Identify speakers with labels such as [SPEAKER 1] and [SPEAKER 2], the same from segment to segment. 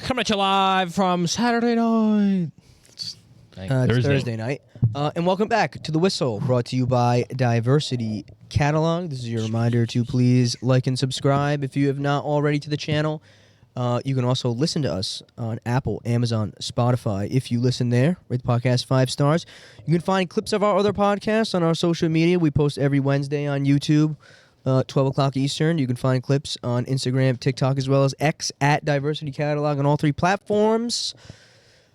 [SPEAKER 1] Coming at you live from Saturday night.
[SPEAKER 2] It's Thursday night. And welcome back to The Whistle, brought to you by Diversity Catalogue. This is your reminder to please like and subscribe if you have not already to the channel. You can also listen to us on Apple, Amazon, Spotify. If you listen there, rate the podcast 5 stars. You can find clips of our other podcasts on our social media. We post every Wednesday on YouTube, 12 o'clock Eastern. You can find clips on Instagram, TikTok, as well as X at Diversity Catalog on all 3 platforms.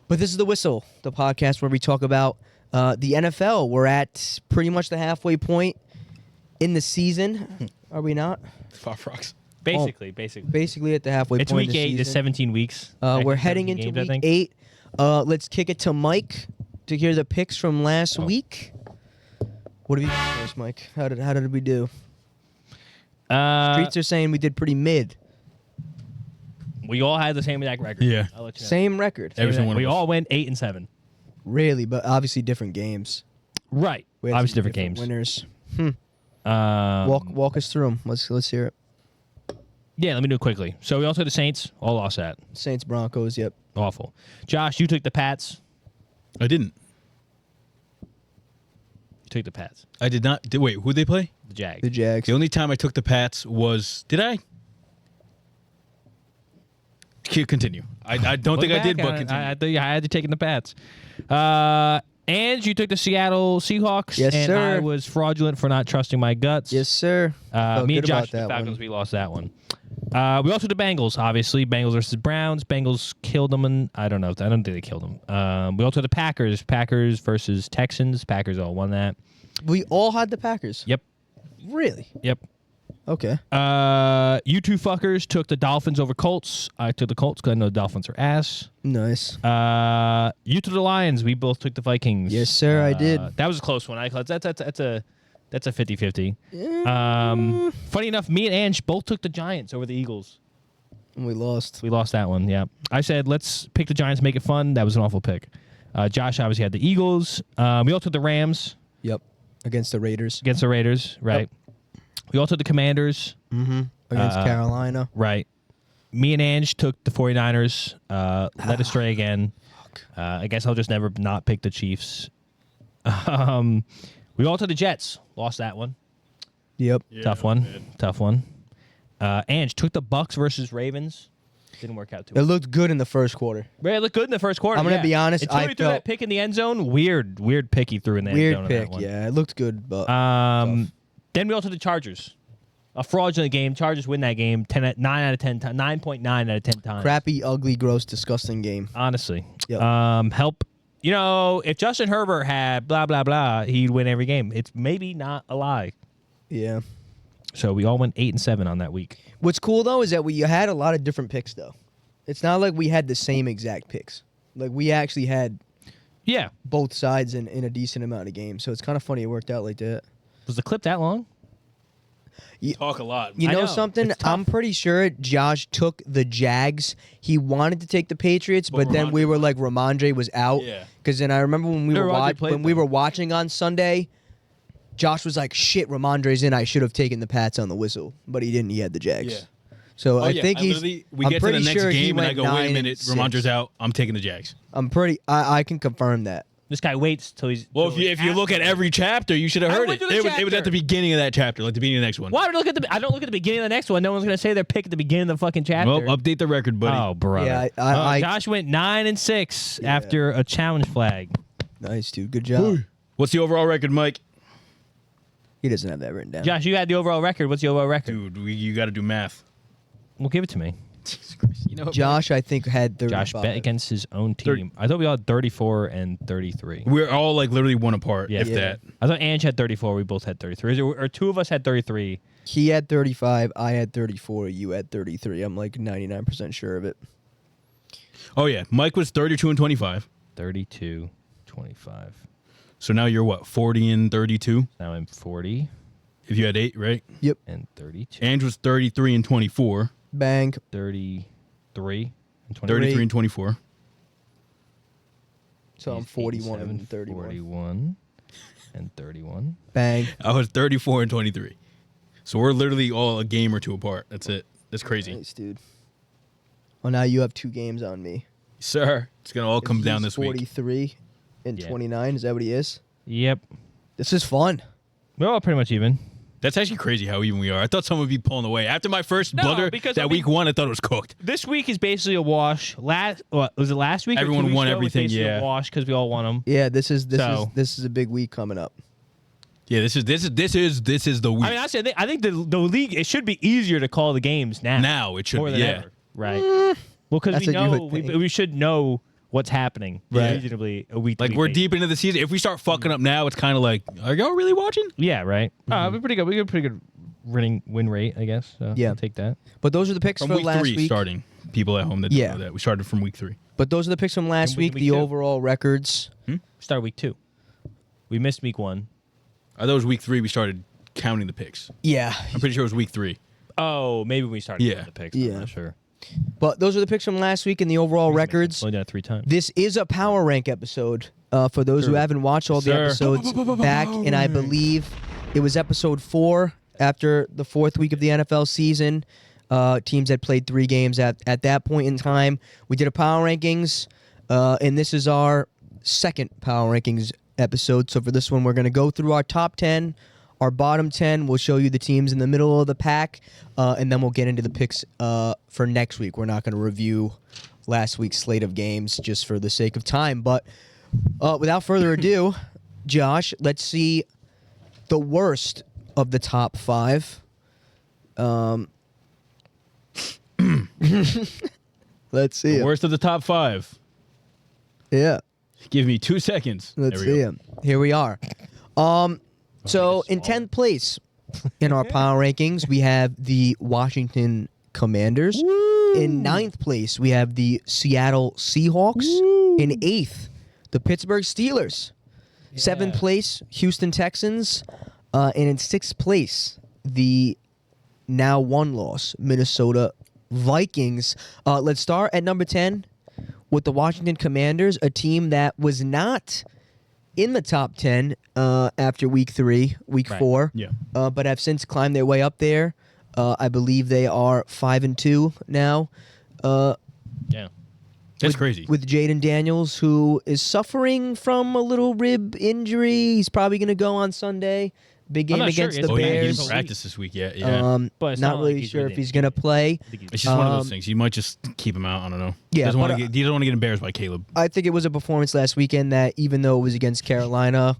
[SPEAKER 2] But this is The Whistle, the podcast where we talk about the NFL. We're at pretty much the halfway point in the season. Are we not?
[SPEAKER 3] Far Frogs.
[SPEAKER 1] Basically.
[SPEAKER 2] Basically at the halfway
[SPEAKER 1] It's
[SPEAKER 2] point
[SPEAKER 1] week
[SPEAKER 2] in the
[SPEAKER 1] 8 to
[SPEAKER 2] season.
[SPEAKER 1] 17 weeks.
[SPEAKER 2] We're heading into
[SPEAKER 1] games,
[SPEAKER 2] week 8. Let's kick it to Mike to hear the picks from last week. What have you got for us, Mike? How did we do? Streets are saying we did pretty mid.
[SPEAKER 1] We all had the same exact record.
[SPEAKER 3] Yeah.
[SPEAKER 1] I'll let you know.
[SPEAKER 2] Same record.
[SPEAKER 3] Every single one
[SPEAKER 1] We
[SPEAKER 3] of us.
[SPEAKER 1] all went 8 and 7.
[SPEAKER 2] Really, but obviously different games.
[SPEAKER 1] Right.
[SPEAKER 2] We had
[SPEAKER 1] Obviously
[SPEAKER 2] some
[SPEAKER 1] different games.
[SPEAKER 2] Winners. Walk us through them. Let's hear it.
[SPEAKER 1] Yeah, let me do it quickly. So we all took the Saints. All lost that.
[SPEAKER 2] Saints, Broncos, yep.
[SPEAKER 1] Awful. Josh, you took the Pats.
[SPEAKER 3] I didn't.
[SPEAKER 1] You took the Pats.
[SPEAKER 3] I did not. Wait, who'd they play?
[SPEAKER 1] The Jags.
[SPEAKER 2] The Jags.
[SPEAKER 3] The only time I took the Pats was. Did I? Continue. I don't think I did, but continue.
[SPEAKER 1] I had to take in the Pats. And you took the Seattle Seahawks.
[SPEAKER 2] Yes,
[SPEAKER 1] and
[SPEAKER 2] sir.
[SPEAKER 1] I was fraudulent for not trusting my guts.
[SPEAKER 2] Yes, sir. Felt
[SPEAKER 1] Me
[SPEAKER 2] good
[SPEAKER 1] and Josh
[SPEAKER 2] about
[SPEAKER 1] took the
[SPEAKER 2] that
[SPEAKER 1] Falcons.
[SPEAKER 2] one.
[SPEAKER 1] We lost that one. We also took the Bengals, obviously. Bengals versus Browns. Bengals killed them, and I don't know. I don't think they killed them. We also took the Packers. Packers versus Texans. Packers all won that.
[SPEAKER 2] We all had the Packers.
[SPEAKER 1] Yep.
[SPEAKER 2] Really?
[SPEAKER 1] Yep.
[SPEAKER 2] Okay.
[SPEAKER 1] You two fuckers took the Dolphins over Colts. I took the Colts because I know the Dolphins are ass.
[SPEAKER 2] Nice.
[SPEAKER 1] You took the Lions. We both took the Vikings.
[SPEAKER 2] Yes, sir, I did.
[SPEAKER 1] That was a close one. That's a 50-50. Funny enough, me and Ange both took the Giants over the Eagles.
[SPEAKER 2] And we lost.
[SPEAKER 1] We lost that one, yeah. I said, let's pick the Giants, make it fun. That was an awful pick. Josh obviously had the Eagles. We all took the Rams
[SPEAKER 2] Yep. Against the Raiders.
[SPEAKER 1] against the Raiders, right?
[SPEAKER 2] Yep.
[SPEAKER 1] We all took the Commanders,
[SPEAKER 2] Against Carolina.
[SPEAKER 1] right? Me and Ange took the 49ers, led astray again. I guess I'll just never not pick the Chiefs. We all took the Jets, lost that one.
[SPEAKER 2] Yep.
[SPEAKER 3] Yeah,
[SPEAKER 1] Tough one. Ange took the Bucks versus Ravens. Didn't work out too
[SPEAKER 2] It
[SPEAKER 1] well.
[SPEAKER 2] looked good in the first quarter.
[SPEAKER 1] It looked good in the first quarter.
[SPEAKER 2] I'm gonna be honest,
[SPEAKER 1] Until
[SPEAKER 2] I
[SPEAKER 1] he threw that
[SPEAKER 2] felt-
[SPEAKER 1] pick in the end zone. Weird pick he threw in the end
[SPEAKER 2] Weird
[SPEAKER 1] zone.
[SPEAKER 2] pick,
[SPEAKER 1] on that one.
[SPEAKER 2] yeah. It looked good, but
[SPEAKER 1] Then we also the Chargers. A fraudulent game. Chargers win that game 9.9 out of 10 times.
[SPEAKER 2] crappy, ugly, gross, disgusting game.
[SPEAKER 1] Honestly.
[SPEAKER 2] Yep.
[SPEAKER 1] Help. You know, if Justin Herbert had blah, blah, blah, he'd win every game. It's maybe not a lie.
[SPEAKER 2] Yeah.
[SPEAKER 1] So we all went 8 and 7 on that week.
[SPEAKER 2] What's cool, though, is that we had a lot of different picks, though. It's not like we had the same exact picks. Like, we actually had
[SPEAKER 1] Yeah.
[SPEAKER 2] both sides in a decent amount of games. So it's kind of funny it worked out like that.
[SPEAKER 1] Was the clip that long?
[SPEAKER 3] Talk a lot.
[SPEAKER 2] You
[SPEAKER 1] I
[SPEAKER 2] know
[SPEAKER 1] know.
[SPEAKER 2] something?
[SPEAKER 1] It's tough.
[SPEAKER 2] I'm pretty sure Josh took the Jags. He wanted to take the Patriots, but then we were like, Ramondre was out.
[SPEAKER 3] Yeah.
[SPEAKER 2] Because then I remember when we
[SPEAKER 1] Ramondre
[SPEAKER 2] were
[SPEAKER 1] played
[SPEAKER 2] watching on Sunday, Josh was like, "Shit, Ramondre's in. I should have taken the Pats on the whistle," but he didn't. He had the Jags.
[SPEAKER 3] Yeah.
[SPEAKER 2] So
[SPEAKER 3] Oh,
[SPEAKER 2] I
[SPEAKER 3] yeah.
[SPEAKER 2] think he's.
[SPEAKER 3] We
[SPEAKER 2] I'm
[SPEAKER 3] get to
[SPEAKER 2] pretty
[SPEAKER 3] the next
[SPEAKER 2] sure he
[SPEAKER 3] game, and I
[SPEAKER 2] went
[SPEAKER 3] go, wait
[SPEAKER 2] 9
[SPEAKER 3] a
[SPEAKER 2] and
[SPEAKER 3] minute,
[SPEAKER 2] 6.
[SPEAKER 3] Ramondre's out. I'm taking the Jags.
[SPEAKER 2] I'm pretty. I can confirm that.
[SPEAKER 1] This guy waits till he's.
[SPEAKER 3] Well,
[SPEAKER 1] till
[SPEAKER 3] if you look at every chapter, you should have
[SPEAKER 1] I
[SPEAKER 3] heard
[SPEAKER 1] went
[SPEAKER 3] it.
[SPEAKER 1] through the
[SPEAKER 3] It was at
[SPEAKER 1] chapter.
[SPEAKER 3] the beginning of that chapter, like the beginning of the next one.
[SPEAKER 1] Why would I look at the? I don't look at the beginning of the next one. No one's gonna say their pick at the beginning of the fucking chapter.
[SPEAKER 3] Well, update the record, buddy.
[SPEAKER 1] Oh, brother.
[SPEAKER 2] Yeah, I-
[SPEAKER 1] Josh went 9 and 6 after a challenge flag.
[SPEAKER 2] Nice, dude. Good job.
[SPEAKER 3] What's the overall record, Mike?
[SPEAKER 2] He doesn't have that written down.
[SPEAKER 1] Josh, you had the overall record. What's the overall record?
[SPEAKER 3] Dude, you got to do math.
[SPEAKER 1] Well, give it to me.
[SPEAKER 3] Jesus Christ. You know what,
[SPEAKER 2] Josh, I think, had 35.
[SPEAKER 1] Josh bet against his own team. I thought we all had 34 and 33.
[SPEAKER 3] We're all like literally one apart,
[SPEAKER 1] Yeah.
[SPEAKER 3] if
[SPEAKER 2] Yeah.
[SPEAKER 3] that.
[SPEAKER 1] I thought Ange had 34. We both had 33. Or two of us had 33.
[SPEAKER 2] He had 35. I had 34. You had 33. I'm like 99% sure of it.
[SPEAKER 3] Oh, yeah. Mike was 32 and 25.
[SPEAKER 1] 32, 25.
[SPEAKER 3] So now you're what, 40 and 32?
[SPEAKER 1] Now I'm 40
[SPEAKER 3] If you had 8, right?
[SPEAKER 2] Yep.
[SPEAKER 1] and 32.
[SPEAKER 3] Ange was 33 and 24.
[SPEAKER 2] Bang.
[SPEAKER 1] 33 and 23.
[SPEAKER 3] 33 and 24.
[SPEAKER 2] So I'm
[SPEAKER 1] He's
[SPEAKER 2] 41
[SPEAKER 1] 87,
[SPEAKER 2] and 31.
[SPEAKER 1] 41 and 31.
[SPEAKER 2] Bang.
[SPEAKER 3] I was 34 and 23. So we're literally all a game or two apart. That's it. That's crazy.
[SPEAKER 2] Nice, dude. Well, now you have 2 games on me.
[SPEAKER 3] Sir, it's gonna all come down this week.
[SPEAKER 2] 43 and 29. Is that what he is?
[SPEAKER 1] Yep.
[SPEAKER 2] This is fun.
[SPEAKER 1] We're all pretty much even.
[SPEAKER 3] That's actually crazy how even we are. I thought someone would be pulling away. After my first blunder week 1, I thought it was cooked.
[SPEAKER 1] This week is basically a wash. Was it last week?
[SPEAKER 3] Everyone won everything.
[SPEAKER 1] A wash because we all won them.
[SPEAKER 2] Yeah, this is a big week coming up.
[SPEAKER 3] Yeah, this is the week.
[SPEAKER 1] I mean, honestly, I think the league, it should be easier to call the games now.
[SPEAKER 3] Now it should
[SPEAKER 1] more
[SPEAKER 3] be,
[SPEAKER 1] than
[SPEAKER 3] yeah.
[SPEAKER 1] ever. Right. Well, because we know we should know what's happening reasonably a week.
[SPEAKER 3] Like we're deep into the season. If we start fucking up now, it's kind of like, are y'all really watching?
[SPEAKER 1] Yeah, right. We're pretty good. We got a pretty good win rate, I guess. So
[SPEAKER 2] yeah,
[SPEAKER 1] I'll take that.
[SPEAKER 2] But those are the picks
[SPEAKER 3] from
[SPEAKER 2] for
[SPEAKER 3] week
[SPEAKER 2] last
[SPEAKER 3] 3
[SPEAKER 2] week.
[SPEAKER 3] Starting people at home that don't know that we started from week 3.
[SPEAKER 2] But those are the picks from last week. The overall records.
[SPEAKER 1] Start week 2. We missed week 1.
[SPEAKER 3] I thought it was week 3 we started counting the picks.
[SPEAKER 2] Yeah,
[SPEAKER 3] I'm pretty sure it was week 3.
[SPEAKER 1] Oh, maybe we started counting the picks. I'm not sure.
[SPEAKER 2] But those are the picks from last week and the overall records.
[SPEAKER 1] Only done it 3 times.
[SPEAKER 2] This is a power rank episode. For those who haven't watched all the episodes back, and I believe it was episode 4 after the 4th week of the NFL season. Teams had played 3 games at that point in time. We did a power rankings, and this is our second power rankings episode. So for this one, we're going to go through our top 10, our bottom 10. We'll show you the teams in the middle of the pack, and then we'll get into the picks for next week. We're not going to review last week's slate of games just for the sake of time. But without further ado, Josh, let's see the worst of the top 5. Let's see.
[SPEAKER 3] Worst of the top 5.
[SPEAKER 2] Yeah.
[SPEAKER 3] Give me 2 seconds.
[SPEAKER 2] Let's see him. Here we are. So in 10th place in our power rankings, we have the Washington Commanders. Woo! In 9th place, we have the Seattle Seahawks. Woo! In 8th, the Pittsburgh Steelers. 7th place, Houston Texans. And in 6th place, the now 1-loss Minnesota Vikings. Let's start at number 10 with the Washington Commanders, a team that was not in the top 10 after week 4, but have since climbed their way up there. I believe they are 5-2 now.
[SPEAKER 3] That's crazy.
[SPEAKER 2] With Jaden Daniels, who is suffering from a little rib injury. He's probably going to go on Sunday. Big game against the Bears.
[SPEAKER 3] He didn't practice this week yet. Yeah.
[SPEAKER 2] But not really sure if he's going to play.
[SPEAKER 3] It's just one of those things. You might just keep him out. I don't know.
[SPEAKER 2] Yeah,
[SPEAKER 3] he doesn't want to get embarrassed by Caleb.
[SPEAKER 2] I think it was a performance last weekend that even though it was against Carolina,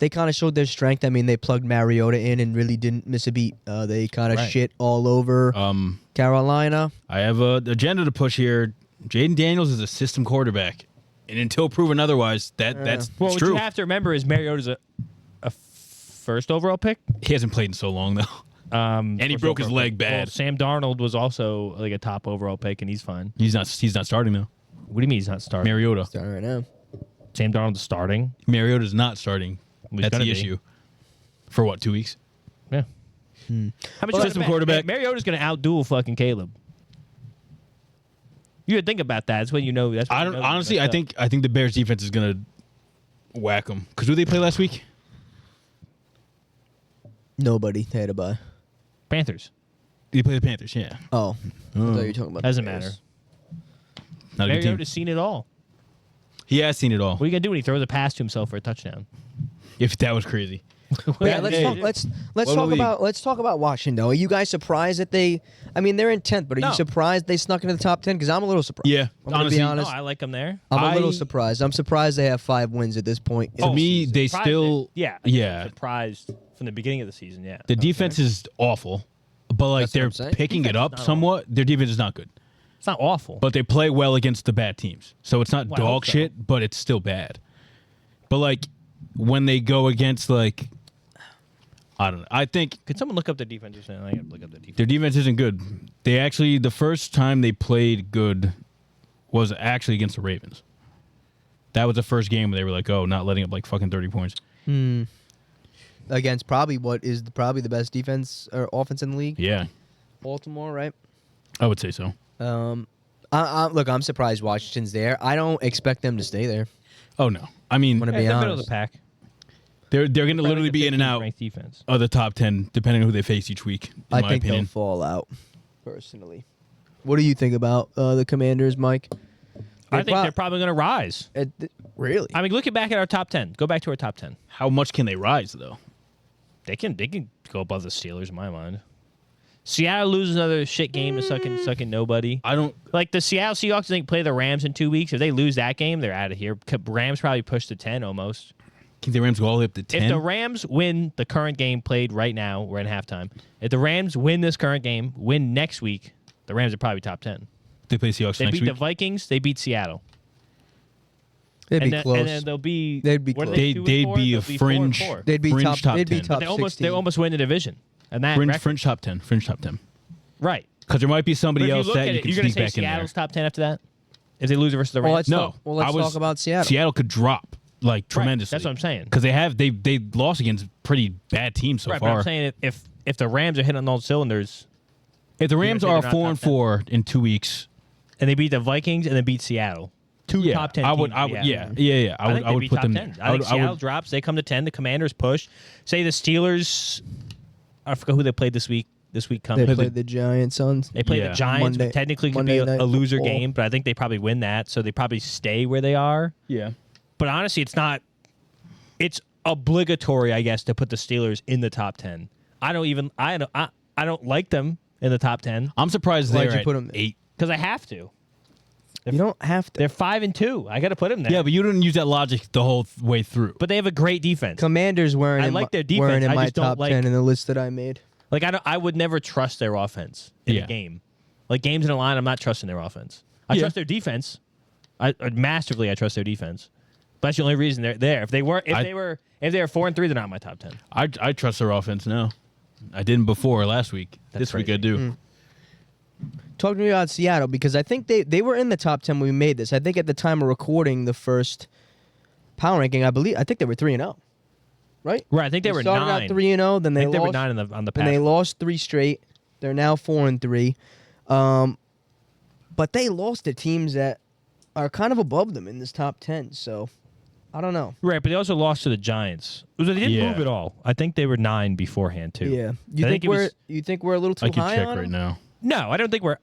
[SPEAKER 2] they kind of showed their strength. I mean, they plugged Mariota in and really didn't miss a beat. They kind of shit all over Carolina.
[SPEAKER 3] I have an agenda to push here. Jaden Daniels is a system quarterback. And until proven otherwise, that's
[SPEAKER 1] true. What you have to remember is Mariota's a first overall pick.
[SPEAKER 3] He hasn't played in so long, though. And he broke his leg bad.
[SPEAKER 1] Well, Sam Darnold was also like a top overall pick, and he's fine.
[SPEAKER 3] He's not starting, though.
[SPEAKER 1] What do you mean he's not starting?
[SPEAKER 3] Mariota.
[SPEAKER 2] Starting right now.
[SPEAKER 1] Sam Darnold's starting?
[SPEAKER 3] Mariota's not starting. That's the issue. For what, 2 weeks?
[SPEAKER 1] Yeah. How much
[SPEAKER 3] system quarterback?
[SPEAKER 1] Mariota's going to outduel fucking Caleb. You would think about that. That's when you know. That's when
[SPEAKER 3] honestly, I think the Bears defense is going to whack them. Because who did they play last week?
[SPEAKER 2] Nobody. They had a bye.
[SPEAKER 1] Panthers.
[SPEAKER 3] They played the Panthers, yeah.
[SPEAKER 2] Oh. I thought you were talking about
[SPEAKER 1] Doesn't matter.
[SPEAKER 3] Not a good team.
[SPEAKER 1] Mariota's seen it all.
[SPEAKER 3] He has seen it all.
[SPEAKER 1] What are you going to do when he throws a pass to himself for a touchdown?
[SPEAKER 3] If that was crazy.
[SPEAKER 2] Yeah, let's talk about Washington. Though, are you guys surprised that they? I mean, they're in 10th, but are you surprised they snuck into the top 10? Because I'm a little surprised.
[SPEAKER 3] Yeah,
[SPEAKER 2] honestly, be honest.
[SPEAKER 1] No, I like them there.
[SPEAKER 2] I'm a little surprised. I'm surprised they have 5 wins at this point.
[SPEAKER 3] To me, they still
[SPEAKER 1] surprised from the beginning of the season. Yeah,
[SPEAKER 3] the defense is awful, but like they're picking it up somewhat. Their defense is not good.
[SPEAKER 1] It's not awful,
[SPEAKER 3] but they play well against the bad teams. So it's not dog shit, but it's still bad. But like when they go against like. I don't know. I think.
[SPEAKER 1] Could someone look up the defense? I gotta look up the defense.
[SPEAKER 3] Their defense isn't good. They actually, the first time they played good was actually against the Ravens. That was the first game where they were like, oh, not letting up like fucking 30 points.
[SPEAKER 2] Against probably what is probably the best defense or offense in the league.
[SPEAKER 3] Yeah.
[SPEAKER 2] Baltimore, right?
[SPEAKER 3] I would say so.
[SPEAKER 2] Look, I'm surprised Washington's there. I don't expect them to stay there.
[SPEAKER 3] Oh, no. I mean,
[SPEAKER 1] the middle of the pack.
[SPEAKER 3] They're going to literally be in and out of the top 10, depending on who they face each week.
[SPEAKER 2] I think they'll fall out, personally. What do you think about the Commanders, Mike?
[SPEAKER 1] I think they're probably going to rise.
[SPEAKER 2] Really?
[SPEAKER 1] I mean, looking back at our top 10. Go back to our top 10.
[SPEAKER 3] How much can they rise, though?
[SPEAKER 1] They can go above the Steelers, in my mind. Seattle loses another shit game to sucking nobody.
[SPEAKER 3] I don't
[SPEAKER 1] like the Seattle Seahawks. I think play the Rams in 2 weeks. If they lose that game, they're out of here. Rams probably push to 10 almost.
[SPEAKER 3] Can the Rams go all the way up to 10?
[SPEAKER 1] If the Rams win the current game played right now, we're in halftime. If the Rams win this current game, win next week, the Rams are probably top 10.
[SPEAKER 3] They play Seahawks
[SPEAKER 1] They
[SPEAKER 3] next
[SPEAKER 1] beat
[SPEAKER 3] week.
[SPEAKER 1] the Vikings. They beat Seattle.
[SPEAKER 2] They'd be
[SPEAKER 1] then,
[SPEAKER 2] close.
[SPEAKER 1] And then they'll be.
[SPEAKER 2] They'd be
[SPEAKER 1] what are
[SPEAKER 2] close.
[SPEAKER 1] they, 2 and
[SPEAKER 3] They'd
[SPEAKER 1] 4?
[SPEAKER 3] be
[SPEAKER 1] They'll
[SPEAKER 3] a
[SPEAKER 1] 4 and
[SPEAKER 3] fringe.
[SPEAKER 1] 4.
[SPEAKER 2] They'd be
[SPEAKER 3] Fringe
[SPEAKER 2] top. They'd
[SPEAKER 3] 10.
[SPEAKER 2] be top
[SPEAKER 1] They almost
[SPEAKER 2] 16.
[SPEAKER 1] win the division. And that record,
[SPEAKER 3] Fringe top 10. Fringe top 10.
[SPEAKER 1] right?
[SPEAKER 3] Because there might be
[SPEAKER 1] But
[SPEAKER 3] somebody
[SPEAKER 1] if you
[SPEAKER 3] else
[SPEAKER 1] look
[SPEAKER 3] that
[SPEAKER 1] at
[SPEAKER 3] you
[SPEAKER 1] it,
[SPEAKER 3] can
[SPEAKER 1] you're going to
[SPEAKER 3] sneak
[SPEAKER 1] say
[SPEAKER 3] back in there.
[SPEAKER 1] Seattle's top 10 after that. If they lose versus the
[SPEAKER 2] Well,
[SPEAKER 1] Rams,
[SPEAKER 2] let's talk about Seattle.
[SPEAKER 3] Seattle could drop like tremendously.
[SPEAKER 1] That's what I'm saying.
[SPEAKER 3] Because they lost against pretty bad teams so
[SPEAKER 1] Right, but
[SPEAKER 3] far.
[SPEAKER 1] I'm saying if the Rams are hitting on all cylinders,
[SPEAKER 3] If the Rams
[SPEAKER 1] say
[SPEAKER 3] are
[SPEAKER 1] they're not
[SPEAKER 3] 4 and
[SPEAKER 1] top 10.
[SPEAKER 3] 4 in 2 weeks,
[SPEAKER 1] and they beat the Vikings and they beat Seattle, two top 10
[SPEAKER 3] I
[SPEAKER 1] teams.
[SPEAKER 3] would,
[SPEAKER 1] yeah.
[SPEAKER 3] I
[SPEAKER 1] think
[SPEAKER 3] would
[SPEAKER 1] they'd be
[SPEAKER 3] put
[SPEAKER 1] top
[SPEAKER 3] them
[SPEAKER 1] 10.
[SPEAKER 3] there.
[SPEAKER 1] I think Seattle drops. They come to 10. The Commanders push. Say the Steelers. I forgot who they played this week. This week
[SPEAKER 2] They
[SPEAKER 1] comes.
[SPEAKER 2] played the Giants on.
[SPEAKER 1] They play
[SPEAKER 3] Yeah.
[SPEAKER 1] the Giants,
[SPEAKER 2] Monday-
[SPEAKER 1] which technically could
[SPEAKER 2] Monday
[SPEAKER 1] be
[SPEAKER 2] Night
[SPEAKER 1] a loser
[SPEAKER 2] Football.
[SPEAKER 1] game, but I think they probably win that, so they probably stay where they are.
[SPEAKER 3] Yeah.
[SPEAKER 1] But honestly, it's not. It's obligatory, I guess, to put the Steelers in the top 10. I don't like them in the top 10
[SPEAKER 3] I'm surprised
[SPEAKER 2] Why'd
[SPEAKER 3] they're
[SPEAKER 2] you
[SPEAKER 3] at
[SPEAKER 2] put them there?
[SPEAKER 3] 8.
[SPEAKER 1] because I have to.
[SPEAKER 2] You don't have to.
[SPEAKER 1] They're 5-2. I got to put them there.
[SPEAKER 3] Yeah, but you didn't use that logic the whole way through.
[SPEAKER 1] But they have a great defense.
[SPEAKER 2] Commanders weren't
[SPEAKER 1] I
[SPEAKER 2] in
[SPEAKER 1] like their defense.
[SPEAKER 2] weren't in
[SPEAKER 1] I
[SPEAKER 2] my
[SPEAKER 1] just don't
[SPEAKER 2] top
[SPEAKER 1] like-
[SPEAKER 2] 10 in the list that I made.
[SPEAKER 1] Like I would never trust their offense in
[SPEAKER 3] Yeah.
[SPEAKER 1] a game. Like games in a line, I'm not trusting their offense. I
[SPEAKER 3] Yeah.
[SPEAKER 1] trust their defense. I trust their defense. But that's the only reason they're there. If they were 4-3, they're not in my top 10.
[SPEAKER 3] I trust their offense now. I didn't before last week.
[SPEAKER 1] That's
[SPEAKER 3] This week I
[SPEAKER 1] crazy.
[SPEAKER 3] do.
[SPEAKER 2] Talk to me about Seattle because I think they were in the top 10 when we made this. I think at the time of recording the first power ranking, I think they were 3-0. Right?
[SPEAKER 1] Right. I think they were
[SPEAKER 2] started
[SPEAKER 1] 9.
[SPEAKER 2] out 3-0, then
[SPEAKER 1] I
[SPEAKER 2] they
[SPEAKER 1] think they were
[SPEAKER 2] lost
[SPEAKER 1] 9 on the
[SPEAKER 2] and they
[SPEAKER 1] pass.
[SPEAKER 2] lost 3 straight. They're now 4-3. But they lost to teams that are kind of above them in this top 10. So I don't know.
[SPEAKER 1] Right, but they also lost to the Giants. They didn't
[SPEAKER 3] Yeah.
[SPEAKER 1] move at all. I think they were 9 beforehand too.
[SPEAKER 2] Yeah.
[SPEAKER 1] I think it was-
[SPEAKER 2] You think we're a little too
[SPEAKER 3] I can
[SPEAKER 2] high
[SPEAKER 3] check
[SPEAKER 2] on
[SPEAKER 3] right
[SPEAKER 2] them?
[SPEAKER 3] now.
[SPEAKER 1] No, I don't think we're.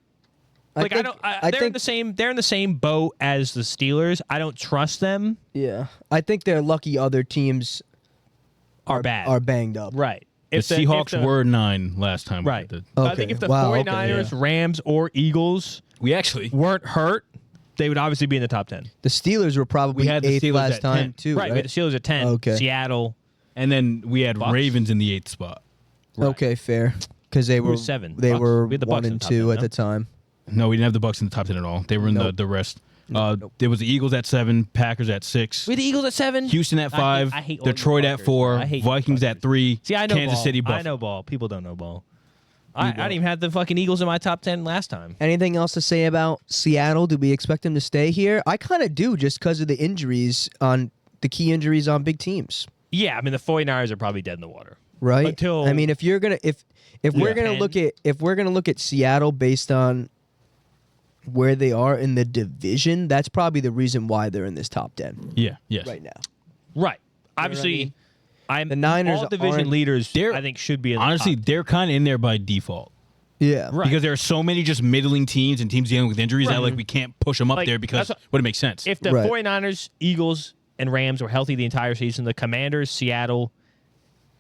[SPEAKER 1] Like
[SPEAKER 2] think,
[SPEAKER 1] they're in the same. They're in the same boat as the Steelers. I don't trust them.
[SPEAKER 2] Yeah. I think they're lucky other teams
[SPEAKER 1] Are bad.
[SPEAKER 2] Are banged up.
[SPEAKER 1] Right.
[SPEAKER 3] The Seahawks were 9 last time.
[SPEAKER 1] right.
[SPEAKER 3] We did.
[SPEAKER 1] But I
[SPEAKER 2] Okay.
[SPEAKER 1] think if the
[SPEAKER 2] Wow, okay,
[SPEAKER 1] 49ers, Rams, or Eagles
[SPEAKER 3] We actually.
[SPEAKER 1] weren't hurt, they would obviously be in the top 10.
[SPEAKER 2] The Steelers were probably
[SPEAKER 3] We had the
[SPEAKER 2] 8th
[SPEAKER 3] Steelers
[SPEAKER 2] last
[SPEAKER 3] at
[SPEAKER 2] time
[SPEAKER 3] 10.
[SPEAKER 2] too,
[SPEAKER 1] Right. We had the Steelers at 10.
[SPEAKER 2] Okay.
[SPEAKER 1] Seattle.
[SPEAKER 3] And then we had
[SPEAKER 1] Bucks.
[SPEAKER 3] Ravens in the 8th spot.
[SPEAKER 1] Right.
[SPEAKER 2] Okay, fair. Because they were
[SPEAKER 1] was 7?
[SPEAKER 2] They
[SPEAKER 1] Bucks.
[SPEAKER 2] were
[SPEAKER 1] We had the
[SPEAKER 2] 1
[SPEAKER 1] Bucks in
[SPEAKER 2] and
[SPEAKER 1] the top
[SPEAKER 2] 2
[SPEAKER 1] 10,
[SPEAKER 2] at
[SPEAKER 1] no?
[SPEAKER 2] the time.
[SPEAKER 3] No, we didn't have the Bucks in the top 10 at all. They were in
[SPEAKER 2] Nope.
[SPEAKER 3] the rest.
[SPEAKER 2] Nope.
[SPEAKER 3] There was the Eagles at 7, Packers at 6,
[SPEAKER 1] We had the Eagles at 7.
[SPEAKER 3] Houston at 5,
[SPEAKER 1] I hate all the
[SPEAKER 3] Detroit at
[SPEAKER 1] fuckers.
[SPEAKER 3] 4,
[SPEAKER 1] I hate
[SPEAKER 3] Vikings
[SPEAKER 1] fuckers.
[SPEAKER 3] at 3,
[SPEAKER 1] See, I know
[SPEAKER 3] Kansas
[SPEAKER 1] ball.
[SPEAKER 3] City,
[SPEAKER 1] I
[SPEAKER 3] Buffalo.
[SPEAKER 1] know ball. People don't know ball. I didn't even have the fucking Eagles in my top 10 last time.
[SPEAKER 2] Anything else to say about Seattle? Do we expect them to stay here? I kind of do, just because of the injuries on the key injuries on big teams.
[SPEAKER 1] Yeah, I mean the 49ers are probably dead in the water.
[SPEAKER 2] Right.
[SPEAKER 1] Until-
[SPEAKER 2] I mean, if you're gonna if we're gonna look at Seattle based on where they are in the division, that's probably the reason why they're in this top 10
[SPEAKER 3] Yeah, yes.
[SPEAKER 2] right now.
[SPEAKER 1] Right.
[SPEAKER 2] I
[SPEAKER 1] Obviously,
[SPEAKER 2] mean?
[SPEAKER 1] I'm
[SPEAKER 2] The Niners
[SPEAKER 1] all division
[SPEAKER 2] aren't-
[SPEAKER 1] leaders.
[SPEAKER 3] They're-
[SPEAKER 1] I think should be in the
[SPEAKER 3] Honestly,
[SPEAKER 1] top.
[SPEAKER 3] they're kind of in there by default.
[SPEAKER 2] Yeah.
[SPEAKER 1] Right.
[SPEAKER 3] Because there are so many just middling teams and teams dealing with injuries that like we can't push them up
[SPEAKER 1] Like,
[SPEAKER 3] there because
[SPEAKER 1] that's
[SPEAKER 3] would it make sense?
[SPEAKER 1] If the
[SPEAKER 2] Right.
[SPEAKER 1] 49ers, Eagles, and Rams were healthy the entire season, the Commanders, Seattle,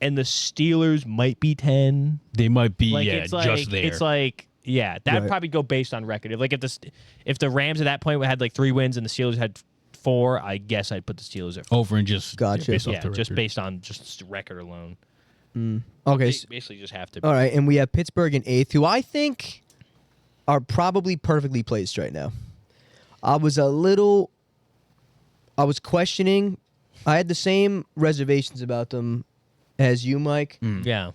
[SPEAKER 1] and the Steelers might be 10.
[SPEAKER 3] They might be
[SPEAKER 1] Like it's like
[SPEAKER 3] just there.
[SPEAKER 1] it's like that'd
[SPEAKER 2] Right.
[SPEAKER 1] probably go based on record. If the Rams at that point had like 3 wins and the Steelers had 4, I guess I'd put the Steelers at 4.
[SPEAKER 3] over and just
[SPEAKER 2] Gotcha.
[SPEAKER 3] based off
[SPEAKER 1] Yeah,
[SPEAKER 3] the
[SPEAKER 1] just
[SPEAKER 3] record.
[SPEAKER 1] based on just record alone.
[SPEAKER 2] Okay.
[SPEAKER 1] They basically just have to.
[SPEAKER 2] All right, and we have Pittsburgh in 8th, who I think are probably perfectly placed right now. I was questioning. I had the same reservations about them as you, Mike,
[SPEAKER 1] Yeah.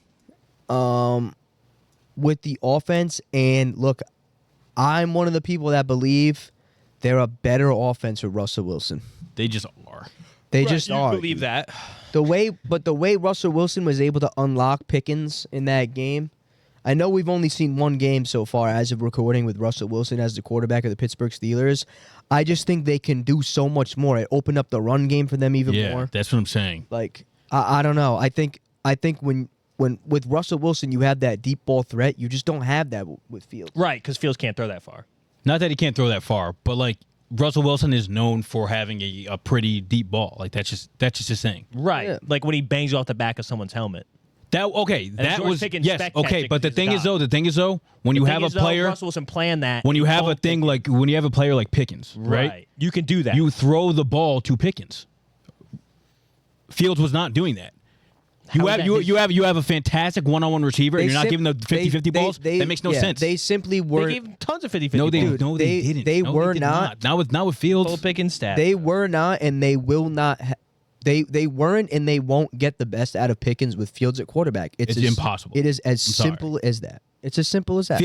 [SPEAKER 2] with the offense. And look, I'm one of the people that believe they're a better offense with Russell Wilson.
[SPEAKER 3] They just are.
[SPEAKER 2] They
[SPEAKER 1] Right,
[SPEAKER 2] just
[SPEAKER 1] you
[SPEAKER 2] are.
[SPEAKER 1] believe that.
[SPEAKER 2] The way Russell Wilson was able to unlock Pickens in that game. I know we've only seen one game so far as of recording with Russell Wilson as the quarterback of the Pittsburgh Steelers. I just think they can do so much more. It opened up the run game for them even
[SPEAKER 3] Yeah,
[SPEAKER 2] more.
[SPEAKER 3] that's what I'm saying.
[SPEAKER 2] Like I don't know. I think when when with Russell Wilson, you have that deep ball threat. You just don't have that with Fields.
[SPEAKER 1] Right, because Fields can't throw that far.
[SPEAKER 3] Not that he can't throw that far, but like Russell Wilson is known for having a pretty deep ball. Like that's just his thing.
[SPEAKER 1] Right,
[SPEAKER 2] Yeah.
[SPEAKER 1] like when he bangs you off the back of someone's helmet.
[SPEAKER 3] That
[SPEAKER 1] George
[SPEAKER 3] was
[SPEAKER 1] Pickens
[SPEAKER 3] yes,
[SPEAKER 1] spec
[SPEAKER 3] okay.
[SPEAKER 1] catching
[SPEAKER 3] But the
[SPEAKER 1] is
[SPEAKER 3] thing is
[SPEAKER 1] God.
[SPEAKER 3] though, when you have a player,
[SPEAKER 1] Russell Wilson planned that.
[SPEAKER 3] when you
[SPEAKER 1] he
[SPEAKER 3] have a
[SPEAKER 1] told
[SPEAKER 3] thing
[SPEAKER 1] Pickens.
[SPEAKER 3] like when you have a player like Pickens, right?
[SPEAKER 1] You can do that.
[SPEAKER 3] You throw the ball to Pickens. Fields was not doing that. You have a fantastic one-on-one receiver, and you're not giving the 50-50 balls. That makes no sense.
[SPEAKER 2] They simply
[SPEAKER 1] They
[SPEAKER 2] were.
[SPEAKER 1] gave him tons of 50-50
[SPEAKER 3] no,
[SPEAKER 1] balls.
[SPEAKER 3] they didn't.
[SPEAKER 2] They
[SPEAKER 3] No,
[SPEAKER 2] were
[SPEAKER 3] did
[SPEAKER 2] not.
[SPEAKER 3] Not with Fields.
[SPEAKER 1] Full Pickens stats.
[SPEAKER 2] They were not, and they will not. They weren't, and they won't get the best out of Pickens with Fields at quarterback.
[SPEAKER 3] It's impossible.
[SPEAKER 2] It is as
[SPEAKER 3] sorry.
[SPEAKER 2] simple as that. It's as simple as that.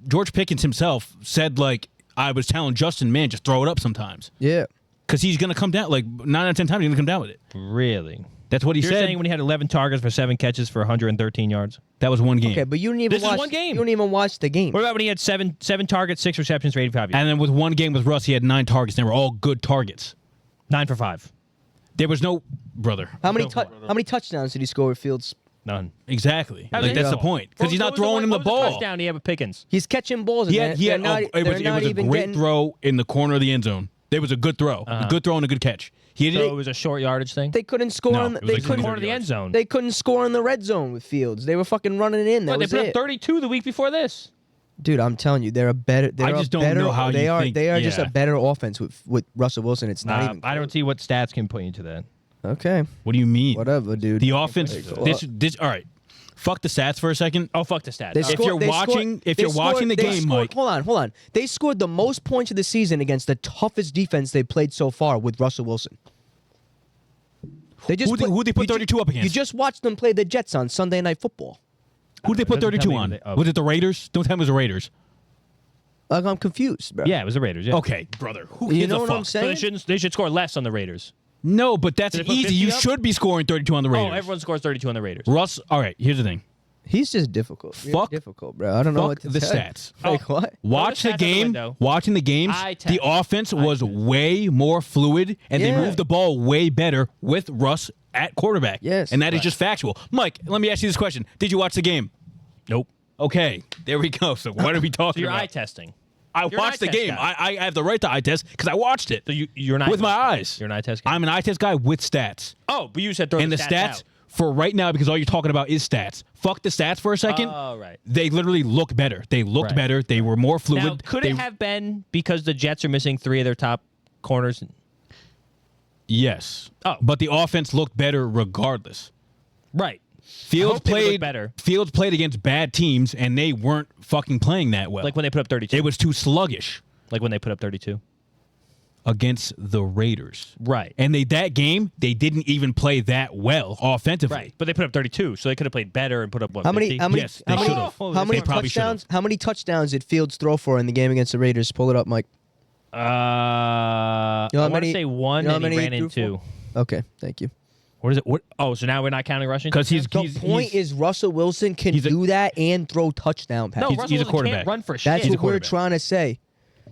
[SPEAKER 3] George Pickens himself said, like, I was telling Justin, man, just throw it up sometimes.
[SPEAKER 2] Yeah.
[SPEAKER 3] Because he's going to come down, like, 9 out of 10 times, he's going to come down with it.
[SPEAKER 1] Really?
[SPEAKER 3] That's what he
[SPEAKER 1] You're
[SPEAKER 3] said.
[SPEAKER 1] saying when he had 11 targets for 7 catches for 113 yards?
[SPEAKER 3] That was one game.
[SPEAKER 2] Okay, but you didn't even
[SPEAKER 1] This is
[SPEAKER 2] watch.
[SPEAKER 1] one game.
[SPEAKER 2] You don't even watch the game.
[SPEAKER 1] What about when he had seven targets, 6 receptions for 85 yards?
[SPEAKER 3] And then with one game with Russ, he had 9 targets. They were all good targets.
[SPEAKER 1] 9 for 5.
[SPEAKER 3] There was no brother.
[SPEAKER 2] How many touchdowns did he score with Fields?
[SPEAKER 1] None.
[SPEAKER 3] Exactly.
[SPEAKER 1] How
[SPEAKER 3] Like
[SPEAKER 1] did he
[SPEAKER 3] that's the
[SPEAKER 1] go?
[SPEAKER 3] point. Because he's not throwing him the ball.
[SPEAKER 1] Touchdown he had with Pickens.
[SPEAKER 2] He's catching balls.
[SPEAKER 3] It
[SPEAKER 2] and
[SPEAKER 3] was
[SPEAKER 2] they're
[SPEAKER 3] a
[SPEAKER 2] even
[SPEAKER 3] great
[SPEAKER 2] getting,
[SPEAKER 3] throw in the corner of the end zone. There was a good throw. A good throw and a good catch. He
[SPEAKER 1] So
[SPEAKER 3] did
[SPEAKER 1] it was a short yardage thing?
[SPEAKER 2] They couldn't score.
[SPEAKER 3] No,
[SPEAKER 2] on,
[SPEAKER 3] it was
[SPEAKER 2] they
[SPEAKER 3] like
[SPEAKER 2] couldn't.
[SPEAKER 1] corner of the end zone.
[SPEAKER 2] They couldn't score in the red zone with Fields. They were fucking running it in. That
[SPEAKER 1] What, they
[SPEAKER 2] was
[SPEAKER 1] put
[SPEAKER 2] it.
[SPEAKER 1] up 32 the week before this.
[SPEAKER 2] Dude, I'm telling you, they're a better. They're
[SPEAKER 3] I
[SPEAKER 2] a
[SPEAKER 3] just don't
[SPEAKER 2] better,
[SPEAKER 3] know how
[SPEAKER 2] they
[SPEAKER 3] you
[SPEAKER 2] are.
[SPEAKER 3] think-
[SPEAKER 2] They are just
[SPEAKER 3] yeah.
[SPEAKER 2] a better offense with Russell Wilson. It's not even.
[SPEAKER 1] I don't see what stats can point you to that.
[SPEAKER 2] Okay,
[SPEAKER 3] What do you mean?
[SPEAKER 2] whatever, dude.
[SPEAKER 3] The offense.
[SPEAKER 2] Hey,
[SPEAKER 3] This. All right. Fuck the stats for a second.
[SPEAKER 1] Oh, fuck the stats.
[SPEAKER 2] They
[SPEAKER 1] Okay.
[SPEAKER 3] If you're watching the game, Mike.
[SPEAKER 2] Hold on. They scored the most points of the season against the toughest defense they played so far with Russell Wilson. They just
[SPEAKER 3] Who they put 32 up against?
[SPEAKER 2] You just watched them play the Jets on Sunday Night Football.
[SPEAKER 3] Who did they put
[SPEAKER 1] Doesn't
[SPEAKER 3] 32
[SPEAKER 1] tell me
[SPEAKER 3] on?
[SPEAKER 1] who they- oh.
[SPEAKER 3] Was it the Raiders? Don't tell me it was the Raiders.
[SPEAKER 2] Like, I'm confused, bro.
[SPEAKER 1] Yeah, it was the Raiders. Yeah.
[SPEAKER 3] Okay, brother. Who
[SPEAKER 2] You
[SPEAKER 3] gives
[SPEAKER 2] know
[SPEAKER 3] a
[SPEAKER 2] what
[SPEAKER 3] fuck?
[SPEAKER 2] I'm
[SPEAKER 1] So
[SPEAKER 2] saying?
[SPEAKER 1] they should score less on the Raiders.
[SPEAKER 3] No, but that's
[SPEAKER 1] Did they put
[SPEAKER 3] easy.
[SPEAKER 1] 50
[SPEAKER 3] You
[SPEAKER 1] up?
[SPEAKER 3] should be scoring 32 on the Raiders.
[SPEAKER 1] Oh, everyone scores 32 on the Raiders.
[SPEAKER 3] Russ. All right. Here's the thing.
[SPEAKER 2] He's just difficult. You're
[SPEAKER 3] Fuck-
[SPEAKER 2] difficult, bro. I don't know what
[SPEAKER 3] Fuck
[SPEAKER 2] to
[SPEAKER 3] the
[SPEAKER 2] tell you.
[SPEAKER 3] stats.
[SPEAKER 2] Like what?
[SPEAKER 3] Watch
[SPEAKER 1] Throw
[SPEAKER 3] the
[SPEAKER 1] the stats out the
[SPEAKER 3] game.
[SPEAKER 1] window.
[SPEAKER 3] Watching the games,
[SPEAKER 1] Eye test.
[SPEAKER 3] the offense
[SPEAKER 1] Eye
[SPEAKER 3] was
[SPEAKER 1] test.
[SPEAKER 3] way more fluid, and they
[SPEAKER 2] Yeah.
[SPEAKER 3] moved the ball way better with Russ at quarterback.
[SPEAKER 2] Yes.
[SPEAKER 3] and that is
[SPEAKER 1] Right.
[SPEAKER 3] just factual. Mike, let me ask you this question: did you watch the game?
[SPEAKER 1] Nope.
[SPEAKER 3] Okay, there we go. So what are we
[SPEAKER 1] So
[SPEAKER 3] talking
[SPEAKER 1] you're
[SPEAKER 3] about?
[SPEAKER 1] eye testing.
[SPEAKER 3] I
[SPEAKER 1] you're an
[SPEAKER 3] watched
[SPEAKER 1] eye
[SPEAKER 3] the
[SPEAKER 1] test
[SPEAKER 3] game.
[SPEAKER 1] guy.
[SPEAKER 3] I have the right to eye test because I watched it
[SPEAKER 1] So you're an eye
[SPEAKER 3] with
[SPEAKER 1] test
[SPEAKER 3] my
[SPEAKER 1] guy.
[SPEAKER 3] eyes.
[SPEAKER 1] You're an eye test guy.
[SPEAKER 3] I'm an eye test guy with stats.
[SPEAKER 1] Oh, but you said throw
[SPEAKER 3] And the
[SPEAKER 1] the
[SPEAKER 3] stats
[SPEAKER 1] out.
[SPEAKER 3] for right now, because all you're talking about is stats. Fuck the stats for a second.
[SPEAKER 1] Oh, right.
[SPEAKER 3] They literally look better. They looked
[SPEAKER 1] Right.
[SPEAKER 3] better. They were more fluid.
[SPEAKER 1] Now, could
[SPEAKER 3] They-
[SPEAKER 1] it have been because the Jets are missing 3 of their top corners?
[SPEAKER 3] Yes.
[SPEAKER 1] Oh.
[SPEAKER 3] But the offense looked better regardless.
[SPEAKER 1] Right.
[SPEAKER 3] Fields
[SPEAKER 1] hope they would look
[SPEAKER 3] played
[SPEAKER 1] better.
[SPEAKER 3] Fields played against bad teams, and they weren't fucking playing that well.
[SPEAKER 1] Like when they put up 32.
[SPEAKER 3] it was too sluggish
[SPEAKER 1] Like when they put up 32.
[SPEAKER 3] against the Raiders.
[SPEAKER 1] Right.
[SPEAKER 3] And that game, they didn't even play that well offensively.
[SPEAKER 1] Right. But they put up 32, so they could have played better and put up what?
[SPEAKER 2] How many?
[SPEAKER 1] 50?
[SPEAKER 2] How many?
[SPEAKER 3] Yes, they
[SPEAKER 2] how many,
[SPEAKER 3] should've.
[SPEAKER 2] how many
[SPEAKER 3] They probably
[SPEAKER 2] touchdowns? How many touchdowns did Fields throw for in the game against the Raiders? Pull it up, Mike.
[SPEAKER 1] I
[SPEAKER 2] You know how
[SPEAKER 1] want to
[SPEAKER 2] many-
[SPEAKER 1] say 1
[SPEAKER 2] you know how
[SPEAKER 1] and he
[SPEAKER 2] many
[SPEAKER 1] ran
[SPEAKER 2] he threw
[SPEAKER 1] into.
[SPEAKER 2] Okay, thank you.
[SPEAKER 1] What is it? What? Oh, so now we're not counting rushing?
[SPEAKER 3] Because
[SPEAKER 2] The point is Russell Wilson can
[SPEAKER 3] he's a-
[SPEAKER 2] do that and throw touchdown passes.
[SPEAKER 1] no,
[SPEAKER 3] he's
[SPEAKER 1] Russell
[SPEAKER 3] a
[SPEAKER 1] Wilson
[SPEAKER 3] quarterback.
[SPEAKER 1] can't run for shit.
[SPEAKER 2] That's
[SPEAKER 3] he's a
[SPEAKER 2] what we're
[SPEAKER 3] quarterback.
[SPEAKER 2] trying to say.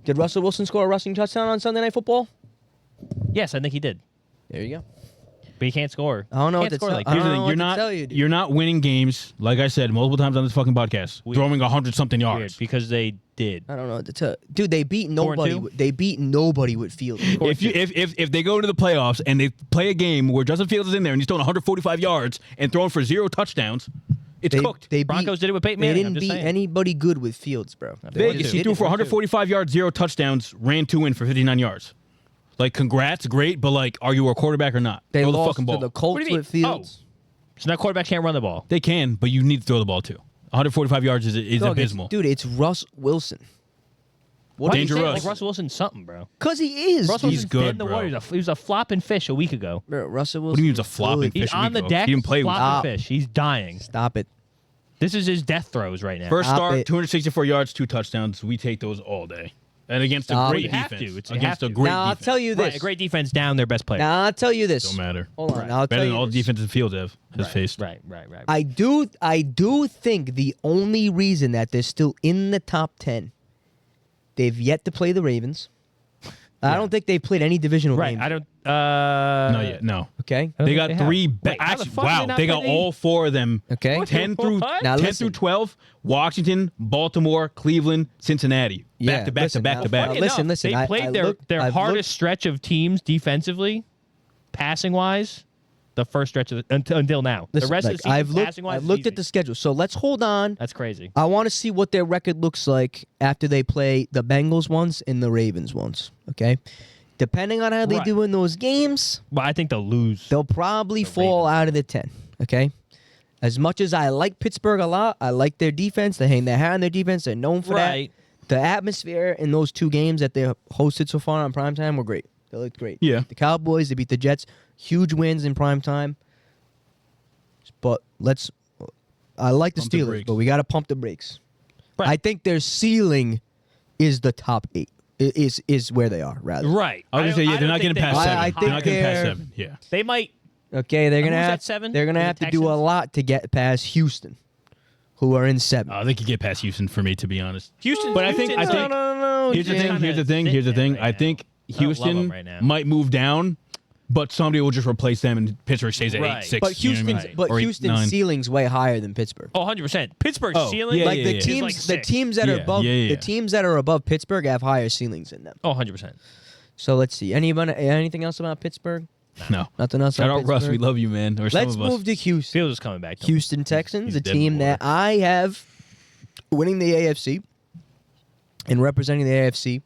[SPEAKER 2] Did Russell Wilson score a rushing touchdown on Sunday Night Football?
[SPEAKER 1] Yes, I think he did.
[SPEAKER 2] There you go.
[SPEAKER 1] But he can't score.
[SPEAKER 2] I don't know what
[SPEAKER 1] Can't
[SPEAKER 2] to
[SPEAKER 1] score
[SPEAKER 2] tell-
[SPEAKER 1] like
[SPEAKER 2] I
[SPEAKER 3] Here's
[SPEAKER 2] don't
[SPEAKER 3] the
[SPEAKER 2] know
[SPEAKER 3] thing.
[SPEAKER 2] what to tell you, dude.
[SPEAKER 3] You're not winning games, like I said multiple times on this fucking podcast, throwing 100-something
[SPEAKER 1] Weird,
[SPEAKER 3] yards.
[SPEAKER 1] because they did.
[SPEAKER 2] I don't know what to tell. Dude, they beat
[SPEAKER 1] 4-2?
[SPEAKER 2] nobody. They beat nobody with Fields.
[SPEAKER 3] If they go into the playoffs and they play a game where Justin Fields is in there and he's throwing 145 yards and throwing for 0 touchdowns, it's cooked.
[SPEAKER 2] They
[SPEAKER 1] Broncos did it with Peyton
[SPEAKER 2] They
[SPEAKER 1] Manning, I'm
[SPEAKER 2] didn't
[SPEAKER 1] just
[SPEAKER 2] beat
[SPEAKER 1] saying.
[SPEAKER 2] anybody good with Fields, bro.
[SPEAKER 3] Vegas, he threw for 145 yards, 0 touchdowns, ran 2 in for 59 yards. Like, congrats, great, but like, are you a quarterback or not?
[SPEAKER 2] They
[SPEAKER 3] Throw the
[SPEAKER 2] lost
[SPEAKER 3] fucking
[SPEAKER 2] to
[SPEAKER 3] ball.
[SPEAKER 2] the
[SPEAKER 1] What
[SPEAKER 2] Colts
[SPEAKER 1] do you mean?
[SPEAKER 2] with Fields.
[SPEAKER 1] So now quarterbacks can't run the ball.
[SPEAKER 3] They can, but you need to throw the ball too. 145 yards is
[SPEAKER 2] Dog, it's-
[SPEAKER 3] abysmal.
[SPEAKER 2] Dude, it's Russ Wilson.
[SPEAKER 1] Why do you say it
[SPEAKER 3] Dangerous.
[SPEAKER 1] like Russell Wilson's something, bro?
[SPEAKER 2] Because he is.
[SPEAKER 1] Russell
[SPEAKER 3] He's
[SPEAKER 1] Wilson's
[SPEAKER 3] good,
[SPEAKER 1] dead in the
[SPEAKER 3] bro.
[SPEAKER 1] water. He was a flopping fish a week ago.
[SPEAKER 2] Bro, Russell Wilson.
[SPEAKER 3] What do you mean he's a
[SPEAKER 2] is
[SPEAKER 3] flopping
[SPEAKER 2] good.
[SPEAKER 3] fish?
[SPEAKER 1] He's on the
[SPEAKER 3] ago.
[SPEAKER 1] deck.
[SPEAKER 3] He didn't play with
[SPEAKER 1] flopping
[SPEAKER 2] Stop.
[SPEAKER 1] fish. He's dying.
[SPEAKER 2] Stop it.
[SPEAKER 1] This is his death throws right now.
[SPEAKER 3] First
[SPEAKER 2] Stop
[SPEAKER 3] start,
[SPEAKER 2] it.
[SPEAKER 3] 264 yards, 2 touchdowns. We take those all day. And against a
[SPEAKER 2] Stop
[SPEAKER 3] great
[SPEAKER 2] it.
[SPEAKER 1] You have
[SPEAKER 3] defense.
[SPEAKER 1] to. It's- you
[SPEAKER 3] Against
[SPEAKER 1] have
[SPEAKER 3] a
[SPEAKER 1] to.
[SPEAKER 3] great
[SPEAKER 2] Now, I'll
[SPEAKER 3] defense.
[SPEAKER 2] tell you this.
[SPEAKER 1] Right, a great defense down their best player.
[SPEAKER 2] Now, I'll tell you this.
[SPEAKER 3] Don't matter.
[SPEAKER 2] Hold on.
[SPEAKER 1] Right.
[SPEAKER 2] I'll
[SPEAKER 3] Better
[SPEAKER 2] tell
[SPEAKER 3] than
[SPEAKER 2] you
[SPEAKER 3] all the
[SPEAKER 2] this.
[SPEAKER 3] defenses Fields has
[SPEAKER 1] right,
[SPEAKER 3] faced.
[SPEAKER 1] Right.
[SPEAKER 2] I do think the only reason that they're still in the top 10, they've yet to play the Ravens. I don't think they've played any divisional
[SPEAKER 1] Right.
[SPEAKER 2] games.
[SPEAKER 1] I don't
[SPEAKER 3] Not yet. No.
[SPEAKER 2] Okay.
[SPEAKER 3] They got
[SPEAKER 1] think
[SPEAKER 3] three.
[SPEAKER 1] Wait, how the
[SPEAKER 3] Actually,
[SPEAKER 1] fuck did they
[SPEAKER 3] wow.
[SPEAKER 1] not
[SPEAKER 3] They got
[SPEAKER 1] play
[SPEAKER 3] all four of them.
[SPEAKER 2] Okay.
[SPEAKER 3] 10 through
[SPEAKER 1] What?
[SPEAKER 2] Now
[SPEAKER 3] 10
[SPEAKER 2] listen.
[SPEAKER 3] through 12. Washington, Baltimore, Cleveland, Cincinnati.
[SPEAKER 2] Yeah,
[SPEAKER 3] Back to back
[SPEAKER 2] listen,
[SPEAKER 3] to back
[SPEAKER 2] now-
[SPEAKER 3] to back.
[SPEAKER 2] now
[SPEAKER 1] Funny
[SPEAKER 2] listen,
[SPEAKER 1] enough,
[SPEAKER 2] listen,
[SPEAKER 1] They
[SPEAKER 2] I
[SPEAKER 1] played
[SPEAKER 2] looked-
[SPEAKER 1] their
[SPEAKER 2] I've
[SPEAKER 1] hardest
[SPEAKER 2] looked-
[SPEAKER 1] stretch of teams defensively, passing wise. The first stretch of until now.
[SPEAKER 2] Listen,
[SPEAKER 1] the rest
[SPEAKER 2] like,
[SPEAKER 1] of the season,
[SPEAKER 2] I've looked
[SPEAKER 1] passing wise,
[SPEAKER 2] I've looked at the schedule. So let's hold on.
[SPEAKER 1] That's crazy.
[SPEAKER 2] I want to see what their record looks like after they play the Bengals once and the Ravens once. Okay, depending on how they
[SPEAKER 1] Right.
[SPEAKER 2] do in those games,
[SPEAKER 1] But I think they'll lose.
[SPEAKER 2] they'll probably fall out of the 10. Okay, as much as I like Pittsburgh a lot, I like their defense. They hang their hat on their defense. They're known for
[SPEAKER 1] Right.
[SPEAKER 2] that. The atmosphere in those two games that they hosted so far on primetime were great. They looked great.
[SPEAKER 3] Yeah.
[SPEAKER 2] The Cowboys, they beat the Jets. Huge wins in primetime. But I like the
[SPEAKER 3] Pump the
[SPEAKER 2] Steelers,
[SPEAKER 3] brakes.
[SPEAKER 2] but we got to pump the brakes.
[SPEAKER 1] Right.
[SPEAKER 2] I think their ceiling is the top 8. Is where they are, rather.
[SPEAKER 1] Right.
[SPEAKER 3] I was gonna say, yeah, they're not getting past
[SPEAKER 2] I
[SPEAKER 3] 7.
[SPEAKER 2] think
[SPEAKER 3] They're not getting past
[SPEAKER 2] they're-
[SPEAKER 3] 7. Yeah.
[SPEAKER 1] They might.
[SPEAKER 2] Okay, they're gonna
[SPEAKER 1] who's
[SPEAKER 2] have
[SPEAKER 1] at 7?
[SPEAKER 2] They're gonna
[SPEAKER 1] The
[SPEAKER 2] have to do a
[SPEAKER 1] Texans?
[SPEAKER 2] lot to get past Houston, who are in 7.
[SPEAKER 3] They could get past Houston for me, to be honest.
[SPEAKER 1] Houston.
[SPEAKER 3] But I think
[SPEAKER 1] Houston's like-
[SPEAKER 2] no.
[SPEAKER 3] Here's the
[SPEAKER 1] Jim.
[SPEAKER 3] thing. Here's the thing.
[SPEAKER 1] Kinda
[SPEAKER 3] Here's the
[SPEAKER 1] sitting
[SPEAKER 3] thing.
[SPEAKER 1] there
[SPEAKER 3] I
[SPEAKER 1] right
[SPEAKER 3] think
[SPEAKER 1] now. I don't love
[SPEAKER 3] Houston
[SPEAKER 1] them right now.
[SPEAKER 3] might move down, but somebody will just replace them, and Pittsburgh stays at
[SPEAKER 1] Right.
[SPEAKER 3] 8-6.
[SPEAKER 2] But
[SPEAKER 3] you know what I
[SPEAKER 2] Houston's
[SPEAKER 3] mean?
[SPEAKER 2] but
[SPEAKER 3] Or 8,
[SPEAKER 2] Houston's
[SPEAKER 3] 9.
[SPEAKER 2] ceiling's way higher than Pittsburgh.
[SPEAKER 1] Oh, 100%. Pittsburgh's
[SPEAKER 3] Oh,
[SPEAKER 1] ceiling.
[SPEAKER 3] yeah,
[SPEAKER 2] Like the
[SPEAKER 3] yeah.
[SPEAKER 2] teams,
[SPEAKER 1] Like
[SPEAKER 2] the
[SPEAKER 1] 6.
[SPEAKER 2] teams that are
[SPEAKER 3] Yeah,
[SPEAKER 2] above
[SPEAKER 3] yeah.
[SPEAKER 2] the teams that are above Pittsburgh have higher ceilings than them.
[SPEAKER 1] Oh, 100%.
[SPEAKER 2] So let's see. Anything else about Pittsburgh?
[SPEAKER 3] No.
[SPEAKER 2] Nothing else.
[SPEAKER 3] Shout
[SPEAKER 2] about
[SPEAKER 3] out Russ. We
[SPEAKER 2] Pittsburgh?
[SPEAKER 3] love you, man. Or some
[SPEAKER 2] Let's
[SPEAKER 3] of us.
[SPEAKER 2] move to Houston.
[SPEAKER 1] Fields is coming back. to him.
[SPEAKER 2] Houston Texans,
[SPEAKER 3] He's
[SPEAKER 2] a
[SPEAKER 3] dead in
[SPEAKER 2] team
[SPEAKER 3] the
[SPEAKER 2] that I have winning the AFC and representing the AFC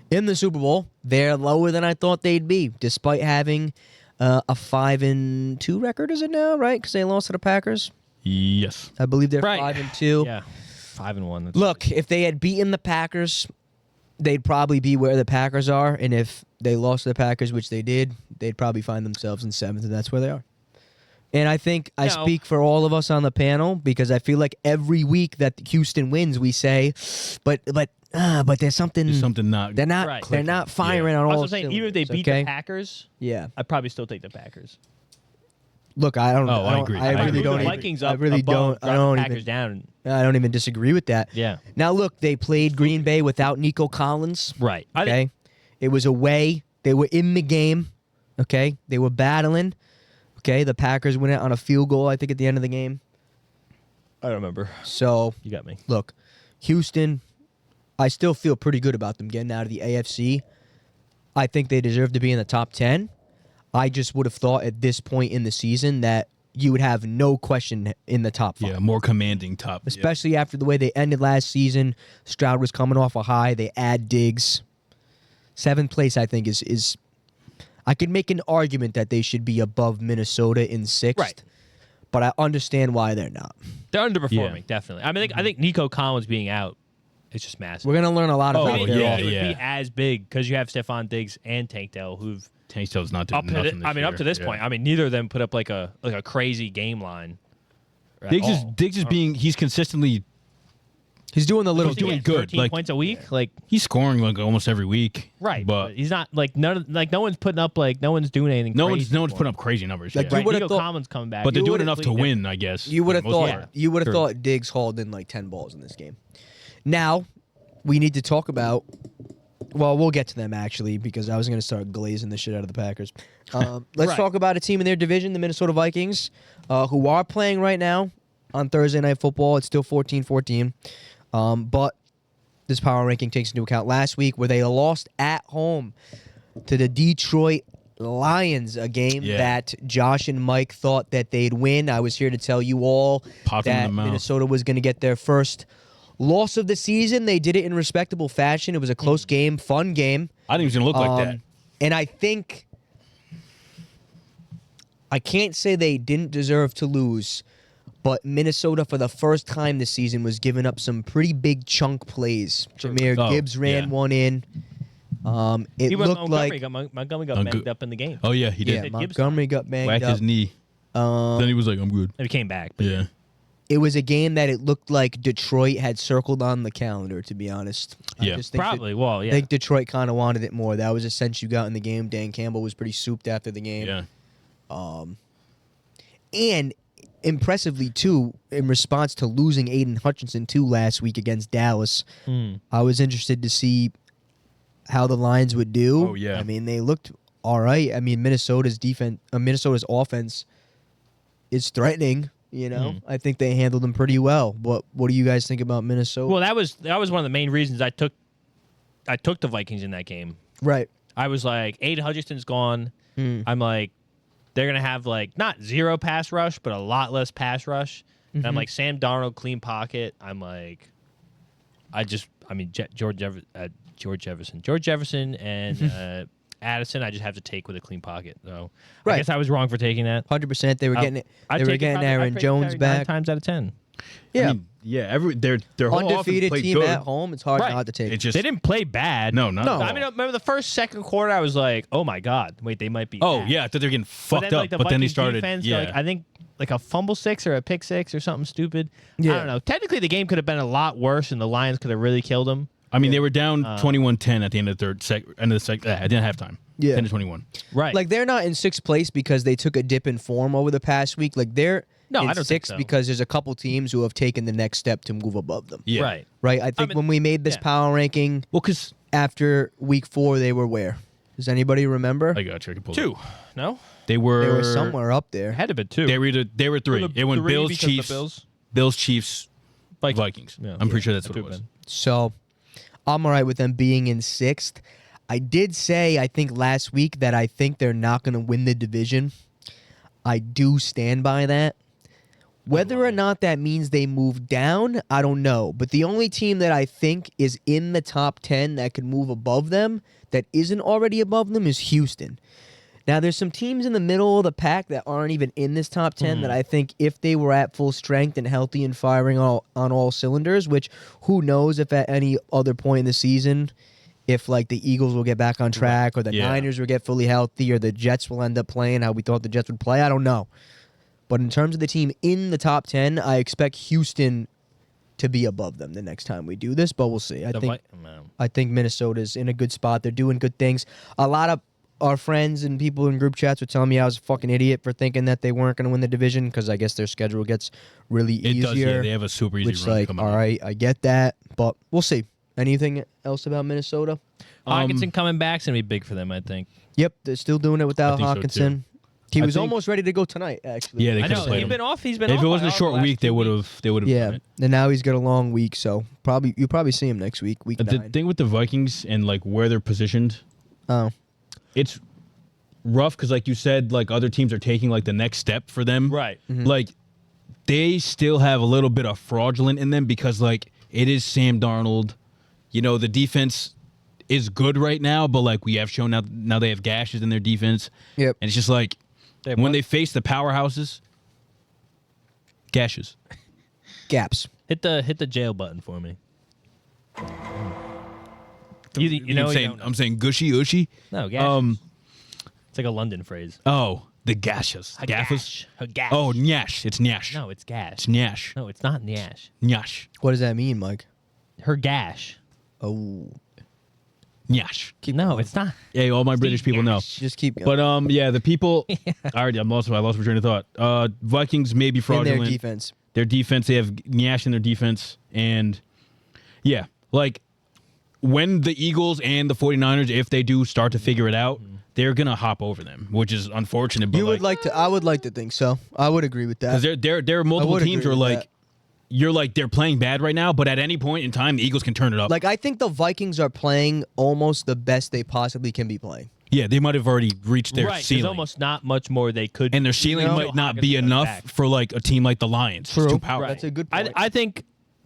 [SPEAKER 2] in the Super Bowl. They're lower than I thought they'd be, despite having a 5-2 record. Is it now? Right? Because they lost to the Packers.
[SPEAKER 3] Yes.
[SPEAKER 2] I believe they're
[SPEAKER 1] Right.
[SPEAKER 2] 5-2.
[SPEAKER 1] Yeah. 5-1. That's
[SPEAKER 2] Look, if they had beaten the Packers, they'd probably be where the Packers are, and if they lost to the Packers, which they did, they'd probably find themselves in 7th, and that's where they are. And I think I
[SPEAKER 1] No.
[SPEAKER 2] speak for all of us on the panel because I feel like every week that Houston wins, we say, but there's something.
[SPEAKER 3] There's something not.
[SPEAKER 2] They're not.
[SPEAKER 1] Right.
[SPEAKER 2] They're not firing on
[SPEAKER 1] I
[SPEAKER 2] all
[SPEAKER 1] was saying, even if they
[SPEAKER 2] cylinders,
[SPEAKER 1] beat
[SPEAKER 2] okay?
[SPEAKER 1] the Packers,
[SPEAKER 2] Yeah.
[SPEAKER 1] I'd probably still take the Packers.
[SPEAKER 2] Look, I don't.
[SPEAKER 3] Oh, I agree.
[SPEAKER 2] I
[SPEAKER 3] I
[SPEAKER 2] really
[SPEAKER 3] agree.
[SPEAKER 2] don't.
[SPEAKER 1] The
[SPEAKER 2] Even,
[SPEAKER 1] Vikings
[SPEAKER 2] I
[SPEAKER 1] up
[SPEAKER 2] really
[SPEAKER 1] above,
[SPEAKER 2] don't. I
[SPEAKER 1] drop
[SPEAKER 2] don't
[SPEAKER 1] the Packers
[SPEAKER 2] even.
[SPEAKER 1] down.
[SPEAKER 2] I don't even disagree with that.
[SPEAKER 1] Yeah.
[SPEAKER 2] Now look, they played Green Bay without Nico Collins.
[SPEAKER 1] Right. I
[SPEAKER 2] Okay.
[SPEAKER 1] think
[SPEAKER 2] It was away. They were in the game. Okay. They were battling. Okay. The Packers win it on a field goal, I think, at the end of the game.
[SPEAKER 1] I don't remember.
[SPEAKER 2] So,
[SPEAKER 1] You got me.
[SPEAKER 2] look, Houston, I still feel pretty good about them getting out of the AFC. I think they deserve to be in the top 10. I just would have thought at this point in the season that you would have no question in the top 5.
[SPEAKER 3] Yeah, more commanding top.
[SPEAKER 2] Especially after the way they ended last season. Stroud was coming off a high. They add Diggs. 7th place, I think, is I could make an argument that they should be above Minnesota in 6th.
[SPEAKER 1] Right.
[SPEAKER 2] But I understand why they're not.
[SPEAKER 1] They're underperforming,
[SPEAKER 3] Yeah.
[SPEAKER 1] definitely. I mean, I think Nico Collins being out is just massive.
[SPEAKER 2] We're going to learn a lot
[SPEAKER 3] Oh,
[SPEAKER 2] about
[SPEAKER 1] I didn't
[SPEAKER 2] their
[SPEAKER 3] yeah,
[SPEAKER 1] think it would
[SPEAKER 3] yeah.
[SPEAKER 1] be as big because you have Stephon Diggs and Tank Dell who've
[SPEAKER 3] Tankstone's not doing
[SPEAKER 1] up to
[SPEAKER 3] nothing.
[SPEAKER 1] up to this point. I mean, neither of them put up like a crazy game line. at
[SPEAKER 3] Diggs is
[SPEAKER 1] all.
[SPEAKER 3] Diggs is being. He's consistently.
[SPEAKER 2] He's doing the little
[SPEAKER 1] What's he
[SPEAKER 3] doing
[SPEAKER 1] get,
[SPEAKER 3] good,
[SPEAKER 1] 13
[SPEAKER 3] like-
[SPEAKER 1] points a week, like
[SPEAKER 3] He's scoring like almost every week.
[SPEAKER 1] right.
[SPEAKER 3] But
[SPEAKER 1] he's not like no one's putting up like no one's doing anything.
[SPEAKER 3] no
[SPEAKER 1] crazy
[SPEAKER 3] one's
[SPEAKER 1] for
[SPEAKER 3] putting
[SPEAKER 1] him.
[SPEAKER 3] up crazy numbers.
[SPEAKER 2] Like,
[SPEAKER 3] yeah.
[SPEAKER 2] you
[SPEAKER 1] Right,
[SPEAKER 2] would've
[SPEAKER 1] Nico
[SPEAKER 2] thought-
[SPEAKER 1] Collins coming back,
[SPEAKER 3] But they're
[SPEAKER 1] You
[SPEAKER 3] doing
[SPEAKER 1] would've
[SPEAKER 3] enough to
[SPEAKER 1] completely
[SPEAKER 3] win, I guess.
[SPEAKER 2] You would have
[SPEAKER 3] for the most
[SPEAKER 2] thought
[SPEAKER 3] part.
[SPEAKER 2] you would have
[SPEAKER 3] Sure.
[SPEAKER 2] thought Diggs hauled in like 10 balls in this game. Now, we need to talk about. Well, we'll get to them actually because I was going to start glazing the shit out of the Packers. Let's
[SPEAKER 1] Right.
[SPEAKER 2] talk about a team in their division, the Minnesota Vikings, who are playing right now on Thursday Night Football. It's still 14-14, but this power ranking takes into account last week where they lost at home to the Detroit Lions, a game
[SPEAKER 3] Yeah.
[SPEAKER 2] that Josh and Mike thought that they'd win. I was here to tell you all
[SPEAKER 3] Popped them in
[SPEAKER 2] that
[SPEAKER 3] the mouth.
[SPEAKER 2] Minnesota was going to get their first loss of the season. They did it in respectable fashion. It was a close game, fun game.
[SPEAKER 3] I think it's gonna look like that.
[SPEAKER 2] And I think I can't say they didn't deserve to lose, but Minnesota for the first time this season was giving up some pretty big chunk plays. Jameer
[SPEAKER 3] Oh,
[SPEAKER 2] Gibbs ran
[SPEAKER 3] yeah.
[SPEAKER 2] one in. It
[SPEAKER 1] Even
[SPEAKER 2] looked
[SPEAKER 1] Montgomery
[SPEAKER 2] like
[SPEAKER 1] Montgomery got
[SPEAKER 3] Good.
[SPEAKER 1] banged up in the game.
[SPEAKER 3] Oh yeah, he
[SPEAKER 2] yeah,
[SPEAKER 3] did.
[SPEAKER 1] Gibbs
[SPEAKER 2] Montgomery got banged
[SPEAKER 3] Whacked
[SPEAKER 2] up.
[SPEAKER 3] his knee. Then he was like, "I'm good."
[SPEAKER 1] And he came back. But
[SPEAKER 3] Yeah.
[SPEAKER 2] It was a game that it looked like Detroit had circled on the calendar, to be honest.
[SPEAKER 3] Yeah.
[SPEAKER 2] I just think
[SPEAKER 1] probably. Well,
[SPEAKER 2] I
[SPEAKER 1] yeah.
[SPEAKER 2] think Detroit kind of wanted it more. That was a sense you got in the game. Dan Campbell was pretty souped after the game.
[SPEAKER 3] Yeah.
[SPEAKER 2] And impressively, too, in response to losing Aiden Hutchinson, too, last week against Dallas, I was interested to see how the Lions would do.
[SPEAKER 3] Oh, yeah.
[SPEAKER 2] I mean, they looked all right. I mean, Minnesota's offense is threatening. You know, I think they handled them pretty well. What do you guys think about Minnesota?
[SPEAKER 1] Well, that was one of the main reasons I took the Vikings in that game.
[SPEAKER 2] Right.
[SPEAKER 1] I was like, Aiden Hutchinson's gone. I'm like, they're gonna have like not zero pass rush, but a lot less pass rush. And I'm like, Sam Darnold, clean pocket. I'm like, George Jefferson, and Addison, I just have to take with a clean pocket. So I guess I was wrong for taking that.
[SPEAKER 2] 100%. They were getting it. They were getting Aaron Jones back
[SPEAKER 1] 9 times out of 10.
[SPEAKER 2] Yeah.
[SPEAKER 3] Their whole
[SPEAKER 2] Undefeated
[SPEAKER 3] offense
[SPEAKER 2] team
[SPEAKER 3] played good.
[SPEAKER 2] at home. It's hard not to take.
[SPEAKER 3] It just,
[SPEAKER 1] They didn't play bad.
[SPEAKER 3] No.
[SPEAKER 1] I mean, remember the second quarter? I was like, oh my god, wait, they might be.
[SPEAKER 3] Oh
[SPEAKER 1] ass.
[SPEAKER 3] yeah, I thought they were getting fucked up.
[SPEAKER 1] But
[SPEAKER 3] then they
[SPEAKER 1] Vikings
[SPEAKER 3] started.
[SPEAKER 1] defense,
[SPEAKER 3] Yeah,
[SPEAKER 1] like, I think like a fumble 6 or a pick 6 or something stupid.
[SPEAKER 2] Yeah.
[SPEAKER 1] I don't know. Technically, the game could have been a lot worse, and the Lions could have really killed them.
[SPEAKER 3] I mean, they were down 21-10 at the end of the at the end of halftime.
[SPEAKER 2] Yeah.
[SPEAKER 3] 10-21.
[SPEAKER 1] Right.
[SPEAKER 2] Like they're not in 6th place because they took a dip in form over the past week. Like they're in
[SPEAKER 1] I don't think
[SPEAKER 2] 6th
[SPEAKER 1] so.
[SPEAKER 2] because there's a couple teams who have taken the next step to move above them.
[SPEAKER 3] Yeah.
[SPEAKER 1] Right.
[SPEAKER 2] Right. I think when we made this power ranking,
[SPEAKER 3] Well, because
[SPEAKER 2] after week 4, they were where? Does anybody remember?
[SPEAKER 3] I got you. I can pull
[SPEAKER 1] 2.
[SPEAKER 3] it.
[SPEAKER 1] No.
[SPEAKER 3] They were.
[SPEAKER 2] They were somewhere up there.
[SPEAKER 1] Had to be 2.
[SPEAKER 3] They were 3. It went Bills,
[SPEAKER 1] because
[SPEAKER 3] Chiefs,
[SPEAKER 1] the Bills.
[SPEAKER 3] Chiefs, Vikings.
[SPEAKER 1] Yeah.
[SPEAKER 3] I'm pretty sure that's
[SPEAKER 1] That
[SPEAKER 3] what it
[SPEAKER 1] could've
[SPEAKER 3] was.
[SPEAKER 1] been.
[SPEAKER 2] So I'm all right with them being in 6th. I did say, I think last week, that I think they're not going to win the division. I do stand by that. Whether or not that means they move down, I don't know. But the only team that I think is in the top 10 that could move above them, that isn't already above them, is Houston. Now, there's some teams in the middle of the pack that aren't even in this top 10 that I think if they were at full strength and healthy and firing on all cylinders, which who knows if at any other point in the season, if like the Eagles will get back on track or the Niners will get fully healthy or the Jets will end up playing how we thought the Jets would play, I don't know. But in terms of the team in the top 10, I expect Houston to be above them the next time we do this, but we'll see. I think Minnesota's in a good spot. They're doing good things. A lot of our friends and people in group chats were telling me I was a fucking idiot for thinking that they weren't going to win the division because I guess their schedule gets really easier.
[SPEAKER 3] It does, yeah. They have a super easy
[SPEAKER 2] which,
[SPEAKER 3] run
[SPEAKER 2] like,
[SPEAKER 3] coming
[SPEAKER 2] all
[SPEAKER 3] up.
[SPEAKER 2] right, I get that, but we'll see. Anything else about Minnesota?
[SPEAKER 1] Hawkinson coming back's gonna be big for them, I think.
[SPEAKER 2] Yep, they're still doing it without
[SPEAKER 3] I think so,
[SPEAKER 2] Hawkinson. He
[SPEAKER 3] I
[SPEAKER 2] was
[SPEAKER 3] think-
[SPEAKER 2] almost ready to go tonight, actually.
[SPEAKER 3] Yeah, they
[SPEAKER 1] I
[SPEAKER 3] could have
[SPEAKER 1] know
[SPEAKER 3] played
[SPEAKER 1] he's
[SPEAKER 3] him.
[SPEAKER 1] been off. He's been
[SPEAKER 3] If
[SPEAKER 1] off
[SPEAKER 3] it wasn't a
[SPEAKER 1] by
[SPEAKER 3] short
[SPEAKER 1] the last
[SPEAKER 3] week, they
[SPEAKER 1] 2
[SPEAKER 3] would
[SPEAKER 1] weeks.
[SPEAKER 3] have. They would have.
[SPEAKER 2] Yeah, and now he's got a long week, so you'll probably see him next week, week
[SPEAKER 3] The
[SPEAKER 2] 9.
[SPEAKER 3] thing with the Vikings and like where they're positioned,
[SPEAKER 2] Oh,
[SPEAKER 3] it's rough because like you said, like other teams are taking like the next step for them.
[SPEAKER 1] Right.
[SPEAKER 3] Like they still have a little bit of fraudulent in them because like it is Sam Darnold. You know, the defense is good right now, but like we have shown now they have gashes in their defense.
[SPEAKER 2] Yep.
[SPEAKER 3] And it's just like
[SPEAKER 1] They have
[SPEAKER 3] when
[SPEAKER 1] what?
[SPEAKER 3] they face the powerhouses, gashes.
[SPEAKER 2] gaps.
[SPEAKER 1] Hit the jail button for me. You know,
[SPEAKER 3] I'm saying gushy ushy.
[SPEAKER 1] no, gash. It's like a London phrase.
[SPEAKER 3] Oh, the gashes.
[SPEAKER 1] A
[SPEAKER 3] Gaffers.
[SPEAKER 1] gash. A gash.
[SPEAKER 3] Oh, nyash. It's nyash.
[SPEAKER 1] No, it's gash.
[SPEAKER 3] It's nyash.
[SPEAKER 1] No, it's not Nyash.
[SPEAKER 3] Nyash.
[SPEAKER 2] What does that mean, Mike?
[SPEAKER 1] Her gash.
[SPEAKER 2] Oh,
[SPEAKER 3] Nyash.
[SPEAKER 1] No, it's not.
[SPEAKER 3] Yeah, all my British people know.
[SPEAKER 2] just keep going.
[SPEAKER 3] But yeah, the people. I lost my train of thought. Vikings may be
[SPEAKER 2] in
[SPEAKER 3] fraudulent.
[SPEAKER 2] their defense.
[SPEAKER 3] Their defense, they have Nyash in their defense, and yeah, like when the Eagles and the 49ers, if they do start to figure it out, they're gonna hop over them, which is unfortunate. But
[SPEAKER 2] You would like to? I would like to think so. I would agree with that.
[SPEAKER 3] because there are multiple
[SPEAKER 2] would
[SPEAKER 3] teams
[SPEAKER 2] agree
[SPEAKER 3] who are
[SPEAKER 2] with
[SPEAKER 3] like.
[SPEAKER 2] that.
[SPEAKER 3] You're like they're playing bad right now, but at any point in time, the Eagles can turn it up.
[SPEAKER 2] Like, I think the Vikings are playing almost the best they possibly can be playing.
[SPEAKER 3] Yeah, they might have already reached their
[SPEAKER 1] Right.
[SPEAKER 3] ceiling.
[SPEAKER 1] There's almost not much more they could.
[SPEAKER 3] And their ceiling
[SPEAKER 2] know,
[SPEAKER 3] might not be
[SPEAKER 1] Hawkinson
[SPEAKER 3] enough
[SPEAKER 1] back.
[SPEAKER 3] for like a team like the Lions.
[SPEAKER 2] True.
[SPEAKER 3] It's too powerful.
[SPEAKER 2] That's a good point.
[SPEAKER 1] I think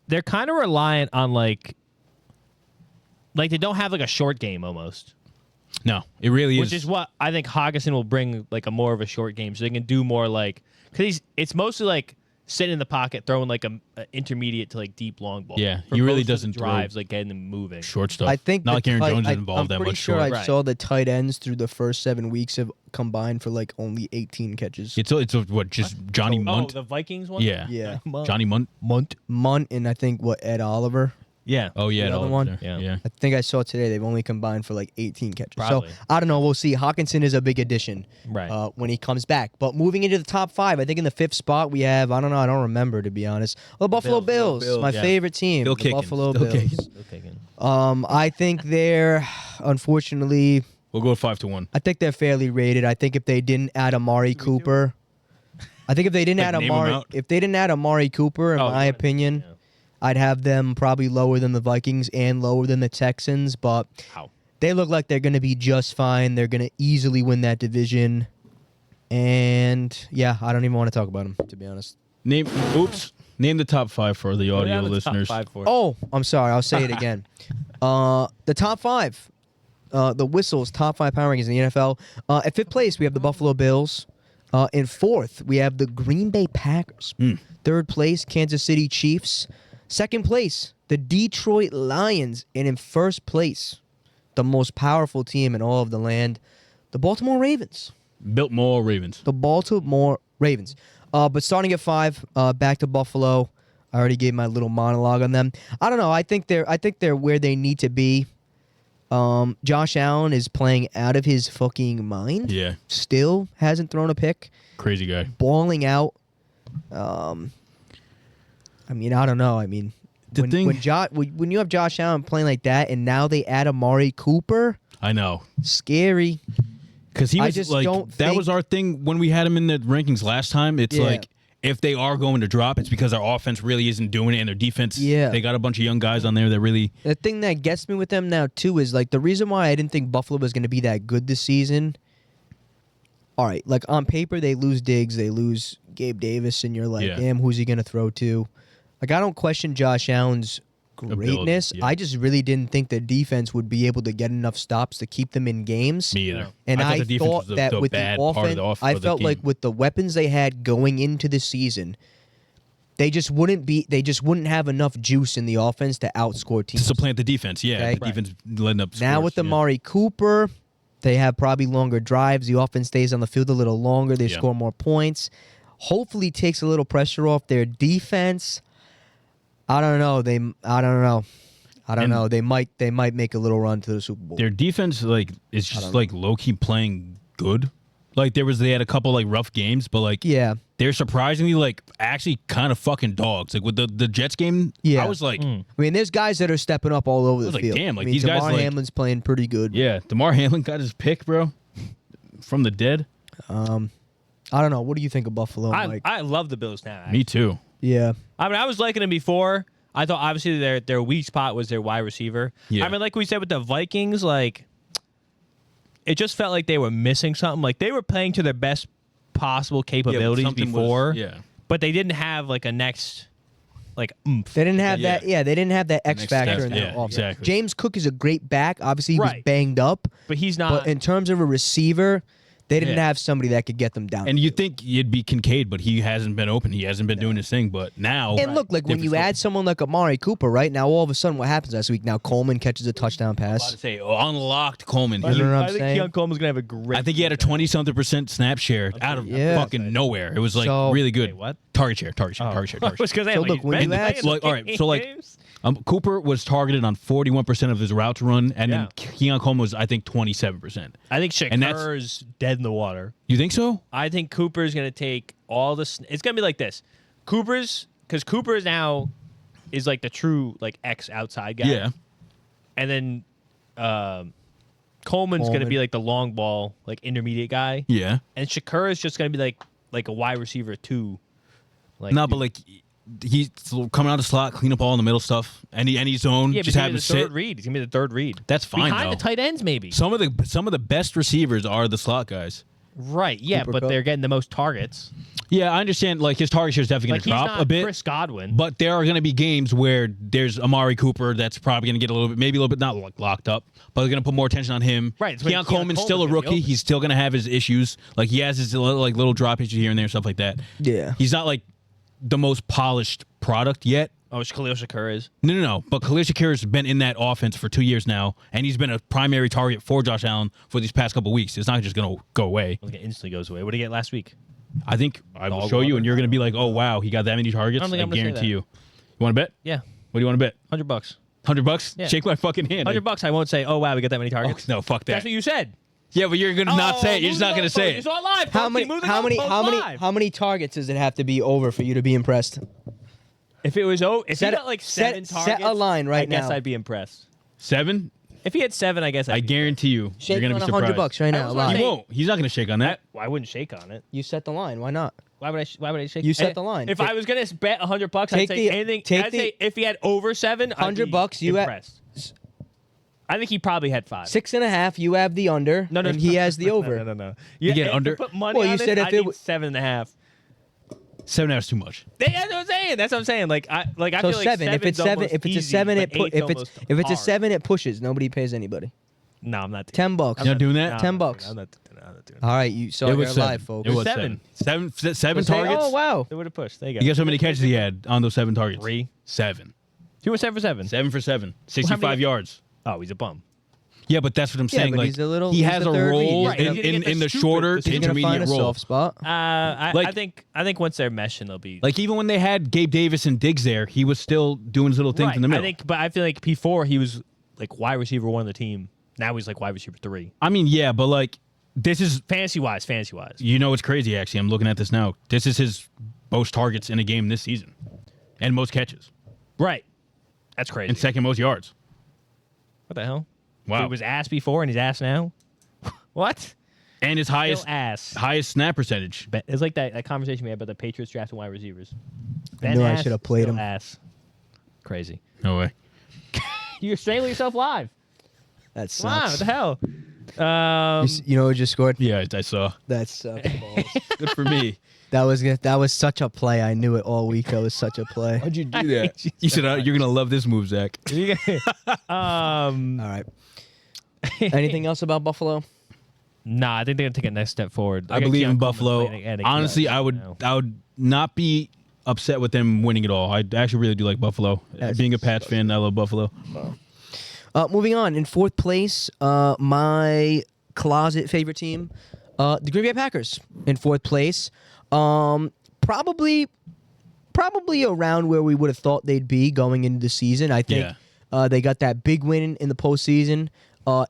[SPEAKER 1] they're kind of reliant on like they don't have like a short game almost,
[SPEAKER 3] No, it really
[SPEAKER 1] which is what I think Hawkinson will bring, like a more of a short game, so they can do more like because it's mostly like sitting in the pocket, throwing like a intermediate to like deep long ball.
[SPEAKER 3] Yeah,
[SPEAKER 1] For
[SPEAKER 3] he really
[SPEAKER 1] most of the
[SPEAKER 3] doesn't throw
[SPEAKER 1] drives like getting them moving.
[SPEAKER 3] short stuff.
[SPEAKER 2] I think
[SPEAKER 3] not
[SPEAKER 2] the
[SPEAKER 3] like Aaron
[SPEAKER 2] tight-
[SPEAKER 3] Jones is
[SPEAKER 2] I-
[SPEAKER 3] involved that
[SPEAKER 2] I'm pretty
[SPEAKER 3] much
[SPEAKER 2] sure
[SPEAKER 3] short.
[SPEAKER 2] I
[SPEAKER 1] Right.
[SPEAKER 2] saw the tight ends through the first 7 weeks have combined for like only 18 catches.
[SPEAKER 3] It's what just Johnny
[SPEAKER 1] Oh,
[SPEAKER 3] Munt.
[SPEAKER 1] the Vikings one.
[SPEAKER 3] Yeah,
[SPEAKER 2] Yeah.
[SPEAKER 3] Johnny Munt.
[SPEAKER 2] Munt and I think Ed Oliver.
[SPEAKER 1] Yeah.
[SPEAKER 3] Oh yeah,
[SPEAKER 2] The
[SPEAKER 3] it
[SPEAKER 2] other
[SPEAKER 3] all
[SPEAKER 2] one?
[SPEAKER 3] there.
[SPEAKER 1] Yeah.
[SPEAKER 3] Yeah.
[SPEAKER 2] I think I saw today they've only combined for like 18 catches.
[SPEAKER 1] Probably.
[SPEAKER 2] So I don't know. We'll see. Hawkinson is a big addition
[SPEAKER 1] Right.
[SPEAKER 2] when he comes back. But moving into the top 5, I think in the 5th spot we have, I don't know, I don't remember to be honest. The Buffalo Bills,
[SPEAKER 3] Bills,
[SPEAKER 2] my
[SPEAKER 3] yeah.
[SPEAKER 2] favorite team.
[SPEAKER 3] Still
[SPEAKER 2] the
[SPEAKER 3] kicking,
[SPEAKER 2] Buffalo
[SPEAKER 3] still
[SPEAKER 2] Bills.
[SPEAKER 3] kicking.
[SPEAKER 1] Still kicking.
[SPEAKER 2] I think they're unfortunately
[SPEAKER 3] We'll go 5-1.
[SPEAKER 2] I think they're fairly rated. I think if they didn't add Amari Cooper, if they didn't add Amari Cooper, in my opinion, I'd have them probably lower than the Vikings and lower than the Texans. But they look like they're going to be just fine. They're going to easily win that division. And yeah, I don't even want to talk about them, to be honest.
[SPEAKER 3] Name the top 5 for the audio listeners.
[SPEAKER 2] Oh, I'm sorry. I'll say it again. The top 5. The Whistle's top 5 power rankings in the NFL. At 5th place, we have the Buffalo Bills. In 4th, we have the Green Bay Packers. 3rd place, Kansas City Chiefs. 2nd place, the Detroit Lions. And in 1st place, the most powerful team in all of the land, the Baltimore Ravens.
[SPEAKER 3] Biltmore Ravens.
[SPEAKER 2] The Baltimore Ravens. But starting at 5, back to Buffalo. I already gave my little monologue on them. I don't know. I think they're where they need to be. Josh Allen is playing out of his fucking mind.
[SPEAKER 3] Yeah.
[SPEAKER 2] Still hasn't thrown a pick.
[SPEAKER 3] Crazy guy.
[SPEAKER 2] Balling out. I mean, I don't know. I mean, when you have Josh Allen playing like that, and now they add Amari Cooper.
[SPEAKER 3] I know.
[SPEAKER 2] Scary.
[SPEAKER 3] Because he was that was our thing when we had him in the rankings last time. It's like, if they are going to drop, it's because our offense really isn't doing it, and their defense, they got a bunch of young guys on there that really...
[SPEAKER 2] The thing that gets me with them now, too, is, like, the reason why I didn't think Buffalo was going to be that good this season, all right, like, on paper, they lose Diggs, they lose Gabe Davis, and you're like, damn, who's he going to throw to? Like, I don't question Josh Allen's greatness. I just really didn't think the defense would be able to get enough stops to keep them in games.
[SPEAKER 3] Me either.
[SPEAKER 2] And I thought that with the offense, I felt like with the weapons they had going into the season, they just wouldn't have enough juice in the offense to outscore teams.
[SPEAKER 3] To supplant the defense, The defense letting up scores.
[SPEAKER 2] Now with Amari Cooper, they have probably longer drives. The offense stays on the field a little longer. They score more points. Hopefully takes a little pressure off their defense. I don't know. They might make a little run to the Super Bowl.
[SPEAKER 3] Their defense is just low key playing good. Like they had a couple rough games, but they're surprisingly actually kind of fucking dogs. Like with the Jets game, I was like,
[SPEAKER 2] I mean, there's guys that are stepping up all over the field.
[SPEAKER 3] Damn,
[SPEAKER 2] these
[SPEAKER 3] guys.
[SPEAKER 2] DeMar Hamlin's playing pretty good.
[SPEAKER 3] Yeah, DeMar Hamlin got his pick, bro, from the dead.
[SPEAKER 2] I don't know. What do you think of Buffalo?
[SPEAKER 1] I love the Bills now.
[SPEAKER 3] Me too.
[SPEAKER 2] Yeah.
[SPEAKER 1] I mean, I was liking them before. I thought obviously their weak spot was their wide receiver. Yeah. I mean, like we said with the Vikings, it just felt like they were missing something. Like they were playing to their best possible capabilities before. But they didn't have a next oomph.
[SPEAKER 2] They didn't have that. Yeah, they didn't have that X factor in their offense.
[SPEAKER 3] Exactly.
[SPEAKER 2] James Cook is a great back. Obviously, he was banged up.
[SPEAKER 1] But he's not.
[SPEAKER 2] But in terms of a receiver, they didn't have somebody that could get them down.
[SPEAKER 3] And you'd think it'd be Kincaid, but he hasn't been open. He hasn't been doing his thing. But now...
[SPEAKER 2] And look, when you add someone like Amari Cooper, right, now all of a sudden what happens last week? Now Coleman catches a touchdown pass.
[SPEAKER 3] I was about to say, unlocked Coleman.
[SPEAKER 2] I think
[SPEAKER 1] Keon Coleman's going to have a great...
[SPEAKER 3] I think he had a 20-something% snap share out of fucking nowhere. It was really good.
[SPEAKER 1] Wait, what?
[SPEAKER 3] Target share.
[SPEAKER 2] Look, when you add...
[SPEAKER 3] All right, Cooper was targeted on 41% of his routes run, and then Keon Coleman was, I think, 27%.
[SPEAKER 1] I think Shakur's dead in the water.
[SPEAKER 3] You think so?
[SPEAKER 1] I think Cooper's going to take all the... It's going to be like this. Because Cooper now is the true X outside guy.
[SPEAKER 3] Yeah.
[SPEAKER 1] And then Coleman's going to be the long ball, intermediate guy.
[SPEAKER 3] Yeah.
[SPEAKER 1] And Shakur is just going to be like a wide receiver too.
[SPEAKER 3] He's coming out of the slot, clean up all in the middle stuff, any zone.
[SPEAKER 1] Yeah,
[SPEAKER 3] just have him sit.
[SPEAKER 1] He's going to be the third read.
[SPEAKER 3] That's fine.
[SPEAKER 1] Behind the tight ends, maybe.
[SPEAKER 3] Some of the best receivers are the slot guys.
[SPEAKER 1] Right. Yeah,
[SPEAKER 2] Cooper
[SPEAKER 1] but
[SPEAKER 2] Kupp.
[SPEAKER 1] They're getting the most targets.
[SPEAKER 3] Yeah, I understand. His target share is definitely going to drop a bit.
[SPEAKER 1] Chris Godwin.
[SPEAKER 3] But there are going to be games where there's Amari Cooper that's probably going to get maybe a little bit not locked up, but they're going to put more attention on him.
[SPEAKER 1] Right.
[SPEAKER 3] Keon Coleman's still a rookie. He's still going to have his issues. He has his little drop issues here and there, stuff like that.
[SPEAKER 2] Yeah.
[SPEAKER 3] He's not the most polished product yet.
[SPEAKER 1] Oh, Khalil Shakur is?
[SPEAKER 3] No. But Khalil Shakur has been in that offense for 2 years now, and he's been a primary target for Josh Allen for these past couple weeks. It's not just going to go away.
[SPEAKER 1] It instantly goes away. What did he get last week?
[SPEAKER 3] I think I will show you, and you're going to be like, oh, wow, he got that many targets. I guarantee you. You want to bet?
[SPEAKER 1] Yeah.
[SPEAKER 3] What do you want to bet?
[SPEAKER 1] $100.
[SPEAKER 3] $100?
[SPEAKER 1] Yeah.
[SPEAKER 3] Shake my fucking hand.
[SPEAKER 1] $100. I won't say, oh, wow, we got that many targets.
[SPEAKER 3] Oh, no, fuck that.
[SPEAKER 1] That's what you said.
[SPEAKER 3] Yeah, but you're going to not say it. You're just not going to say it.
[SPEAKER 1] It's all live.
[SPEAKER 2] How many targets does it have to be over for you to be impressed?
[SPEAKER 1] If it was he got 7 targets,
[SPEAKER 2] set a line right now.
[SPEAKER 1] I guess I'd be impressed.
[SPEAKER 3] 7?
[SPEAKER 1] If he had 7, I guess
[SPEAKER 3] I guarantee you, you're gonna be surprised.
[SPEAKER 2] $100 right now.
[SPEAKER 1] That's what I'm
[SPEAKER 3] He
[SPEAKER 1] saying.
[SPEAKER 3] won't. He's not gonna shake on that.
[SPEAKER 1] I wouldn't shake on it.
[SPEAKER 2] You set the line. Why not?
[SPEAKER 1] Why would I shake?
[SPEAKER 2] You set the line.
[SPEAKER 1] If I was gonna bet $100, I'd say anything. I'd say if he had over 7,
[SPEAKER 2] $100. You
[SPEAKER 1] impressed. I think he probably had 5.
[SPEAKER 2] 6.5. You have the under.
[SPEAKER 1] No,
[SPEAKER 2] and he has the over.
[SPEAKER 1] No.
[SPEAKER 3] You get under?
[SPEAKER 1] Put money
[SPEAKER 2] Well, you
[SPEAKER 1] on
[SPEAKER 2] said
[SPEAKER 1] this,
[SPEAKER 2] if
[SPEAKER 1] I
[SPEAKER 2] it
[SPEAKER 1] need
[SPEAKER 2] was
[SPEAKER 1] 7.5.
[SPEAKER 3] 7.5 is too much.
[SPEAKER 1] That's what I'm saying. That's what I'm saying. I
[SPEAKER 2] So
[SPEAKER 1] feel like
[SPEAKER 2] 7. If it's 7, if it's a 7, if it's a 7, it pushes. Nobody pays anybody.
[SPEAKER 1] No, I'm not doing
[SPEAKER 2] $10.
[SPEAKER 3] You're not doing that?
[SPEAKER 2] $10.
[SPEAKER 1] I'm not doing it.
[SPEAKER 2] All right, you saw
[SPEAKER 3] It
[SPEAKER 2] it
[SPEAKER 3] was
[SPEAKER 2] live,
[SPEAKER 3] 7.
[SPEAKER 2] folks.
[SPEAKER 3] It was
[SPEAKER 1] 7.
[SPEAKER 3] 7
[SPEAKER 2] Say,
[SPEAKER 3] targets.
[SPEAKER 2] oh wow.
[SPEAKER 1] It would have pushed. There you
[SPEAKER 3] You
[SPEAKER 1] go.
[SPEAKER 3] guess how many catches he had on those 7 targets?
[SPEAKER 1] 3.
[SPEAKER 3] 7.
[SPEAKER 1] He was 7 for 7.
[SPEAKER 3] 7 for 7. 65
[SPEAKER 1] many-
[SPEAKER 3] yards.
[SPEAKER 1] Oh, he's a bum.
[SPEAKER 3] Yeah, but that's what I'm saying.
[SPEAKER 2] but
[SPEAKER 3] like
[SPEAKER 2] he's a little-
[SPEAKER 3] he
[SPEAKER 2] he's
[SPEAKER 3] has
[SPEAKER 2] the
[SPEAKER 3] a
[SPEAKER 2] third read.
[SPEAKER 3] role
[SPEAKER 1] Right, he's gonna get
[SPEAKER 3] in
[SPEAKER 1] the
[SPEAKER 3] the shorter
[SPEAKER 1] stupid-
[SPEAKER 3] to
[SPEAKER 2] He's gonna find
[SPEAKER 3] intermediate
[SPEAKER 2] a
[SPEAKER 3] role.
[SPEAKER 2] soft spot.
[SPEAKER 1] I think once they're meshing, they'll be
[SPEAKER 3] Like even when they had Gabe Davis and Diggs there, he was still doing his little things
[SPEAKER 1] right.
[SPEAKER 3] in the middle.
[SPEAKER 1] But I feel like before he was like wide receiver 1 of the team. Now he's like wide receiver 3.
[SPEAKER 3] I mean, yeah, but like this is
[SPEAKER 1] Fantasy wise.
[SPEAKER 3] you know it's crazy actually. I'm looking at this now. This is his most targets in a game this season, and most catches,
[SPEAKER 1] Right. That's crazy.
[SPEAKER 3] and second most yards.
[SPEAKER 1] What the hell?
[SPEAKER 3] Wow.
[SPEAKER 1] He was ass before and he's ass now. What?
[SPEAKER 3] And his
[SPEAKER 1] Still
[SPEAKER 3] highest
[SPEAKER 1] ass.
[SPEAKER 3] snap percentage.
[SPEAKER 1] It's like that conversation we had about the Patriots drafting wide receivers.
[SPEAKER 2] I knew I
[SPEAKER 1] ass,
[SPEAKER 2] should have played
[SPEAKER 1] still
[SPEAKER 2] him.
[SPEAKER 1] Ass. Crazy.
[SPEAKER 3] No way.
[SPEAKER 1] You're strangling yourself live.
[SPEAKER 2] That
[SPEAKER 1] Come on, what
[SPEAKER 2] sucks.
[SPEAKER 1] the hell?
[SPEAKER 2] You know who just scored?
[SPEAKER 3] Yeah, I saw.
[SPEAKER 2] That sucks balls.
[SPEAKER 3] Good for me.
[SPEAKER 2] That was such a play. I knew it all week. That was such a play.
[SPEAKER 3] How'd you do that? You said you're gonna love this move, Zach.
[SPEAKER 2] All right. Anything else about Buffalo?
[SPEAKER 1] Nah, I think they're gonna take a next step forward.
[SPEAKER 3] I believe in Buffalo. Honestly, I would not be upset with them winning it all. I actually really do like Buffalo.
[SPEAKER 2] That's
[SPEAKER 3] Being a Pats fan, I love Buffalo.
[SPEAKER 2] Moving on, in 4th place, my closet favorite team, the Green Bay Packers. In 4th place, probably around where we would have thought they'd be going into the season. I think they got that big win in the postseason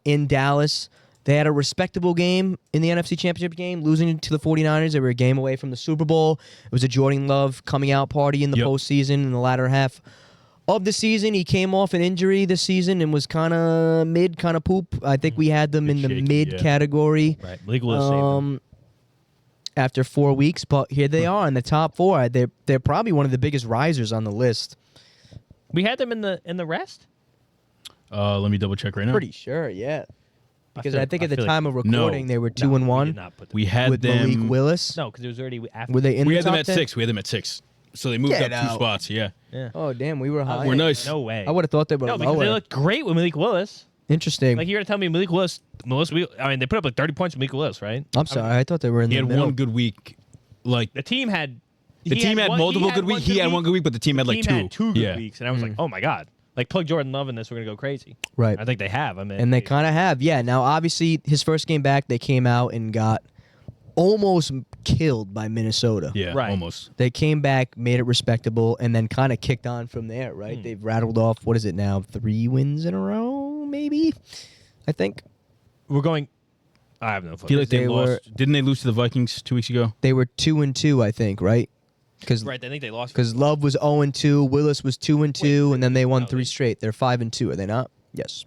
[SPEAKER 2] in Dallas. They had a respectable game in the NFC Championship game, losing to the 49ers. They were a game away from the Super Bowl. It was a Jordan Love coming out party in the postseason in the latter half of the season. He came off an injury this season and was kind of mid, kind of poop. I think we had them in the mid category.
[SPEAKER 1] Right, legal saved them.
[SPEAKER 2] After 4 weeks, but here they are in the top 4. They're probably one of the biggest risers on the list.
[SPEAKER 1] We had them in the rest.
[SPEAKER 3] Let me double check right now.
[SPEAKER 2] Pretty sure, yeah. Because I think at the
[SPEAKER 1] feel
[SPEAKER 2] time of recording, they were 2-1
[SPEAKER 3] We had
[SPEAKER 2] with
[SPEAKER 3] them.
[SPEAKER 2] Malik Willis.
[SPEAKER 1] No, because it was already after.
[SPEAKER 2] Were they in
[SPEAKER 3] We
[SPEAKER 2] the
[SPEAKER 3] had them
[SPEAKER 2] top
[SPEAKER 3] at
[SPEAKER 2] 10?
[SPEAKER 3] 6. We had them at 6. So they moved
[SPEAKER 2] Get
[SPEAKER 3] up 2
[SPEAKER 2] out.
[SPEAKER 3] spots. Yeah.
[SPEAKER 1] Yeah.
[SPEAKER 2] Oh, damn, we were high.
[SPEAKER 3] We're nice.
[SPEAKER 1] No way.
[SPEAKER 2] I would have thought they were
[SPEAKER 1] No, because they
[SPEAKER 2] lower.
[SPEAKER 1] looked great with Malik Willis.
[SPEAKER 2] Interesting.
[SPEAKER 1] Like you're gonna tell me Malik Willis. I mean, they put up like 30 points with Malik Willis, right?
[SPEAKER 2] I'm sorry. I thought they were in
[SPEAKER 3] He
[SPEAKER 2] the
[SPEAKER 3] had
[SPEAKER 2] middle.
[SPEAKER 3] one good week. Like
[SPEAKER 1] The team had.
[SPEAKER 3] the team had multiple good weeks. He had one good week, but the team had like 2.
[SPEAKER 1] Had 2 good
[SPEAKER 3] Yeah.
[SPEAKER 1] weeks, and I was like, oh my god, like plug Jordan Love in this, we're gonna go crazy.
[SPEAKER 2] Right.
[SPEAKER 1] I think they have. I mean,
[SPEAKER 2] And they kind of have. Yeah, now obviously his first game back, they came out and got almost killed by Minnesota.
[SPEAKER 3] Yeah,
[SPEAKER 1] Right.
[SPEAKER 3] almost.
[SPEAKER 2] They came back, made it respectable, and then kind of kicked on from there, right? They've rattled off, what is it now, 3 wins in a row, maybe? I think.
[SPEAKER 1] we're going. I have no
[SPEAKER 3] I feel like
[SPEAKER 1] fucking.
[SPEAKER 3] they lost. Didn't they lose to the Vikings 2 weeks ago?
[SPEAKER 2] They were 2-2, I think, right? Because
[SPEAKER 1] Right, I think they lost.
[SPEAKER 2] Love was 0-2, Willis was 2-2, and then they won
[SPEAKER 1] no,
[SPEAKER 2] 3
[SPEAKER 1] they-
[SPEAKER 2] straight. They're 5-2, are they not? Yes.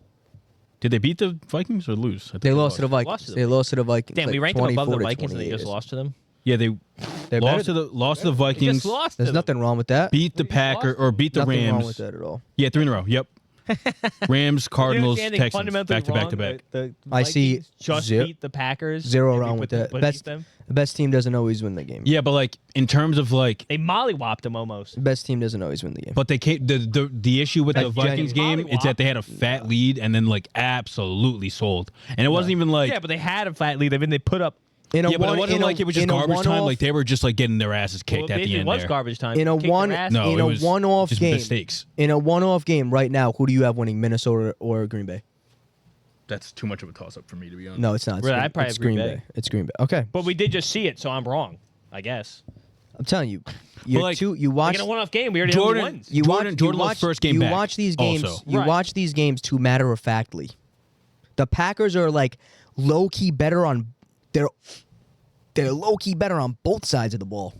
[SPEAKER 3] Did they beat the Vikings or lose? I think
[SPEAKER 2] They lost to the
[SPEAKER 1] Lost
[SPEAKER 2] Vikings.
[SPEAKER 1] to the
[SPEAKER 2] They lost to the Vikings.
[SPEAKER 1] Damn,
[SPEAKER 2] like
[SPEAKER 1] we ranked them above the
[SPEAKER 2] 24 to
[SPEAKER 1] Vikings, and they
[SPEAKER 2] 28.
[SPEAKER 1] just lost to them.
[SPEAKER 3] Yeah, they
[SPEAKER 2] They're
[SPEAKER 3] lost
[SPEAKER 2] better.
[SPEAKER 3] to the
[SPEAKER 1] They
[SPEAKER 3] Vikings.
[SPEAKER 1] just lost.
[SPEAKER 2] There's
[SPEAKER 1] to them.
[SPEAKER 2] nothing wrong with that.
[SPEAKER 3] Beat the
[SPEAKER 1] They just
[SPEAKER 3] Packer
[SPEAKER 1] lost
[SPEAKER 3] or beat the
[SPEAKER 2] Nothing
[SPEAKER 3] Rams.
[SPEAKER 2] wrong with that at all.
[SPEAKER 3] Yeah, 3 in a row. Yep. Rams, Cardinals,
[SPEAKER 1] You understand they
[SPEAKER 3] Texans,
[SPEAKER 1] fundamentally
[SPEAKER 3] back to back to
[SPEAKER 1] wrong?
[SPEAKER 3] back.
[SPEAKER 1] The
[SPEAKER 2] I see
[SPEAKER 1] Vikings just
[SPEAKER 2] zero-
[SPEAKER 1] beat the Packers.
[SPEAKER 2] Zero
[SPEAKER 1] and
[SPEAKER 2] wrong
[SPEAKER 1] we
[SPEAKER 2] with
[SPEAKER 1] put
[SPEAKER 2] that.
[SPEAKER 1] them-
[SPEAKER 2] Best,
[SPEAKER 1] beat them.
[SPEAKER 2] the best team doesn't always win the game.
[SPEAKER 3] Yeah, but like in terms of like,
[SPEAKER 1] They mollywopped them almost.
[SPEAKER 2] The best team doesn't always win the game.
[SPEAKER 3] but they came, the issue with the
[SPEAKER 2] That's
[SPEAKER 3] Vikings
[SPEAKER 1] genuine.
[SPEAKER 3] game is that they had a fat lead and then like absolutely sold, and it wasn't even like
[SPEAKER 1] Yeah, but they had a flat lead. I mean, they put up.
[SPEAKER 2] In a
[SPEAKER 3] yeah, but
[SPEAKER 2] one-
[SPEAKER 3] it wasn't
[SPEAKER 2] in a-
[SPEAKER 3] like it was just
[SPEAKER 2] in a
[SPEAKER 3] garbage time.
[SPEAKER 2] one-off-
[SPEAKER 3] Like they were just like getting their asses kicked
[SPEAKER 1] Well,
[SPEAKER 3] at the
[SPEAKER 1] it
[SPEAKER 3] end.
[SPEAKER 1] was
[SPEAKER 3] there.
[SPEAKER 1] garbage time.
[SPEAKER 2] In a
[SPEAKER 1] Kicked their
[SPEAKER 2] one-
[SPEAKER 1] ass.
[SPEAKER 3] No,
[SPEAKER 2] in
[SPEAKER 3] it
[SPEAKER 2] a
[SPEAKER 3] was
[SPEAKER 2] one-off
[SPEAKER 3] just
[SPEAKER 2] game.
[SPEAKER 3] mistakes.
[SPEAKER 2] In a one-off game right now, who do you have winning, Minnesota or Green Bay?
[SPEAKER 3] That's too much of a toss up for me to be honest.
[SPEAKER 2] No, it's not. It's
[SPEAKER 1] Really,
[SPEAKER 2] Green,
[SPEAKER 1] I'd probably
[SPEAKER 2] it's
[SPEAKER 1] have Green
[SPEAKER 2] Green
[SPEAKER 1] Bay.
[SPEAKER 2] Bay. It's Green Bay. Okay,
[SPEAKER 1] But we did just see it, so I'm wrong. I guess.
[SPEAKER 2] I'm telling you, you're
[SPEAKER 3] like,
[SPEAKER 2] you
[SPEAKER 1] Like
[SPEAKER 2] watch
[SPEAKER 1] in a one-off game, we already
[SPEAKER 3] Jordan-
[SPEAKER 1] know who wins.
[SPEAKER 2] you
[SPEAKER 3] Jordan
[SPEAKER 2] watch,
[SPEAKER 3] Love's first game
[SPEAKER 2] you
[SPEAKER 3] back
[SPEAKER 2] watch these games.
[SPEAKER 3] also.
[SPEAKER 2] You
[SPEAKER 1] Right.
[SPEAKER 2] watch these games too matter of factly. The Packers are like low key better on they're low key better on both sides of the ball.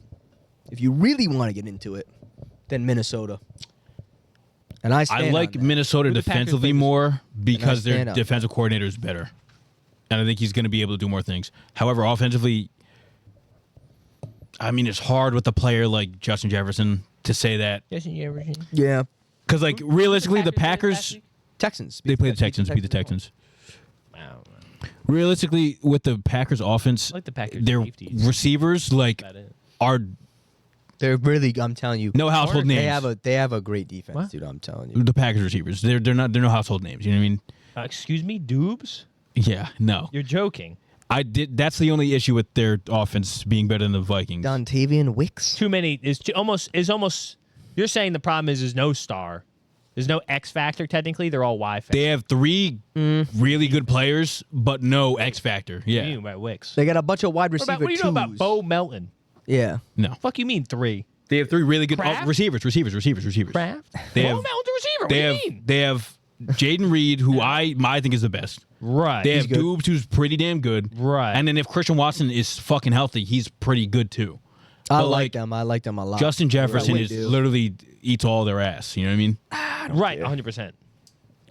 [SPEAKER 2] If you really want to get into it, than Minnesota. And I
[SPEAKER 3] like Minnesota defensively more because their defensive coordinator is better. And I think he's going to be able to do more things. However, offensively, I mean, it's hard with a player like Justin Jefferson to say that.
[SPEAKER 1] Justin Jefferson.
[SPEAKER 2] Yeah.
[SPEAKER 3] Because, like, realistically, the Packers...
[SPEAKER 2] Texans.
[SPEAKER 3] They play the Texans, beat the Texans.
[SPEAKER 1] Wow.
[SPEAKER 3] Realistically, with the Packers offense,
[SPEAKER 1] I like the Packers
[SPEAKER 3] their
[SPEAKER 1] safeties.
[SPEAKER 3] receivers, like, are...
[SPEAKER 2] They're really, I'm telling you.
[SPEAKER 3] No household names.
[SPEAKER 2] They have a great defense,
[SPEAKER 1] What?
[SPEAKER 2] dude, I'm telling you.
[SPEAKER 3] The Packers receivers. They're no household names. You know what I mean?
[SPEAKER 1] Excuse me, Doobs?
[SPEAKER 3] Yeah, no.
[SPEAKER 1] You're joking.
[SPEAKER 3] That's the only issue with their offense being better than the Vikings.
[SPEAKER 2] Dontavian Wicks?
[SPEAKER 1] Too many is almost. You're saying the problem is there's no star. There's no X factor. Technically, they're all Y factor.
[SPEAKER 3] They have 3 really good players, but no X factor. Yeah.
[SPEAKER 1] What do you mean by Wicks?
[SPEAKER 2] They got a bunch of wide receiver
[SPEAKER 1] What do you know about
[SPEAKER 2] twos.
[SPEAKER 1] Bo Melton?
[SPEAKER 2] Yeah.
[SPEAKER 3] No.
[SPEAKER 1] Fuck you mean 3?
[SPEAKER 3] They have 3 really good
[SPEAKER 1] Kraft?
[SPEAKER 3] receivers.
[SPEAKER 1] Kraft?
[SPEAKER 3] They
[SPEAKER 1] Bo
[SPEAKER 3] have-
[SPEAKER 1] Melton's a receiver. What
[SPEAKER 3] They
[SPEAKER 1] do
[SPEAKER 3] have
[SPEAKER 1] you mean?
[SPEAKER 3] they have Jaden Reed, who I think is the best.
[SPEAKER 1] Right.
[SPEAKER 3] They
[SPEAKER 2] He's
[SPEAKER 3] have
[SPEAKER 2] good.
[SPEAKER 3] Doobs, who's pretty damn good.
[SPEAKER 1] Right.
[SPEAKER 3] And then if Christian Watson is fucking healthy, he's pretty good too.
[SPEAKER 2] I
[SPEAKER 3] But,
[SPEAKER 2] like them. I like them a lot.
[SPEAKER 3] Justin Jefferson
[SPEAKER 2] really
[SPEAKER 3] is
[SPEAKER 2] do.
[SPEAKER 3] literally eats all their ass. You know what I mean?
[SPEAKER 1] Right. 100%.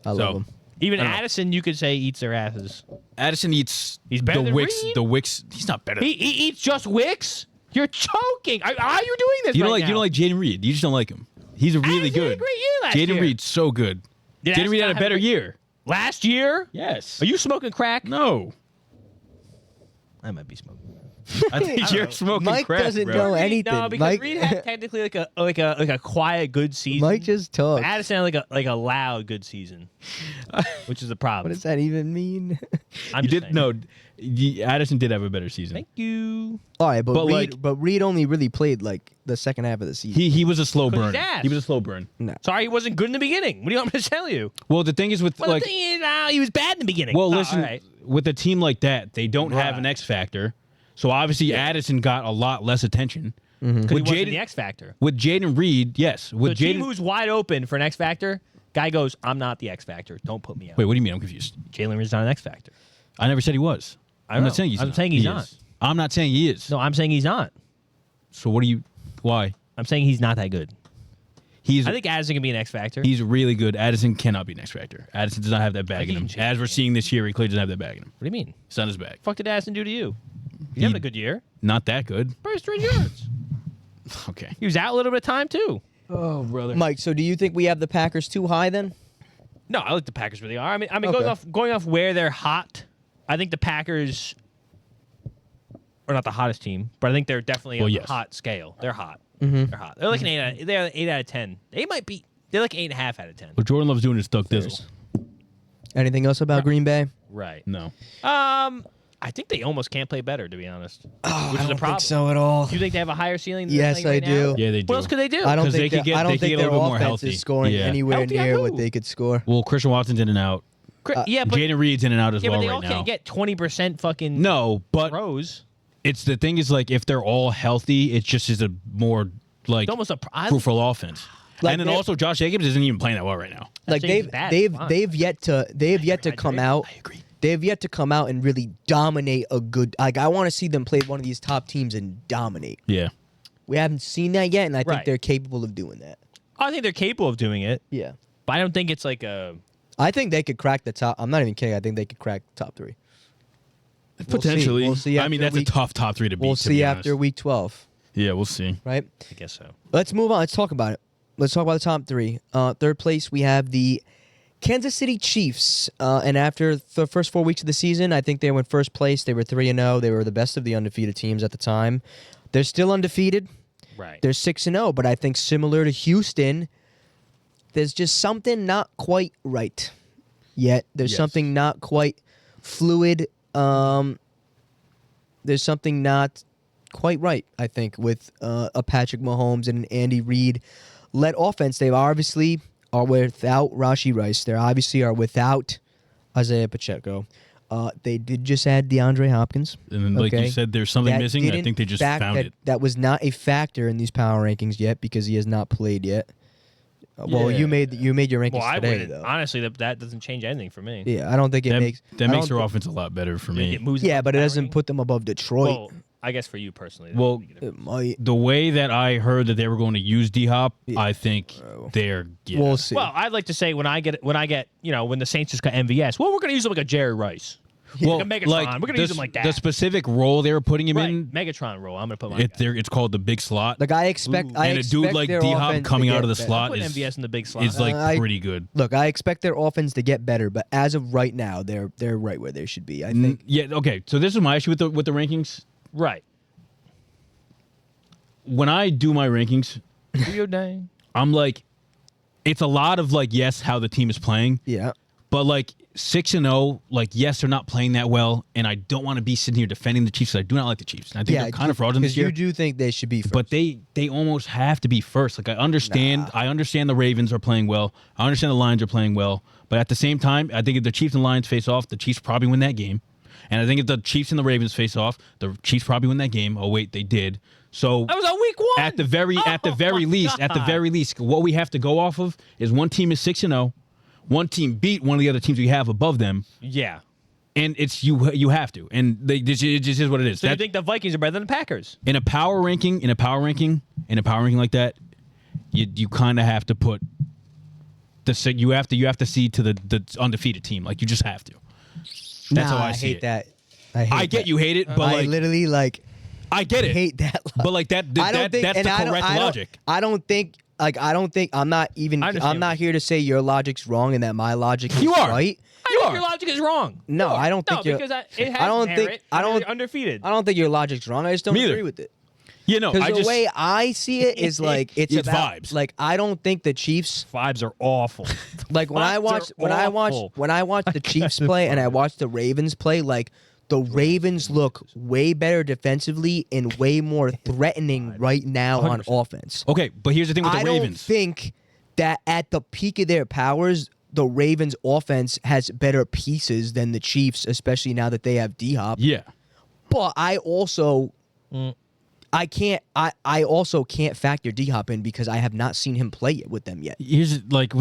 [SPEAKER 2] I love
[SPEAKER 3] so-
[SPEAKER 2] them.
[SPEAKER 1] Even
[SPEAKER 3] I don't know.
[SPEAKER 1] Addison, you could say eats their asses.
[SPEAKER 3] Addison eats
[SPEAKER 1] He's better
[SPEAKER 3] the
[SPEAKER 1] than
[SPEAKER 3] Wicks.
[SPEAKER 1] Reed?
[SPEAKER 3] The Wicks. He's not better.
[SPEAKER 1] He eats just Wicks. You're choking. Are you doing this?
[SPEAKER 3] You
[SPEAKER 1] right
[SPEAKER 3] don't like
[SPEAKER 1] now?
[SPEAKER 3] you don't like Jaden Reed. You just don't like him. He's really
[SPEAKER 1] Addison had a
[SPEAKER 3] good.
[SPEAKER 1] great year last
[SPEAKER 3] Jaden
[SPEAKER 1] year.
[SPEAKER 3] Reed's so good.
[SPEAKER 1] Did
[SPEAKER 3] Jaden
[SPEAKER 1] Addison
[SPEAKER 3] Reed
[SPEAKER 1] not
[SPEAKER 3] had a
[SPEAKER 1] have
[SPEAKER 3] better year.
[SPEAKER 1] Last year?
[SPEAKER 3] Yes.
[SPEAKER 1] Are you smoking crack?
[SPEAKER 3] No.
[SPEAKER 1] I might be smoking.
[SPEAKER 3] I think you're smoking
[SPEAKER 2] Mike
[SPEAKER 3] crack,
[SPEAKER 2] doesn't
[SPEAKER 3] bro.
[SPEAKER 2] know
[SPEAKER 1] Reed,
[SPEAKER 2] anything.
[SPEAKER 1] No, because
[SPEAKER 2] Mike,
[SPEAKER 1] Reed had technically like a quiet good season.
[SPEAKER 2] Mike just talks.
[SPEAKER 1] Addison had like a loud good season, which is a
[SPEAKER 2] What
[SPEAKER 1] problem.
[SPEAKER 2] does that even mean?
[SPEAKER 1] I'm
[SPEAKER 3] You
[SPEAKER 1] just
[SPEAKER 3] did
[SPEAKER 1] saying.
[SPEAKER 3] no. Addison did have a better season.
[SPEAKER 1] Thank you.
[SPEAKER 2] All right,
[SPEAKER 3] But,
[SPEAKER 2] Reed only really played like the second half of the season.
[SPEAKER 3] He was a slow
[SPEAKER 1] 'Cause
[SPEAKER 3] burn.
[SPEAKER 1] he's ass.
[SPEAKER 3] He was a slow burn.
[SPEAKER 2] No.
[SPEAKER 1] Sorry, he wasn't good in the beginning. What do you want me to tell you?
[SPEAKER 3] Well, the thing is with
[SPEAKER 1] Well,
[SPEAKER 3] like,
[SPEAKER 1] the thing is, he was bad in the beginning.
[SPEAKER 3] well,
[SPEAKER 1] Oh,
[SPEAKER 3] listen,
[SPEAKER 1] all right.
[SPEAKER 3] with a team like that, they don't have
[SPEAKER 1] Right.
[SPEAKER 3] an X factor. So obviously, Addison got a lot less attention.
[SPEAKER 1] Because he
[SPEAKER 3] With
[SPEAKER 1] wasn't
[SPEAKER 3] Jaden,
[SPEAKER 1] the X factor.
[SPEAKER 3] with Jaden Reed, yes.
[SPEAKER 1] The
[SPEAKER 3] With
[SPEAKER 1] team
[SPEAKER 3] Jaden,
[SPEAKER 1] who's wide open for an X factor, guy goes, I'm not the X factor. Don't put me out.
[SPEAKER 3] wait, what do you mean? I'm confused.
[SPEAKER 1] Jalen Reed's not an X factor.
[SPEAKER 3] I never said he was. I'm
[SPEAKER 1] know.
[SPEAKER 3] not saying he's.
[SPEAKER 1] I'm
[SPEAKER 3] not.
[SPEAKER 1] saying he's
[SPEAKER 3] He
[SPEAKER 1] not.
[SPEAKER 3] is. I'm not saying he is.
[SPEAKER 1] No, I'm saying he's not.
[SPEAKER 3] So what do you? Why?
[SPEAKER 1] I'm saying he's not that good.
[SPEAKER 3] He's.
[SPEAKER 1] I think Addison can be an X factor.
[SPEAKER 3] he's really good. Addison cannot be an X factor. Addison does not have that bag
[SPEAKER 1] think
[SPEAKER 3] in him.
[SPEAKER 1] he can
[SPEAKER 3] As we're seeing this year, he clearly doesn't have that bag in him.
[SPEAKER 1] What do you mean?
[SPEAKER 3] It's on his bag.
[SPEAKER 1] Fuck did Addison do to you? He's having a good year.
[SPEAKER 3] Not that good.
[SPEAKER 1] First 3 yards.
[SPEAKER 3] Okay.
[SPEAKER 1] He was out a little bit of time too.
[SPEAKER 3] Oh, brother.
[SPEAKER 2] Mike, so do you think we have the Packers too high then?
[SPEAKER 1] No, I like the Packers where they are. I mean,
[SPEAKER 2] Okay.
[SPEAKER 1] going off where they're hot. I think the Packers are not the hottest team, but I think they're definitely on
[SPEAKER 3] yes.
[SPEAKER 1] the hot scale. They're hot.
[SPEAKER 2] Mm-hmm.
[SPEAKER 1] They're hot. They're like an 8 out, they're 8 out of 10. They might be. They're like 8.5 out of 10.
[SPEAKER 3] What Jordan loves doing is Duck Dizzle.
[SPEAKER 2] Anything else about Green Bay?
[SPEAKER 1] Right.
[SPEAKER 3] No.
[SPEAKER 1] I think they almost can't play better, to be honest.
[SPEAKER 2] Oh,
[SPEAKER 1] Which
[SPEAKER 2] I
[SPEAKER 1] is a
[SPEAKER 2] don't
[SPEAKER 1] problem.
[SPEAKER 2] think so at all.
[SPEAKER 1] Do you think they have a higher ceiling? Than
[SPEAKER 2] Yes,
[SPEAKER 1] they're
[SPEAKER 2] I
[SPEAKER 1] playing right
[SPEAKER 2] do.
[SPEAKER 1] now?
[SPEAKER 3] Yeah, they do.
[SPEAKER 1] What else could they do?
[SPEAKER 2] I don't
[SPEAKER 3] 'Cause they
[SPEAKER 2] think
[SPEAKER 3] could get-
[SPEAKER 2] I don't
[SPEAKER 3] they could
[SPEAKER 2] think
[SPEAKER 3] get a
[SPEAKER 2] their
[SPEAKER 3] little bit more
[SPEAKER 2] offense
[SPEAKER 3] healthy.
[SPEAKER 2] is scoring
[SPEAKER 3] Yeah.
[SPEAKER 2] anywhere
[SPEAKER 1] Healthy
[SPEAKER 2] near
[SPEAKER 1] who?
[SPEAKER 2] what they could score.
[SPEAKER 3] Well, Christian Watson's in and out.
[SPEAKER 1] Yeah, but
[SPEAKER 3] Jaden Reed's in and out as
[SPEAKER 1] yeah,
[SPEAKER 3] well
[SPEAKER 1] but they
[SPEAKER 3] right
[SPEAKER 1] all
[SPEAKER 3] now.
[SPEAKER 1] can't get 20% fucking
[SPEAKER 3] No, but
[SPEAKER 1] throws.
[SPEAKER 3] it's the thing is like if they're all healthy, it just is a more like
[SPEAKER 1] It's almost a.
[SPEAKER 3] fruitful offense.
[SPEAKER 2] Like
[SPEAKER 3] and then
[SPEAKER 2] they-
[SPEAKER 3] also Josh Jacobs isn't even playing that well right now.
[SPEAKER 2] Like
[SPEAKER 1] saying he's
[SPEAKER 2] they've
[SPEAKER 1] bad,
[SPEAKER 2] they've
[SPEAKER 1] fine.
[SPEAKER 2] they've yet to come out.
[SPEAKER 3] I agree.
[SPEAKER 2] They've yet to come out and really dominate a good. Like I want to see them play one of these top teams and dominate.
[SPEAKER 3] Yeah.
[SPEAKER 2] We haven't seen that yet, and I think
[SPEAKER 1] Right.
[SPEAKER 2] they're capable of doing that.
[SPEAKER 1] I think they're capable of doing it,
[SPEAKER 2] Yeah,
[SPEAKER 1] but I don't think it's like a.
[SPEAKER 2] I think they could crack the top. I'm not even kidding. I think they could crack the top 3.
[SPEAKER 3] Potentially.
[SPEAKER 2] We'll see
[SPEAKER 3] I mean,
[SPEAKER 2] after
[SPEAKER 3] that's
[SPEAKER 2] week-
[SPEAKER 3] a tough top 3 to beat.
[SPEAKER 2] We'll
[SPEAKER 3] to
[SPEAKER 2] see
[SPEAKER 3] be
[SPEAKER 2] after
[SPEAKER 3] honest.
[SPEAKER 2] week 12,
[SPEAKER 3] Yeah, we'll see.
[SPEAKER 2] right?
[SPEAKER 1] I guess so.
[SPEAKER 2] Let's move on. Let's talk about it. Let's talk about the top 3. Third place, we have the Kansas City Chiefs. And after the first 4 weeks of the season, I think they were in first place. They were 3-0. They were the best of the undefeated teams at the time. They're still undefeated.
[SPEAKER 1] Right.
[SPEAKER 2] They're 6-0, but I think similar to Houston, there's just something not quite right yet. There's
[SPEAKER 3] Yes.
[SPEAKER 2] something not quite fluid. There's something not quite right, I think, with a Patrick Mahomes and an Andy Reid-led offense. They obviously are without Rashee Rice. They obviously are without Isaiah Pacheco. They did just add DeAndre Hopkins.
[SPEAKER 3] And then, like
[SPEAKER 2] Okay.
[SPEAKER 3] you said, there's something
[SPEAKER 2] That
[SPEAKER 3] missing. I
[SPEAKER 2] didn't
[SPEAKER 3] think they just
[SPEAKER 2] fact-
[SPEAKER 3] found
[SPEAKER 2] that,
[SPEAKER 3] it.
[SPEAKER 2] That was not a factor in these power rankings yet because he has not played yet. Well,
[SPEAKER 3] Yeah.
[SPEAKER 2] you made your rankings
[SPEAKER 1] Well, I
[SPEAKER 2] today,
[SPEAKER 1] wouldn't.
[SPEAKER 2] though.
[SPEAKER 1] Honestly, that doesn't change anything for me.
[SPEAKER 2] Yeah, I don't think it
[SPEAKER 3] That
[SPEAKER 2] makes
[SPEAKER 3] that
[SPEAKER 2] I
[SPEAKER 3] makes
[SPEAKER 2] don't
[SPEAKER 3] their
[SPEAKER 2] thi-
[SPEAKER 3] offense a lot better for me.
[SPEAKER 1] It moves
[SPEAKER 2] Yeah,
[SPEAKER 1] up
[SPEAKER 2] but it
[SPEAKER 1] power
[SPEAKER 2] doesn't
[SPEAKER 1] ranking.
[SPEAKER 2] put them above Detroit.
[SPEAKER 1] Well, I guess for you personally.
[SPEAKER 3] Well,
[SPEAKER 2] It might.
[SPEAKER 3] the way that I heard that they were going to use D-Hop, I think they're. Yeah.
[SPEAKER 2] We'll see.
[SPEAKER 1] Well, I'd like to say when I get when the Saints just got MVS, well, we're going to use him like a Jerry Rice.
[SPEAKER 3] Well,
[SPEAKER 1] like a Megatron. We're going to use him like that.
[SPEAKER 3] The specific role they were putting him
[SPEAKER 1] right.
[SPEAKER 3] in,
[SPEAKER 1] Megatron role. I'm going to put my
[SPEAKER 3] it's called the big slot.
[SPEAKER 2] Like I expect,
[SPEAKER 3] and a dude like D-Hop coming out of the slot
[SPEAKER 1] put
[SPEAKER 3] is
[SPEAKER 1] MVS in the big slot.
[SPEAKER 3] is like pretty good.
[SPEAKER 2] Look, I expect their offense to get better, but as of right now, they're right where they should be. I think.
[SPEAKER 3] Yeah. Okay. So this is my issue with the rankings.
[SPEAKER 1] right.
[SPEAKER 3] When I do my rankings,
[SPEAKER 1] Do your dang.
[SPEAKER 3] I'm like, it's a lot of like, yes, how the team is playing,
[SPEAKER 2] Yeah.
[SPEAKER 3] but like 6-0, like yes, they're not playing that well, and I don't want to be sitting here defending the Chiefs. I do not like the Chiefs. And I think they're kind of fraudulent this
[SPEAKER 2] because
[SPEAKER 3] year.
[SPEAKER 2] you do think they should be first.
[SPEAKER 3] But they almost have to be first. Like I understand the Ravens are playing well. I understand the Lions are playing well. But at the same time, I think if the Chiefs and Lions face off, the Chiefs probably win that game. And I think if the Chiefs and the Ravens face off, the Chiefs probably win that game. Oh wait, they did. So
[SPEAKER 1] That was on week 1.
[SPEAKER 3] at the very least, what we have to go off of is one team is 6-0, one team beat one of the other teams we have above them.
[SPEAKER 1] Yeah.
[SPEAKER 3] And it's you have to, and it just is what it is.
[SPEAKER 1] So you think the Vikings are better than the Packers?
[SPEAKER 3] In a power ranking like that, you kind of have to put you have to see to the undefeated team. Like you just have to. That's how I see
[SPEAKER 2] hate
[SPEAKER 3] it.
[SPEAKER 2] that.
[SPEAKER 3] I get
[SPEAKER 2] that.
[SPEAKER 3] you hate it, but
[SPEAKER 2] I
[SPEAKER 3] like
[SPEAKER 2] literally like.
[SPEAKER 3] I get it.
[SPEAKER 2] Hate that.
[SPEAKER 3] But like that's the correct logic.
[SPEAKER 2] I'm not here to say your logic's wrong and that my logic is
[SPEAKER 3] You are.
[SPEAKER 2] right.
[SPEAKER 1] I think your logic is wrong.
[SPEAKER 2] No, I don't think
[SPEAKER 1] because it has
[SPEAKER 2] I don't
[SPEAKER 1] merit.
[SPEAKER 2] think I don't
[SPEAKER 1] You're undefeated.
[SPEAKER 2] I don't think your logic's wrong. I just don't
[SPEAKER 3] Me either.
[SPEAKER 2] agree with it.
[SPEAKER 3] You know,
[SPEAKER 2] Because the way I see it is like it's about
[SPEAKER 3] vibes.
[SPEAKER 2] like I don't think the Chiefs
[SPEAKER 1] Vibes are awful.
[SPEAKER 2] like when I watch the Chiefs play and I watch the Ravens play, like the Ravens look way better defensively and way more threatening right now on
[SPEAKER 3] 100%.
[SPEAKER 2] offense.
[SPEAKER 3] Okay, but here's the thing with the
[SPEAKER 2] I
[SPEAKER 3] Ravens.
[SPEAKER 2] don't think that at the peak of their powers, the Ravens offense has better pieces than the Chiefs, especially now that they have D-Hop.
[SPEAKER 3] Yeah.
[SPEAKER 2] But I also I also can't factor D-Hop in because I have not seen him play with them yet.
[SPEAKER 3] Here's like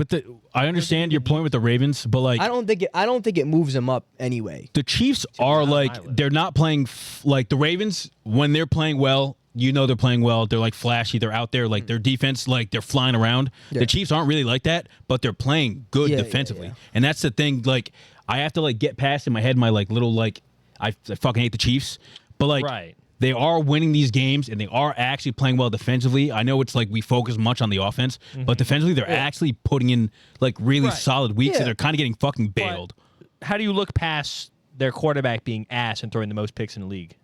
[SPEAKER 3] I understand your point with the Ravens, but like
[SPEAKER 2] I don't think it moves him up anyway.
[SPEAKER 3] the Chiefs are
[SPEAKER 1] not
[SPEAKER 3] like
[SPEAKER 1] on my list.
[SPEAKER 3] they're not playing like the Ravens when they're playing well. You know they're playing well. They're like flashy. They're out there. Like their defense, like they're flying around.
[SPEAKER 2] Yeah.
[SPEAKER 3] The Chiefs aren't really like that, but they're playing good defensively.
[SPEAKER 2] yeah.
[SPEAKER 3] And that's the thing. Like I have to like get past in my head my like little like I fucking hate the Chiefs, but like
[SPEAKER 1] Right.
[SPEAKER 3] they are winning these games and they are actually playing well defensively. I know it's like we focus much on the offense, but defensively they're actually putting in like really
[SPEAKER 1] Right.
[SPEAKER 3] solid weeks
[SPEAKER 2] Yeah.
[SPEAKER 3] and they're kind of getting fucking bailed.
[SPEAKER 1] How do you look past their quarterback being ass and throwing the most picks in the league?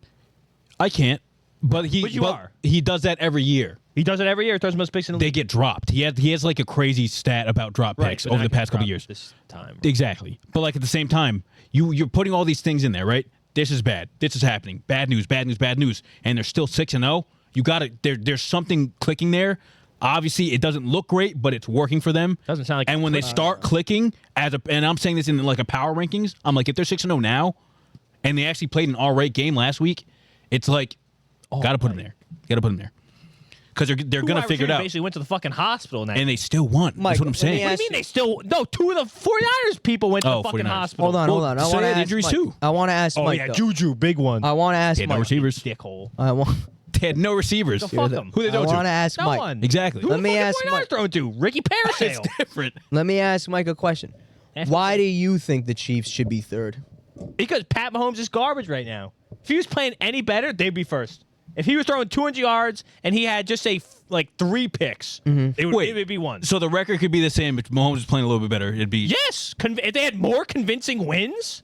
[SPEAKER 3] I can't. But
[SPEAKER 1] you are.
[SPEAKER 3] He does that every year.
[SPEAKER 1] He does it every year. Throws the most picks in the
[SPEAKER 3] They
[SPEAKER 1] league.
[SPEAKER 3] get dropped. He has like a crazy stat about drop picks
[SPEAKER 1] but
[SPEAKER 3] over
[SPEAKER 1] not
[SPEAKER 3] the
[SPEAKER 1] gonna
[SPEAKER 3] past couple
[SPEAKER 1] drop
[SPEAKER 3] years.
[SPEAKER 1] This time.
[SPEAKER 3] Exactly. But like at the same time, you're putting all these things in there, right? This is bad. This is happening. Bad news, bad news, bad news. And they're still 6-0. You got to there's something clicking there. Obviously, it doesn't look great, but it's working for them.
[SPEAKER 1] Doesn't sound like
[SPEAKER 3] And
[SPEAKER 1] it's
[SPEAKER 3] when they start clicking and I'm saying this in like a power rankings, I'm like if they're 6-0 now and they actually played an all-right game last week, it's like got to put them there. Got to put them there. Cuz they're going to figure it out.
[SPEAKER 1] Basically went to the fucking hospital now.
[SPEAKER 3] And they still won.
[SPEAKER 2] Mike,
[SPEAKER 3] That's what I'm
[SPEAKER 2] let me
[SPEAKER 3] saying.
[SPEAKER 1] What do you mean they still? No, 2 of the 49ers people went to the fucking
[SPEAKER 3] 49ers.
[SPEAKER 1] hospital.
[SPEAKER 2] Hold on. I
[SPEAKER 3] so
[SPEAKER 2] want
[SPEAKER 3] they
[SPEAKER 2] to
[SPEAKER 3] had
[SPEAKER 2] ask
[SPEAKER 3] injuries
[SPEAKER 2] Mike.
[SPEAKER 3] too.
[SPEAKER 2] I want to ask
[SPEAKER 1] Oh
[SPEAKER 2] Mike.
[SPEAKER 1] yeah,
[SPEAKER 2] though.
[SPEAKER 1] Juju, big one.
[SPEAKER 2] I want to ask
[SPEAKER 3] They had no
[SPEAKER 2] Mike.
[SPEAKER 3] receivers.
[SPEAKER 1] Dickhole.
[SPEAKER 2] I want.
[SPEAKER 3] They had no receivers.
[SPEAKER 1] So fuck them.
[SPEAKER 3] Who they
[SPEAKER 2] I
[SPEAKER 3] throw
[SPEAKER 2] want to
[SPEAKER 3] to?
[SPEAKER 2] ask
[SPEAKER 1] No
[SPEAKER 2] Mike.
[SPEAKER 1] one.
[SPEAKER 3] Exactly.
[SPEAKER 1] Who
[SPEAKER 2] Let
[SPEAKER 1] the
[SPEAKER 2] me
[SPEAKER 1] fuck
[SPEAKER 2] ask
[SPEAKER 1] the 49ers
[SPEAKER 2] Mike.
[SPEAKER 1] throwing to? Ricky
[SPEAKER 3] It's
[SPEAKER 1] Parasail.
[SPEAKER 3] different.
[SPEAKER 2] Let me ask Mike a question.
[SPEAKER 1] Ask
[SPEAKER 2] Why
[SPEAKER 1] me.
[SPEAKER 2] do you think the Chiefs should be third?
[SPEAKER 1] Because Pat Mahomes is garbage right now. If he was playing any better, they'd be first. If he was throwing 200 yards and he had just say like 3 picks, it would be one.
[SPEAKER 3] So the record could be the same, but Mahomes is playing a little bit better. It'd be
[SPEAKER 1] Yes, if they had more convincing wins,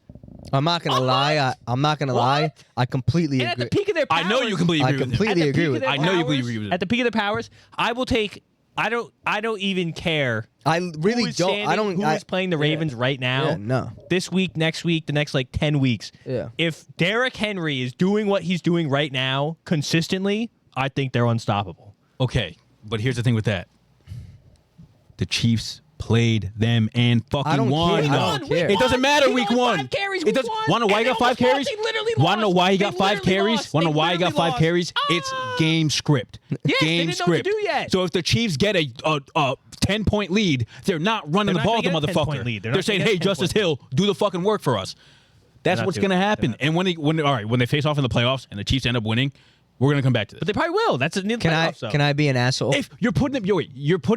[SPEAKER 2] I'm not gonna lie. I'm not gonna lie. I completely
[SPEAKER 1] and at
[SPEAKER 2] agree.
[SPEAKER 1] the peak of their powers,
[SPEAKER 3] I know you completely
[SPEAKER 2] I
[SPEAKER 3] agree with him.
[SPEAKER 2] completely
[SPEAKER 1] at the
[SPEAKER 2] agree
[SPEAKER 1] peak
[SPEAKER 2] with
[SPEAKER 1] of their
[SPEAKER 3] I know you
[SPEAKER 1] powers-
[SPEAKER 3] agree with him.
[SPEAKER 1] At the peak of their powers, I will take. I don't even care.
[SPEAKER 2] I really
[SPEAKER 1] who is
[SPEAKER 2] don't.
[SPEAKER 1] standing,
[SPEAKER 2] I don't.
[SPEAKER 1] Who is playing the Ravens right now?
[SPEAKER 2] Yeah, no.
[SPEAKER 1] This week, next week, the next like 10 weeks.
[SPEAKER 2] Yeah.
[SPEAKER 1] If Derrick Henry is doing what he's doing right now consistently, I think they're unstoppable.
[SPEAKER 3] Okay, but here's the thing with that. The Chiefs played them and fucking
[SPEAKER 2] I don't
[SPEAKER 3] won.
[SPEAKER 2] care. I don't care.
[SPEAKER 3] It doesn't matter
[SPEAKER 1] He
[SPEAKER 3] week
[SPEAKER 1] only
[SPEAKER 3] one.
[SPEAKER 1] 5 carries
[SPEAKER 3] It
[SPEAKER 1] week
[SPEAKER 3] doesn't.
[SPEAKER 1] one,
[SPEAKER 3] Want to know why
[SPEAKER 1] and
[SPEAKER 3] he got
[SPEAKER 1] they
[SPEAKER 3] 5
[SPEAKER 1] almost
[SPEAKER 3] carries?
[SPEAKER 1] lost. They literally
[SPEAKER 3] Want to know
[SPEAKER 1] lost.
[SPEAKER 3] why he
[SPEAKER 1] They
[SPEAKER 3] got 5
[SPEAKER 1] literally
[SPEAKER 3] carries?
[SPEAKER 1] lost.
[SPEAKER 3] Want to
[SPEAKER 1] They
[SPEAKER 3] know why he got
[SPEAKER 1] literally
[SPEAKER 3] 5
[SPEAKER 1] lost.
[SPEAKER 3] carries? It's game script.
[SPEAKER 1] Yes, they
[SPEAKER 3] game
[SPEAKER 1] didn't know what to
[SPEAKER 3] script.
[SPEAKER 1] do yet.
[SPEAKER 3] So if the Chiefs get a 10-point lead, they're not running
[SPEAKER 1] They're
[SPEAKER 3] the
[SPEAKER 1] not
[SPEAKER 3] ball
[SPEAKER 1] gonna
[SPEAKER 3] with the
[SPEAKER 1] get a 10-point
[SPEAKER 3] motherfucker.
[SPEAKER 1] lead. They're
[SPEAKER 3] They're
[SPEAKER 1] not
[SPEAKER 3] saying,
[SPEAKER 1] gonna
[SPEAKER 3] "Hey,
[SPEAKER 1] get a
[SPEAKER 3] Justice
[SPEAKER 1] 10-point
[SPEAKER 3] Hill, do the fucking work for us." That's what's going to happen. And when they face off in the playoffs and the Chiefs end up winning, we're going to come back to this.
[SPEAKER 1] But they probably will. That's a new playoffs.
[SPEAKER 2] Can I be an asshole?
[SPEAKER 3] If you're putting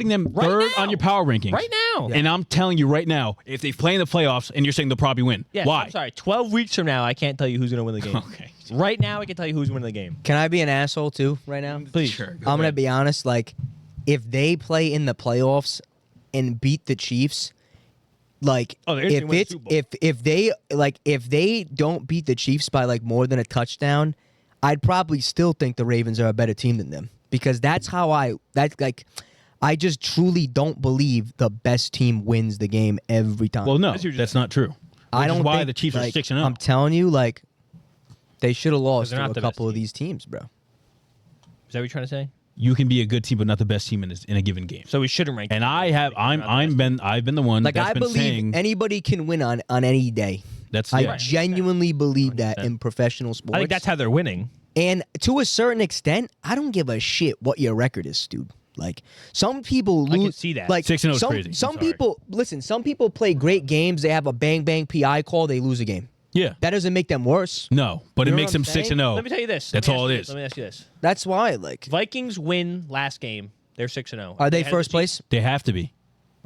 [SPEAKER 3] them
[SPEAKER 1] Right
[SPEAKER 3] third
[SPEAKER 1] now.
[SPEAKER 3] on your power rankings
[SPEAKER 1] Right now.
[SPEAKER 3] and I'm telling you right now, if they play in the playoffs and you're saying they'll probably win,
[SPEAKER 1] Yes,
[SPEAKER 3] why?
[SPEAKER 1] I'm sorry. 12 weeks from now, I can't tell you who's going to win the game.
[SPEAKER 3] Okay.
[SPEAKER 1] Right now, I can tell you who's winning the game.
[SPEAKER 2] Can I be an asshole too right now?
[SPEAKER 1] Please.
[SPEAKER 3] Sure.
[SPEAKER 2] I'm going to be honest. Like, if they play in the playoffs and beat the Chiefs, like, if they don't beat the Chiefs by like more than a touchdown, I'd probably still think the Ravens are a better team than them, because I just truly don't believe the best team wins the game every time.
[SPEAKER 3] Well, no, that's not true.
[SPEAKER 2] I don't
[SPEAKER 3] why
[SPEAKER 2] think,
[SPEAKER 3] the Chiefs are
[SPEAKER 2] like,
[SPEAKER 3] 6-0.
[SPEAKER 2] I'm telling you, like, they should have lost
[SPEAKER 1] they're
[SPEAKER 2] to
[SPEAKER 1] not
[SPEAKER 2] a
[SPEAKER 1] the best
[SPEAKER 2] couple of
[SPEAKER 1] team.
[SPEAKER 2] these teams, bro.
[SPEAKER 1] Is that what you're trying to say?
[SPEAKER 3] You can be a good team, but not the best team in a given game.
[SPEAKER 1] So we shouldn't rank.
[SPEAKER 3] And I've been the one
[SPEAKER 2] Like,
[SPEAKER 3] that's
[SPEAKER 2] I
[SPEAKER 3] been
[SPEAKER 2] believe
[SPEAKER 3] saying
[SPEAKER 2] anybody can win on any day. I genuinely believe that in professional sports.
[SPEAKER 1] I think that's how they're winning.
[SPEAKER 2] And to a certain extent, I don't give a shit what your record is, dude. Like, some people lose.
[SPEAKER 1] I can see that.
[SPEAKER 2] Like,
[SPEAKER 3] 6-0 is crazy.
[SPEAKER 2] Some people, listen, some people play great games. They have a bang bang PI call. They lose a game.
[SPEAKER 3] Yeah.
[SPEAKER 2] That doesn't make them worse.
[SPEAKER 3] No, but
[SPEAKER 2] You
[SPEAKER 3] it
[SPEAKER 2] know
[SPEAKER 3] makes
[SPEAKER 2] what
[SPEAKER 3] them
[SPEAKER 2] I'm saying?
[SPEAKER 3] 6-0.
[SPEAKER 1] Let me tell you this.
[SPEAKER 3] That's all it is.
[SPEAKER 1] Let me ask you this.
[SPEAKER 2] That's why, like,
[SPEAKER 1] Vikings win last game. They're 6-0.
[SPEAKER 2] are they
[SPEAKER 1] Ahead of
[SPEAKER 2] first
[SPEAKER 1] the Chiefs.
[SPEAKER 2] place?
[SPEAKER 3] They have to be.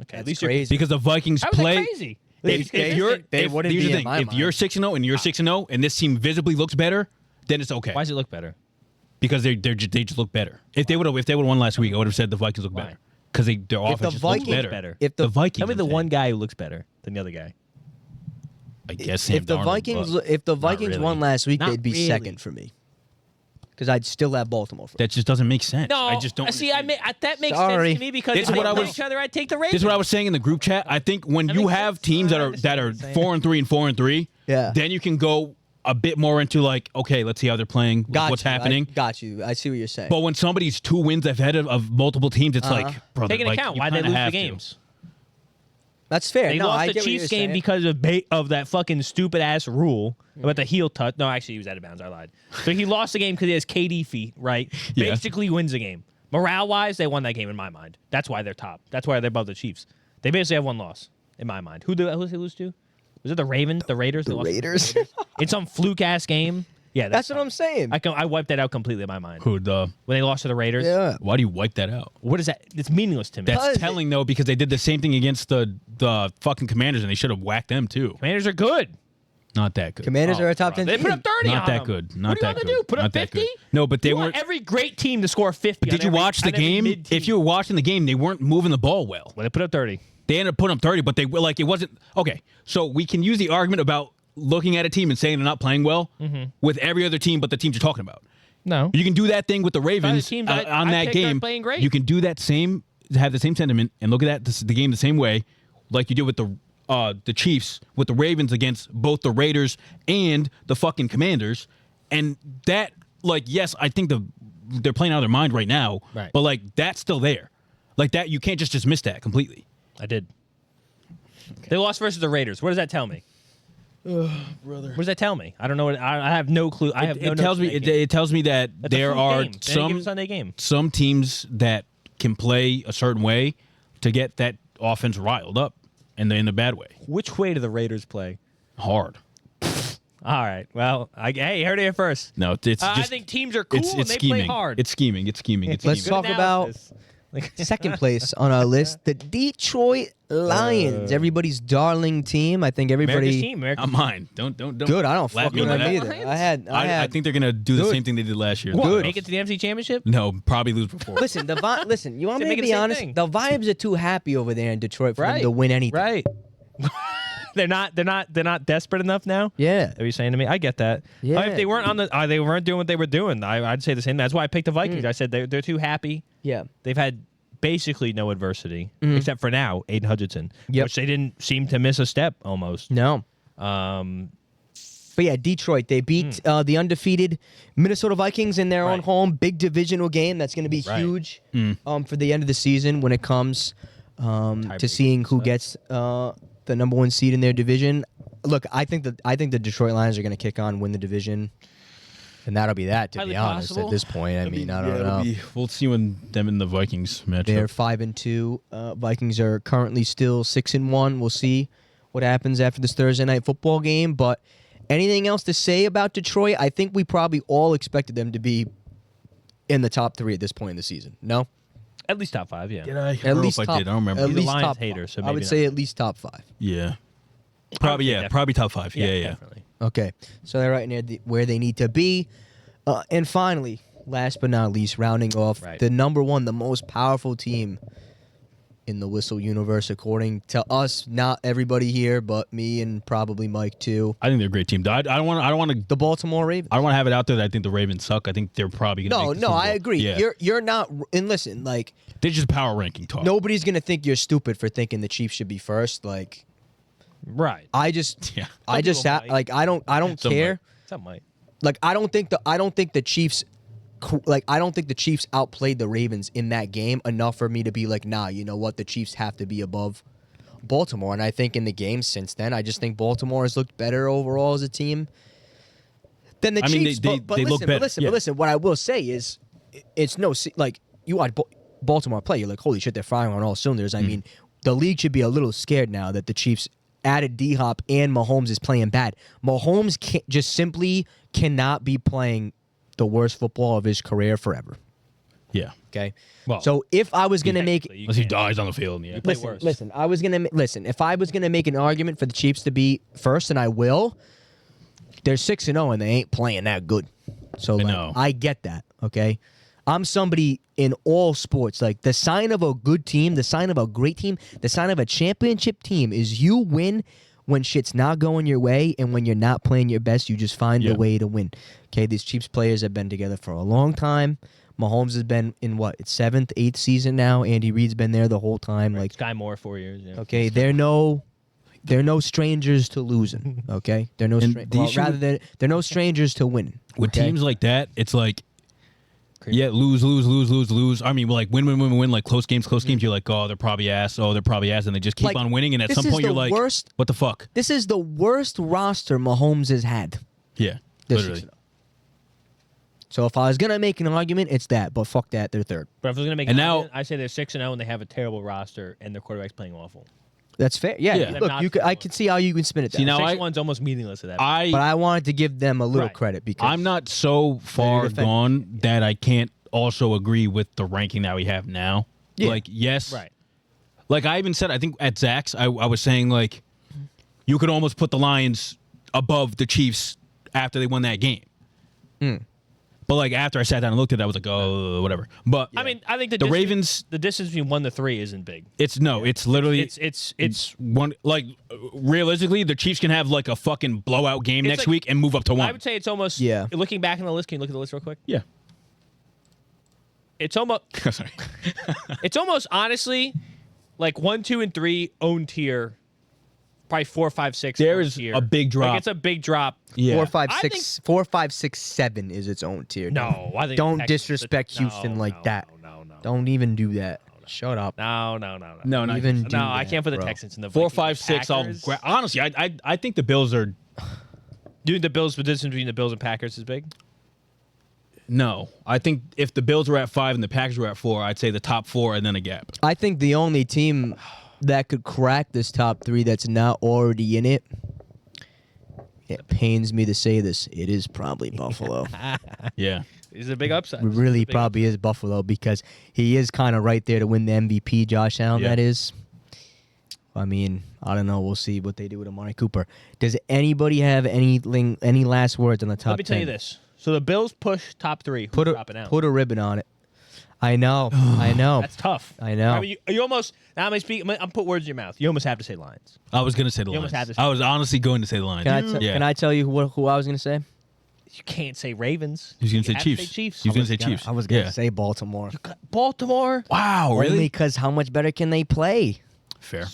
[SPEAKER 1] Okay, at
[SPEAKER 2] That's
[SPEAKER 1] least
[SPEAKER 2] crazy.
[SPEAKER 3] Because the Vikings
[SPEAKER 1] How is that
[SPEAKER 3] play.
[SPEAKER 1] crazy?
[SPEAKER 3] If you're,
[SPEAKER 2] they wouldn't
[SPEAKER 3] here's
[SPEAKER 2] be
[SPEAKER 3] the
[SPEAKER 2] in
[SPEAKER 3] thing.
[SPEAKER 2] my
[SPEAKER 3] If you're
[SPEAKER 2] mind.
[SPEAKER 3] 6-0 and you're 6-0 and this team visibly looks better, then it's okay.
[SPEAKER 1] Why does it look better?
[SPEAKER 3] Because they just look better. If they would have won last week, I would have said the Vikings look
[SPEAKER 1] Why?
[SPEAKER 3] better. Because their offense just looks
[SPEAKER 2] Vikings-
[SPEAKER 3] better.
[SPEAKER 2] If
[SPEAKER 3] the Vikings,
[SPEAKER 1] Tell me the
[SPEAKER 3] I'm
[SPEAKER 1] one
[SPEAKER 3] saying.
[SPEAKER 1] guy who looks better than the other guy.
[SPEAKER 3] I guess Sam
[SPEAKER 2] If the
[SPEAKER 3] Darnold,
[SPEAKER 2] Vikings,
[SPEAKER 3] but
[SPEAKER 2] if the
[SPEAKER 3] not
[SPEAKER 2] Vikings
[SPEAKER 3] really.
[SPEAKER 2] won last week,
[SPEAKER 1] Not
[SPEAKER 2] they'd be
[SPEAKER 1] really.
[SPEAKER 2] second for me. Because I'd still have Baltimore.
[SPEAKER 3] That just doesn't make sense.
[SPEAKER 1] No,
[SPEAKER 3] I just don't.
[SPEAKER 1] See, that makes
[SPEAKER 2] Sorry.
[SPEAKER 1] sense to me because
[SPEAKER 3] This
[SPEAKER 1] if
[SPEAKER 3] is
[SPEAKER 1] they
[SPEAKER 3] what I
[SPEAKER 1] play
[SPEAKER 3] was-
[SPEAKER 1] each other, I'd take the Ravens.
[SPEAKER 3] This is what I was saying in the group chat. I think when
[SPEAKER 1] That
[SPEAKER 3] you
[SPEAKER 1] makes
[SPEAKER 3] have
[SPEAKER 1] sense.
[SPEAKER 3] teams
[SPEAKER 1] I
[SPEAKER 3] that
[SPEAKER 1] understand
[SPEAKER 3] are
[SPEAKER 1] what you're saying.
[SPEAKER 3] 4-3 and 4-3,
[SPEAKER 2] Yeah.
[SPEAKER 3] then you can go a bit more into like, okay, let's see how they're playing,
[SPEAKER 2] Got
[SPEAKER 3] what's
[SPEAKER 2] you.
[SPEAKER 3] happening.
[SPEAKER 2] I got you. I see what you're saying.
[SPEAKER 3] But when somebody's 2 wins ahead of multiple teams, it's like, brother,
[SPEAKER 1] Take into
[SPEAKER 3] like,
[SPEAKER 1] account
[SPEAKER 3] you
[SPEAKER 1] why they
[SPEAKER 3] kinda
[SPEAKER 1] lose the
[SPEAKER 3] have to.
[SPEAKER 1] games.
[SPEAKER 2] That's fair.
[SPEAKER 1] They
[SPEAKER 2] no, I
[SPEAKER 1] lost the
[SPEAKER 2] get what
[SPEAKER 1] Chiefs
[SPEAKER 2] you're
[SPEAKER 1] game
[SPEAKER 2] saying.
[SPEAKER 1] because of that fucking stupid ass rule about the heel touch. No, actually, he was out of bounds. I lied. So he lost the game because he has KD feet, right?
[SPEAKER 3] Yeah.
[SPEAKER 1] Basically wins the game. Morale wise, they won that game in my mind. That's why they're top. That's why they're above the Chiefs. They basically have one loss in my mind. Who did they lose to? Was it the Ravens? The Raiders? They
[SPEAKER 2] The
[SPEAKER 1] lost to
[SPEAKER 2] Raiders.
[SPEAKER 1] in some fluke ass game. Yeah,
[SPEAKER 2] That's what I'm saying.
[SPEAKER 1] I wiped that out completely in my mind.
[SPEAKER 3] Who the?
[SPEAKER 1] When they lost to the Raiders.
[SPEAKER 2] Yeah.
[SPEAKER 3] Why do you wipe that out?
[SPEAKER 1] What is that? It's meaningless to me.
[SPEAKER 3] That's
[SPEAKER 2] Because-
[SPEAKER 3] telling though, because they did the same thing against the fucking Commanders, and they should have whacked them too.
[SPEAKER 1] Commanders are good.
[SPEAKER 3] Not that good.
[SPEAKER 2] Commanders
[SPEAKER 1] Oh,
[SPEAKER 2] are a top
[SPEAKER 1] bro.
[SPEAKER 2] 10
[SPEAKER 1] They
[SPEAKER 2] team.
[SPEAKER 1] put up 30
[SPEAKER 3] Not
[SPEAKER 1] on
[SPEAKER 3] that
[SPEAKER 1] them.
[SPEAKER 3] good. Not
[SPEAKER 1] What do you
[SPEAKER 3] that
[SPEAKER 1] want to
[SPEAKER 3] good.
[SPEAKER 1] do? Put up
[SPEAKER 3] Not that
[SPEAKER 1] 50?
[SPEAKER 3] good. No, but they
[SPEAKER 1] You
[SPEAKER 3] weren't.
[SPEAKER 1] want every great team to score 50.
[SPEAKER 3] But did you watch the game? If you were watching the game, they weren't moving the ball well.
[SPEAKER 1] Well, they put up 30.
[SPEAKER 3] They ended up putting up 30, but they were like, it wasn't okay. So we can use the argument about looking at a team and saying they're not playing well with every other team but the teams you're talking about.
[SPEAKER 1] No.
[SPEAKER 3] You can do that thing with the Ravens
[SPEAKER 1] teams
[SPEAKER 3] on
[SPEAKER 1] I
[SPEAKER 3] that
[SPEAKER 1] picked are
[SPEAKER 3] game.
[SPEAKER 1] playing great.
[SPEAKER 3] You can do that have the same sentiment and look at the game the same way, like you did with the Chiefs with the Ravens against both the Raiders and the fucking Commanders, and that, like, yes, I think they're playing out of their mind right now,
[SPEAKER 1] Right.
[SPEAKER 3] but like that's still there, like that you can't just dismiss that completely.
[SPEAKER 1] I did. Okay. They lost versus the Raiders. What does that tell me?
[SPEAKER 3] Brother.
[SPEAKER 1] What does that tell me? I don't know. I have no clue. I have no
[SPEAKER 3] It tells me
[SPEAKER 1] notes in that game.
[SPEAKER 3] it tells me that
[SPEAKER 1] That's a
[SPEAKER 3] there
[SPEAKER 1] fluke
[SPEAKER 3] are
[SPEAKER 1] game. They didn't give a
[SPEAKER 3] some
[SPEAKER 1] Sunday game.
[SPEAKER 3] some teams that can play a certain way to get that offense riled up, and in a bad way.
[SPEAKER 1] Which way do the Raiders play?
[SPEAKER 3] Hard.
[SPEAKER 1] All right. Well, hey, heard it here first.
[SPEAKER 3] No, it's just.
[SPEAKER 1] I think teams are cool
[SPEAKER 3] it's
[SPEAKER 1] and they
[SPEAKER 3] scheming.
[SPEAKER 1] play hard.
[SPEAKER 3] It's scheming. It's scheming. It's
[SPEAKER 2] Let's
[SPEAKER 3] scheming.
[SPEAKER 2] talk about second place on our list, the Detroit Lions, everybody's darling team. I think
[SPEAKER 1] America's
[SPEAKER 2] everybody.
[SPEAKER 1] team. America's
[SPEAKER 3] Not mine. Don't.
[SPEAKER 2] Good. I don't
[SPEAKER 3] Laugh
[SPEAKER 2] fucking
[SPEAKER 3] me
[SPEAKER 2] know
[SPEAKER 3] into that.
[SPEAKER 2] either.
[SPEAKER 1] Lions?
[SPEAKER 3] I think they're gonna do the
[SPEAKER 2] Good.
[SPEAKER 3] same thing they did last year.
[SPEAKER 1] What,
[SPEAKER 2] Good.
[SPEAKER 1] make it to the NFC Championship?
[SPEAKER 3] No, probably lose before.
[SPEAKER 2] Listen, listen. You want
[SPEAKER 1] They're
[SPEAKER 2] me to
[SPEAKER 1] making
[SPEAKER 2] be
[SPEAKER 1] the same
[SPEAKER 2] honest?
[SPEAKER 1] thing.
[SPEAKER 2] The vibes are too happy over there in Detroit for them
[SPEAKER 1] Right.
[SPEAKER 2] to win anything.
[SPEAKER 1] Right. They're not desperate enough now.
[SPEAKER 2] Yeah.
[SPEAKER 1] Are you saying to me? I get that.
[SPEAKER 2] Yeah.
[SPEAKER 1] If they weren't they weren't doing what they were doing, I'd say the same. That's why I picked the Vikings. I said they're too happy.
[SPEAKER 2] Yeah.
[SPEAKER 1] They've had basically no adversity except for now, Aiden Hutchinson,
[SPEAKER 2] Yep.
[SPEAKER 1] which they didn't seem to miss a step almost.
[SPEAKER 2] No.
[SPEAKER 1] Um,
[SPEAKER 2] But yeah, Detroit, they beat the undefeated Minnesota Vikings in their own
[SPEAKER 1] Right.
[SPEAKER 2] home. Big divisional game. That's going to be
[SPEAKER 1] Right.
[SPEAKER 2] huge for the end of the season when it comes to seeing who gets the number one seed in their division. Look, I think the Detroit Lions are going to kick on, win the division, and that'll be that. To
[SPEAKER 1] Highly
[SPEAKER 2] be honest,
[SPEAKER 1] possible.
[SPEAKER 2] at this point, I mean, I don't know.
[SPEAKER 3] We'll see when them and the Vikings match
[SPEAKER 2] They're
[SPEAKER 3] up.
[SPEAKER 2] 5-2. Vikings are currently still 6-1. We'll see what happens after this Thursday night football game. But Anything else to say about Detroit? I think we probably all expected them to be in the top 3 at this point in the season. No?
[SPEAKER 1] At least top 5, yeah.
[SPEAKER 3] Did I?
[SPEAKER 2] At least
[SPEAKER 3] I
[SPEAKER 2] top,
[SPEAKER 3] did. I don't remember.
[SPEAKER 2] At
[SPEAKER 1] He's a
[SPEAKER 2] least
[SPEAKER 1] Lions
[SPEAKER 2] top
[SPEAKER 1] hater, so
[SPEAKER 2] I
[SPEAKER 1] maybe
[SPEAKER 2] would
[SPEAKER 1] not.
[SPEAKER 2] say at least top 5.
[SPEAKER 3] Yeah. Probably,
[SPEAKER 1] definitely.
[SPEAKER 3] Probably top 5. Yeah.
[SPEAKER 1] Definitely.
[SPEAKER 2] Okay. So they're right near where they need to be. And finally, last but not least, rounding off the number 1, the most powerful team in the Whistle universe, according to us, not everybody here, but me and probably Mike too.
[SPEAKER 3] I think they're a great team. I don't want to.
[SPEAKER 2] The Baltimore Ravens.
[SPEAKER 3] I don't want to have it out there that I think the Ravens suck. I think they're probably going to.
[SPEAKER 2] No, I agree.
[SPEAKER 3] Yeah.
[SPEAKER 2] You're not. And listen, like
[SPEAKER 3] They're just power ranking talk.
[SPEAKER 2] nobody's gonna think you're stupid for thinking the Chiefs should be first. Like,
[SPEAKER 1] Right.
[SPEAKER 2] I just,
[SPEAKER 3] Yeah.
[SPEAKER 2] I just
[SPEAKER 1] people might.
[SPEAKER 2] like I don't
[SPEAKER 3] Some
[SPEAKER 2] care.
[SPEAKER 1] Some might.
[SPEAKER 2] Like I don't think the Chiefs. Like I don't think the Chiefs outplayed the Ravens in that game enough for me to be like, nah, you know what, the Chiefs have to be above Baltimore. And I think in the game since then, I just think Baltimore has looked better overall as a team than the Chiefs.
[SPEAKER 3] They look better.
[SPEAKER 2] But listen, what I will say is, it's no like you watch Baltimore play, you're like, holy shit, they're firing on all cylinders. I mean, the league should be a little scared now that the Chiefs added D-Hop and Mahomes is playing bad. Mahomes just simply cannot be playing the worst football of his career forever.
[SPEAKER 3] Yeah.
[SPEAKER 2] Okay.
[SPEAKER 1] Well,
[SPEAKER 2] So if I was gonna make
[SPEAKER 3] Unless he dies on the field. Yeah.
[SPEAKER 1] play
[SPEAKER 2] listen,
[SPEAKER 1] worse.
[SPEAKER 2] listen, I was gonna listen. If I was gonna make an argument for the Chiefs to be first, and I will, they're 6-0 and they ain't playing that good. So like,
[SPEAKER 3] know.
[SPEAKER 2] I get that. Okay. I'm somebody in all sports. Like the sign of a good team, the sign of a great team, the sign of a championship team is you win when shit's not going your way, and when you're not playing your best, you just find a way to win. Okay, these Chiefs players have been together for a long time. Mahomes has been in its 7th, 8th season now. Andy Reid's been there the whole time. Like,
[SPEAKER 1] Sky Moore 4 years. Yeah.
[SPEAKER 2] okay, they're no strangers to losing. Okay, they're no they're no strangers to winning.
[SPEAKER 3] With
[SPEAKER 2] okay?
[SPEAKER 3] teams like that, it's like, yeah, lose. I mean, like win. Like close games. You're like, oh, they're probably ass. And they just keep
[SPEAKER 2] Like,
[SPEAKER 3] on winning. And at
[SPEAKER 2] this
[SPEAKER 3] some
[SPEAKER 2] is
[SPEAKER 3] point, you're
[SPEAKER 2] the
[SPEAKER 3] like,
[SPEAKER 2] worst-
[SPEAKER 3] what the fuck?
[SPEAKER 2] This is the worst roster Mahomes has had.
[SPEAKER 3] Yeah,
[SPEAKER 2] this
[SPEAKER 3] literally.
[SPEAKER 2] season. So if I was gonna make an argument, it's that. But fuck that, they're third.
[SPEAKER 1] But if I was gonna make
[SPEAKER 3] And
[SPEAKER 1] an
[SPEAKER 3] now-
[SPEAKER 1] argument, I say they're 6-0 and they have a terrible roster and their quarterback's playing awful.
[SPEAKER 2] That's fair. Yeah.
[SPEAKER 3] Yeah.
[SPEAKER 2] Look, I can see how you can spin it.
[SPEAKER 3] See,
[SPEAKER 2] That.
[SPEAKER 3] now
[SPEAKER 1] 6-1's almost meaningless at that.
[SPEAKER 2] But I wanted to give them a little
[SPEAKER 1] Right.
[SPEAKER 2] credit because
[SPEAKER 3] I'm not so far
[SPEAKER 2] defend-
[SPEAKER 3] gone that I can't also agree with the ranking that we have now.
[SPEAKER 2] Yeah.
[SPEAKER 3] Like, yes.
[SPEAKER 1] right.
[SPEAKER 3] Like, I even said, I think at Zach's, I was saying, like, you could almost put the Lions above the Chiefs after they won that game. But, like, after I sat down and looked at it, I was like, oh, whatever. But,
[SPEAKER 1] I mean, I think
[SPEAKER 3] the Ravens,
[SPEAKER 1] the distance between 1 to 3 isn't big.
[SPEAKER 3] it's literally,
[SPEAKER 1] It's
[SPEAKER 3] one, like, realistically, the Chiefs can have, like, a fucking blowout game
[SPEAKER 1] It's
[SPEAKER 3] next
[SPEAKER 1] like-
[SPEAKER 3] week and move up to 1.
[SPEAKER 1] I would say it's almost.
[SPEAKER 2] Yeah.
[SPEAKER 1] Looking back on the list, can you look at the list real quick?
[SPEAKER 3] Yeah.
[SPEAKER 1] It's almost.
[SPEAKER 3] Sorry.
[SPEAKER 1] It's almost honestly like 1, 2, and 3 own tier. Probably 4, 5, 6.
[SPEAKER 3] There
[SPEAKER 1] own
[SPEAKER 3] is
[SPEAKER 1] tier.
[SPEAKER 3] a big drop.
[SPEAKER 1] Like it's a big drop.
[SPEAKER 3] Yeah.
[SPEAKER 2] 4, 5,
[SPEAKER 1] I
[SPEAKER 2] 6, 4, 5, 6, 7 is its own tier.
[SPEAKER 1] No, I think
[SPEAKER 2] Don't
[SPEAKER 1] Texans-
[SPEAKER 2] disrespect Houston
[SPEAKER 1] no,
[SPEAKER 2] like
[SPEAKER 1] no,
[SPEAKER 2] that.
[SPEAKER 1] No.
[SPEAKER 2] Don't even do that. Shut up.
[SPEAKER 1] No.
[SPEAKER 3] No,
[SPEAKER 2] Don't
[SPEAKER 3] not
[SPEAKER 2] even do
[SPEAKER 1] No, I
[SPEAKER 2] that,
[SPEAKER 1] can't put the
[SPEAKER 2] bro.
[SPEAKER 1] Texans in the
[SPEAKER 3] 4,
[SPEAKER 1] Vikings,
[SPEAKER 3] 5, 6.
[SPEAKER 1] Packers.
[SPEAKER 3] Honestly, I think the Bills are.
[SPEAKER 1] Dude, the distance between the Bills and Packers is big.
[SPEAKER 3] No, I think if the Bills were at 5 and the Packers were at 4, I'd say the top 4 and then a gap.
[SPEAKER 2] I think the only team that could crack this top 3 that's not already in it. It pains me to say this. It is probably Buffalo.
[SPEAKER 3] Yeah.
[SPEAKER 1] It's a big upside.
[SPEAKER 2] It really probably is Buffalo because he is kind of right there to win the MVP. Josh Allen,
[SPEAKER 3] Yeah.
[SPEAKER 2] that is. I mean, I don't know. We'll see what they do with Amari Cooper. Does anybody have any last words on the top 10?
[SPEAKER 1] Let me tell you this. So the Bills push top 3. Who's dropping out?
[SPEAKER 2] Put a ribbon on it. I know. I know.
[SPEAKER 1] That's tough.
[SPEAKER 2] I know.
[SPEAKER 1] I mean, you almost. Now I'm put words in your mouth. You almost have to say Lions.
[SPEAKER 3] I was going to say the
[SPEAKER 1] You almost
[SPEAKER 3] Lions.
[SPEAKER 1] had to say
[SPEAKER 3] I was honestly going to say the Lions.
[SPEAKER 2] Can I tell you who I was going to say?
[SPEAKER 1] You can't say Ravens.
[SPEAKER 3] He was going to
[SPEAKER 1] You
[SPEAKER 3] say
[SPEAKER 1] have
[SPEAKER 3] Chiefs.
[SPEAKER 1] Chiefs.
[SPEAKER 3] He was going to say Chiefs.
[SPEAKER 2] I was going to
[SPEAKER 3] Yeah.
[SPEAKER 2] say Baltimore.
[SPEAKER 1] Baltimore.
[SPEAKER 3] Wow,
[SPEAKER 2] Only
[SPEAKER 3] really?
[SPEAKER 2] because how much better can they play?
[SPEAKER 3] Fair.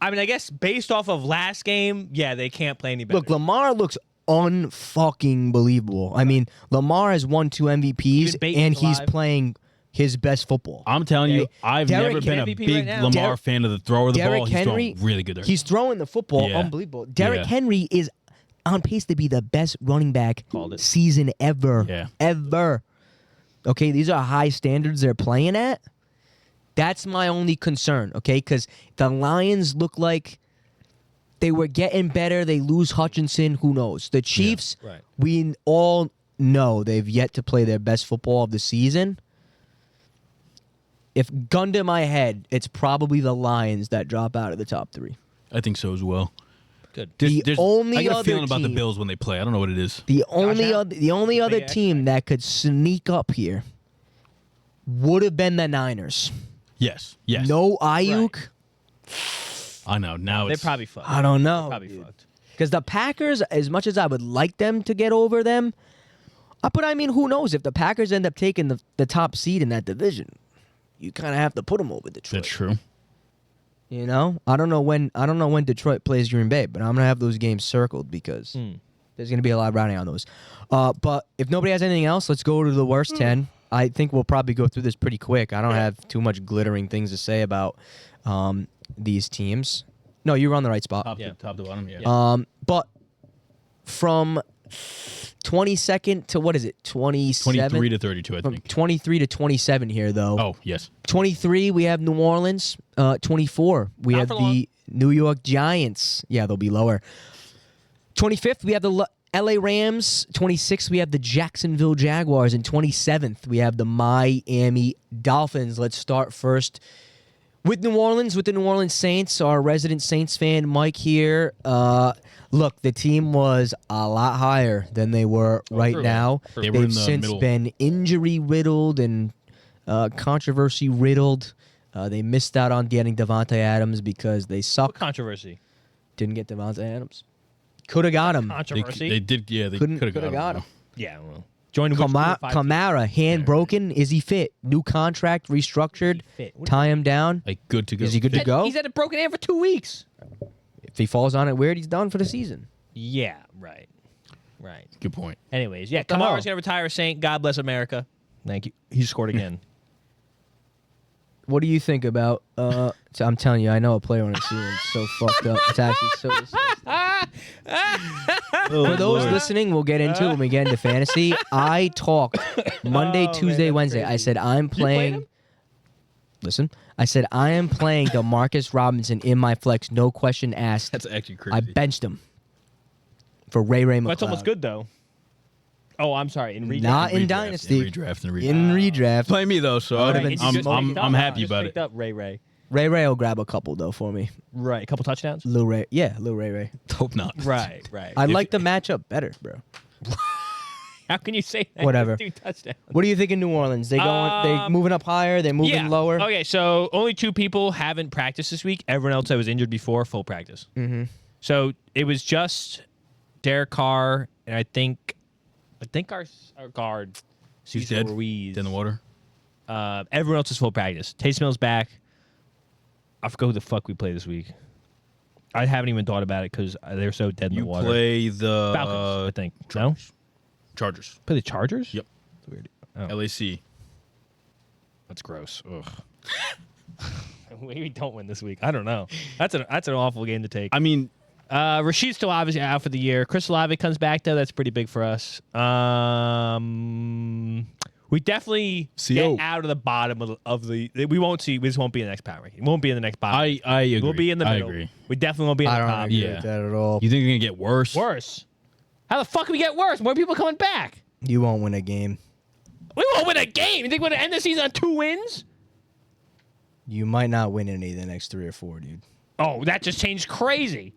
[SPEAKER 1] I mean, I guess based off of last game, yeah, they can't play any better.
[SPEAKER 2] Look, Lamar looks unfucking believable. I mean, Lamar has won 2 MVPs,
[SPEAKER 1] Even Bateman's
[SPEAKER 2] and he's
[SPEAKER 1] alive.
[SPEAKER 2] playing his best football.
[SPEAKER 3] I'm telling you,
[SPEAKER 2] Okay.
[SPEAKER 3] I've
[SPEAKER 2] Derrick
[SPEAKER 3] never been a
[SPEAKER 1] MVP
[SPEAKER 3] big
[SPEAKER 1] right now.
[SPEAKER 3] Lamar fan of the thrower of the
[SPEAKER 2] Derrick
[SPEAKER 3] ball. He's
[SPEAKER 2] Henry,
[SPEAKER 3] throwing really good there.
[SPEAKER 2] He's throwing the football
[SPEAKER 3] Yeah.
[SPEAKER 2] unbelievable. Derrick
[SPEAKER 3] Yeah.
[SPEAKER 2] Henry is on pace to be the best running back
[SPEAKER 1] Called it.
[SPEAKER 2] season ever.
[SPEAKER 3] Yeah.
[SPEAKER 2] Ever. Okay, these are high standards they're playing at. That's my only concern, okay? Because the Lions look like They were getting better. They lose Hutchinson. Who knows? The Chiefs, we all know they've yet to play their best football of the season. If gun to my head, it's probably the Lions that drop out of the top 3.
[SPEAKER 3] I think so as well.
[SPEAKER 1] Good.
[SPEAKER 3] I got a feeling about the Bills when they play. I don't know what it is.
[SPEAKER 2] The only other team that could sneak up here would have been the Niners.
[SPEAKER 3] Yes.
[SPEAKER 2] No Ayuk.
[SPEAKER 1] Right.
[SPEAKER 3] I know. Now
[SPEAKER 1] They're
[SPEAKER 3] it's
[SPEAKER 1] probably fucked.
[SPEAKER 2] I don't know.
[SPEAKER 1] They're probably fucked.
[SPEAKER 2] Because the Packers, as much as I would like them to get over them, but I mean, who knows? If the Packers end up taking the top seed in that division, you kind of have to put them over Detroit.
[SPEAKER 3] That's true.
[SPEAKER 2] You know, I don't know when Detroit plays Green Bay, but I'm gonna have those games circled because there's gonna be a lot of routing on those. But if nobody has anything else, let's go to the worst 10. I think we'll probably go through this pretty quick. I don't have too much glittering things to say about these teams. No, you were on the right spot.
[SPEAKER 3] Top to bottom, yeah.
[SPEAKER 2] But from 22nd to what is it? 27?
[SPEAKER 3] 23 to 32, I
[SPEAKER 2] From
[SPEAKER 3] think.
[SPEAKER 2] 23 to 27 here, though.
[SPEAKER 3] Oh, yes.
[SPEAKER 2] 23, we have New Orleans. 24, we
[SPEAKER 1] Not
[SPEAKER 2] have
[SPEAKER 1] for
[SPEAKER 2] the
[SPEAKER 1] long.
[SPEAKER 2] New York Giants. Yeah, they'll be lower. 25th, we have the LA Rams. 26th, we have the Jacksonville Jaguars. And 27th, we have the Miami Dolphins. Let's start first with New Orleans, with the New Orleans Saints. Our resident Saints fan, Mike here. Look, the team was a lot higher than they were right
[SPEAKER 1] true.
[SPEAKER 2] now.
[SPEAKER 3] They were in
[SPEAKER 2] They've
[SPEAKER 3] the
[SPEAKER 2] since
[SPEAKER 3] middle.
[SPEAKER 2] been injury-riddled and controversy-riddled. They missed out on getting Devontae Adams because they
[SPEAKER 1] What
[SPEAKER 2] suck.
[SPEAKER 1] controversy?
[SPEAKER 2] Didn't get Devontae Adams. Could have got him.
[SPEAKER 1] Controversy?
[SPEAKER 3] They did, yeah. They could have got him.
[SPEAKER 1] Yeah, well. Join
[SPEAKER 2] Kamara, hand broken. Is he fit? New contract, restructured.
[SPEAKER 1] Fit. What
[SPEAKER 2] Tie him down.
[SPEAKER 3] Like, good to go.
[SPEAKER 2] Is he good to go?
[SPEAKER 1] He's had a broken hand for 2 weeks.
[SPEAKER 2] If he falls on it weird, he's done for the season.
[SPEAKER 1] Yeah, right.
[SPEAKER 3] Good point.
[SPEAKER 1] Anyways, yeah,
[SPEAKER 2] the hell?
[SPEAKER 1] Kamara's going to retire a Saint. God bless America. Thank you. He scored again.
[SPEAKER 2] What do you think about? So I'm telling you, I know a player on the season. It's so fucked up. It's actually so disgusting. For those listening, we'll get into it when we get into fantasy. I talked Monday, Tuesday,
[SPEAKER 1] that's
[SPEAKER 2] Wednesday.
[SPEAKER 1] crazy.
[SPEAKER 2] I said I'm playing.
[SPEAKER 1] him?
[SPEAKER 2] Listen, I said I am playing DeMarcus Robinson in my flex. No question asked.
[SPEAKER 3] That's actually crazy.
[SPEAKER 2] I benched him for Ray McLeod.
[SPEAKER 1] That's almost good, though. Oh, I'm sorry. In redraft.
[SPEAKER 2] Not in
[SPEAKER 3] Redraft,
[SPEAKER 2] Dynasty.
[SPEAKER 3] In redraft.
[SPEAKER 2] In redraft.
[SPEAKER 3] Play me, though, so
[SPEAKER 2] would've been
[SPEAKER 3] I'm happy about it.
[SPEAKER 1] Up Ray.
[SPEAKER 2] Ray will grab a couple though for me.
[SPEAKER 1] Right. A couple touchdowns?
[SPEAKER 2] Lil Ray.
[SPEAKER 3] Hope not.
[SPEAKER 1] Right.
[SPEAKER 2] I like the matchup better, bro.
[SPEAKER 1] How can you say that?
[SPEAKER 2] Whatever.
[SPEAKER 1] 2 touchdowns.
[SPEAKER 2] What do you think of New Orleans? They moving up higher, they're moving lower.
[SPEAKER 1] Okay, so only 2 people haven't practiced this week. Everyone else that was injured before, full practice.
[SPEAKER 2] Mm-hmm.
[SPEAKER 1] So it was just Derek Carr, and I think our guard,
[SPEAKER 3] He's
[SPEAKER 1] Cesar
[SPEAKER 3] dead.
[SPEAKER 1] Ruiz.
[SPEAKER 3] In the water.
[SPEAKER 1] Everyone else is full practice. Taysom Hill's back. I forgot who the fuck we play this week. I haven't even thought about it because they're so dead in the water.
[SPEAKER 3] You play the
[SPEAKER 1] Falcons, I think. No?
[SPEAKER 3] Chargers.
[SPEAKER 1] Play the Chargers?
[SPEAKER 3] Yep.
[SPEAKER 1] That's weird. Oh,
[SPEAKER 3] LAC.
[SPEAKER 1] that's gross. Ugh. We don't win this week. I don't know. That's an awful game to take.
[SPEAKER 3] I mean,
[SPEAKER 1] Rashid's still obviously out for the year. Chris Olave comes back though. That's pretty big for us. We definitely
[SPEAKER 3] CO.
[SPEAKER 1] get out of the bottom of the. We won't see. This won't be in the next power ranking. It won't be in the next bottom.
[SPEAKER 3] I agree.
[SPEAKER 1] We'll be in the middle.
[SPEAKER 3] I agree.
[SPEAKER 1] We definitely won't be in
[SPEAKER 2] I
[SPEAKER 1] the
[SPEAKER 2] don't
[SPEAKER 1] top.
[SPEAKER 2] agree
[SPEAKER 3] Yeah.
[SPEAKER 2] with that at all.
[SPEAKER 3] You think you're gonna get worse?
[SPEAKER 1] Worse. How the fuck can we get worse? More people coming back.
[SPEAKER 2] You won't win a game.
[SPEAKER 1] We won't win a game. You think we're gonna end the season on 2 wins?
[SPEAKER 2] You might not win any of the next 3 or 4, dude.
[SPEAKER 1] Oh, that just changed crazy.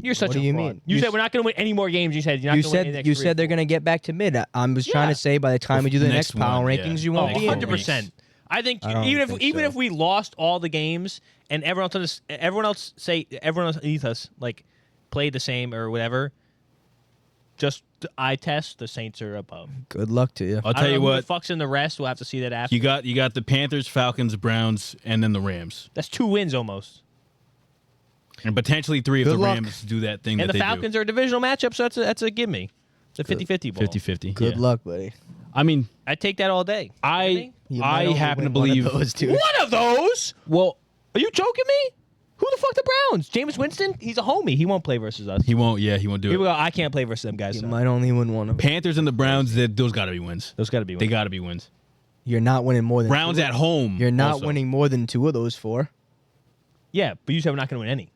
[SPEAKER 1] You're such
[SPEAKER 2] What
[SPEAKER 1] a
[SPEAKER 2] do you
[SPEAKER 1] fraud.
[SPEAKER 2] mean?
[SPEAKER 1] You
[SPEAKER 2] You
[SPEAKER 1] said
[SPEAKER 2] s-
[SPEAKER 1] we're not going to win any more games. You said you're not
[SPEAKER 2] You
[SPEAKER 1] going to win any
[SPEAKER 2] said
[SPEAKER 1] next
[SPEAKER 2] you
[SPEAKER 1] 3 or
[SPEAKER 2] said they're
[SPEAKER 1] 4.
[SPEAKER 2] gonna get back to mid. I was trying
[SPEAKER 1] Yeah.
[SPEAKER 2] to say by the time we do the next
[SPEAKER 3] Next
[SPEAKER 2] power
[SPEAKER 3] one,
[SPEAKER 2] rankings,
[SPEAKER 3] yeah.
[SPEAKER 2] you
[SPEAKER 1] Oh,
[SPEAKER 2] won't be in.
[SPEAKER 1] 100%. I think
[SPEAKER 2] I don't
[SPEAKER 1] even
[SPEAKER 2] think
[SPEAKER 1] if
[SPEAKER 2] so.
[SPEAKER 1] we lost all the games and everyone else underneath us like played the same or whatever, just eye test, the Saints are above.
[SPEAKER 2] Good luck to you.
[SPEAKER 3] I'll
[SPEAKER 1] I
[SPEAKER 3] tell
[SPEAKER 1] don't
[SPEAKER 3] you
[SPEAKER 1] know who
[SPEAKER 3] what.
[SPEAKER 1] the fuck's in the rest. We'll have to see that after.
[SPEAKER 3] You got the Panthers, Falcons, Browns, and then the Rams,
[SPEAKER 1] That's 2 wins almost.
[SPEAKER 3] and potentially 3 if
[SPEAKER 2] Good
[SPEAKER 3] the
[SPEAKER 2] luck.
[SPEAKER 3] Rams do that thing
[SPEAKER 1] And
[SPEAKER 3] that
[SPEAKER 1] the
[SPEAKER 3] they
[SPEAKER 1] Falcons are a divisional matchup, so that's a gimme. The 50-50 ball.
[SPEAKER 3] 50-50.
[SPEAKER 2] Good
[SPEAKER 3] yeah.
[SPEAKER 2] luck, buddy.
[SPEAKER 3] I mean,
[SPEAKER 1] I take that all day.
[SPEAKER 3] I
[SPEAKER 2] You might only
[SPEAKER 3] happen to
[SPEAKER 2] win one of
[SPEAKER 3] believe.
[SPEAKER 2] those two.
[SPEAKER 1] One of those?
[SPEAKER 3] Well,
[SPEAKER 1] Are you joking me? Who the fuck the Browns? Jameis Winston? He's a homie. He won't play versus us.
[SPEAKER 3] he won't. Yeah, he won't do
[SPEAKER 1] People
[SPEAKER 3] it.
[SPEAKER 1] go, I can't play versus them guys.
[SPEAKER 2] You
[SPEAKER 1] So.
[SPEAKER 2] might only win one of them.
[SPEAKER 3] Panthers and the Browns. Those got to be wins.
[SPEAKER 1] Those got to be
[SPEAKER 3] They
[SPEAKER 1] wins.
[SPEAKER 3] got to be wins.
[SPEAKER 2] You're not winning more than
[SPEAKER 3] Browns
[SPEAKER 2] 2.
[SPEAKER 3] at home.
[SPEAKER 2] You're not
[SPEAKER 3] also.
[SPEAKER 2] winning more than 2 of those 4.
[SPEAKER 1] Yeah, but you said we're not going to win any.